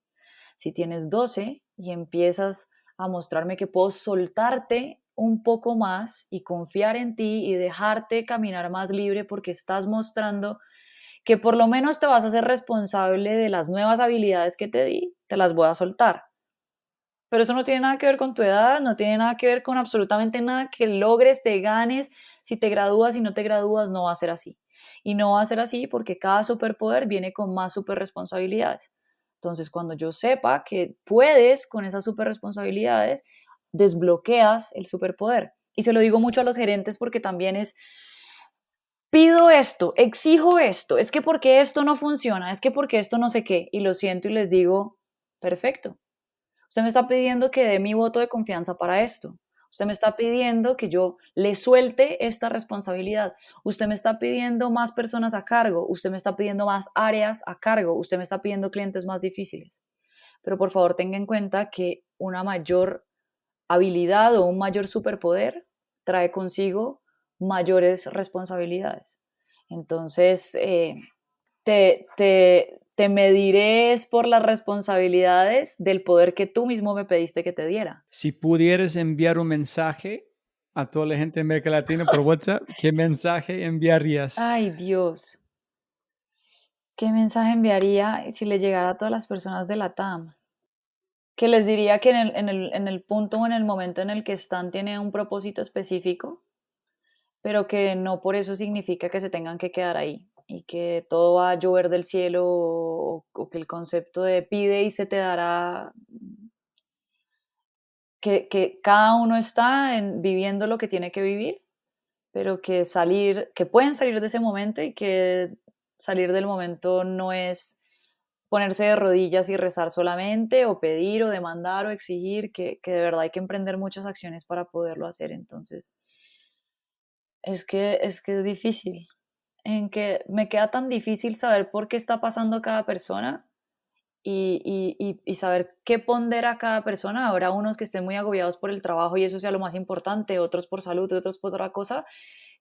Si tienes 12 y empiezas a mostrarme que puedo soltarte un poco más y confiar en ti y dejarte caminar más libre porque estás mostrando que por lo menos te vas a ser responsable de las nuevas habilidades que te di, te las voy a soltar. Pero eso no tiene nada que ver con tu edad, no tiene nada que ver con absolutamente nada que logres, te ganes, si te gradúas y no te gradúas, no va a ser así. Y no va a ser así porque cada superpoder viene con más superresponsabilidades. Entonces, cuando yo sepa que puedes con esas superresponsabilidades, desbloqueas el superpoder. Y se lo digo mucho a los gerentes porque también es, pido esto, exijo esto, es que porque esto no funciona, es que porque esto no sé qué, y lo siento y les digo, perfecto. Usted me está pidiendo que dé mi voto de confianza para esto. Usted me está pidiendo que yo le suelte esta responsabilidad. Usted me está pidiendo más personas a cargo. Usted me está pidiendo más áreas a cargo. Usted me está pidiendo clientes más difíciles. Pero por favor tenga en cuenta que una mayor habilidad o un mayor superpoder trae consigo mayores responsabilidades. Entonces, te mediré por las responsabilidades del poder que tú mismo me pediste que te diera. Si pudieras enviar un mensaje a toda la gente de América Latina por WhatsApp, ¿qué mensaje enviarías? Ay, Dios, ¿qué mensaje enviaría si le llegara a todas las personas de la TAM? Que les diría que en el punto o en el momento en el que están tiene un propósito específico, pero que no por eso significa que se tengan que quedar ahí y que todo va a llover del cielo o que el concepto de pide y se te dará, que cada uno está viviendo lo que tiene que vivir, pero que pueden salir de ese momento y que salir del momento no es ponerse de rodillas y rezar solamente, o pedir, o demandar, o exigir, que de verdad hay que emprender muchas acciones para poderlo hacer. Entonces, es que es difícil, en que me queda tan difícil saber por qué está pasando cada persona y saber qué pondera cada persona. Habrá unos que estén muy agobiados por el trabajo y eso sea lo más importante, otros por salud, otros por otra cosa,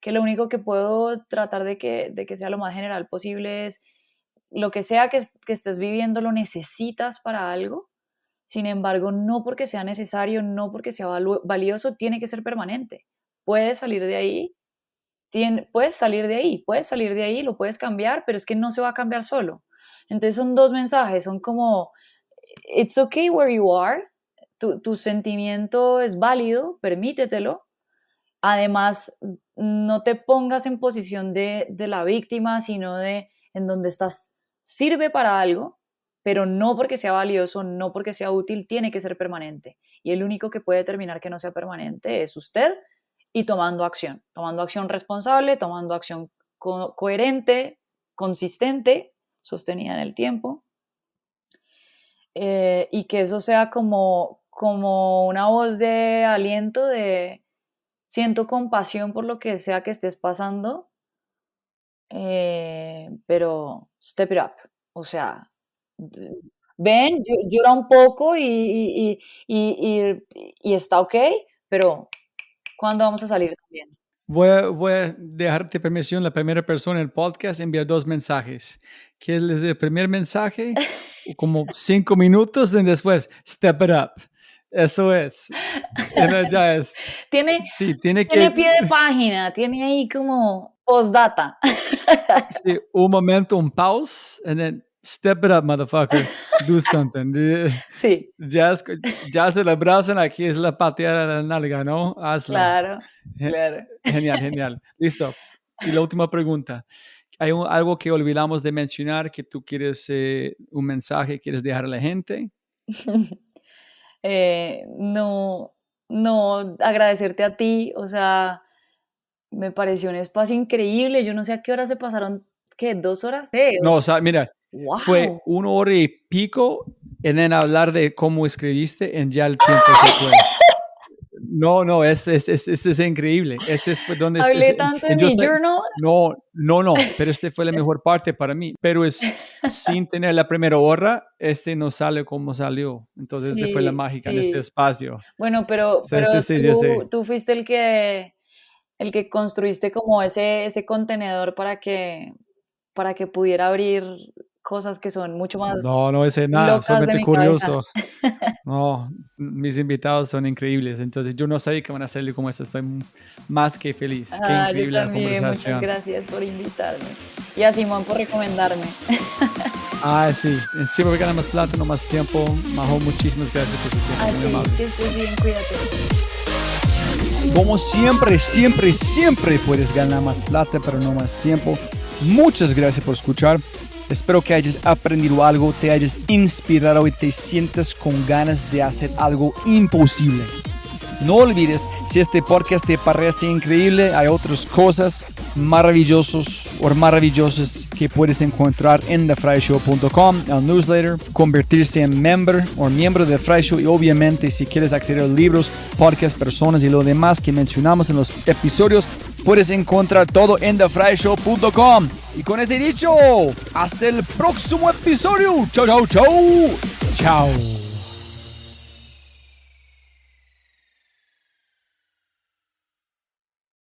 que lo único que puedo tratar de que sea lo más general posible es lo que sea que estés viviendo lo necesitas para algo. Sin embargo, no porque sea necesario, no porque sea valioso, tiene que ser permanente. Puedes salir de ahí, puedes salir de ahí, lo puedes cambiar, pero es que no se va a cambiar solo. Entonces son dos mensajes, son como, it's okay where you are, tu sentimiento es válido, permítetelo. Además, no te pongas en posición de la víctima, sino en donde estás, sirve para algo, pero no porque sea valioso, no porque sea útil, tiene que ser permanente. Y el único que puede determinar que no sea permanente es usted, y tomando acción responsable, tomando acción coherente, consistente, sostenida en el tiempo, y que eso sea como una voz de aliento de siento compasión por lo que sea que estés pasando, pero step it up, o sea, ven, llora un poco y está ok, pero ¿cuándo vamos a salir también? Voy a dejarte permisión, la primera persona en el podcast, enviar 2 mensajes. Que es el primer mensaje, como 5 minutos, y después, step it up. Eso es. Ya es. Tiene pie de página, tiene ahí como postdata. Sí, un momento, un pause, and then step it up, motherfucker. Do something. Sí. Ya celebraron, aquí es la pateada de la nalga, ¿no? Hazlo. Claro. Genial. Listo. Y la última pregunta. ¿Hay algo que olvidamos de mencionar que tú quieres, un mensaje quieres dejar a la gente? No, agradecerte a ti, o sea, me pareció un espacio increíble. Yo no sé a qué hora se pasaron, ¿qué? 2 horas. No, o sea, mira, wow. Fue 1 hora y pico, y then hablar de cómo escribiste, y ya el tiempo se fue. No, es increíble. Ese fue donde hablé tanto en mi journal. No, pero fue la mejor parte para mí. Pero sin tener la primera hora, no sale como salió. Entonces, sí, fue la mágica en este espacio. Bueno, pero tú fuiste el que construiste como ese contenedor para que pudiera abrir cosas que son mucho más No, ese nada, solamente curioso. Cabeza. No, mis invitados son increíbles, entonces yo no sabía que van a salir como esto, estoy más que feliz. Qué increíble la conversación. Muchas gracias por invitarme y a Simón por recomendarme. Sí, siempre gana más plata, no más tiempo. Majo, muchísimas gracias por tu tiempo. Que estés bien, cuídate. Como siempre puedes ganar más plata, pero no más tiempo. Muchas gracias por escuchar. Espero que hayas aprendido algo, te hayas inspirado y te sientas con ganas de hacer algo imposible. No olvides, si este podcast te parece increíble, hay otras cosas maravillosas que puedes encontrar en thefryshow.com, el newsletter, convertirse en miembro de Fry Show, y obviamente si quieres acceder a libros, podcasts, personas y lo demás que mencionamos en los episodios, puedes encontrar todo en thefryshow.com. Y con ese dicho, hasta el próximo episodio. Chao.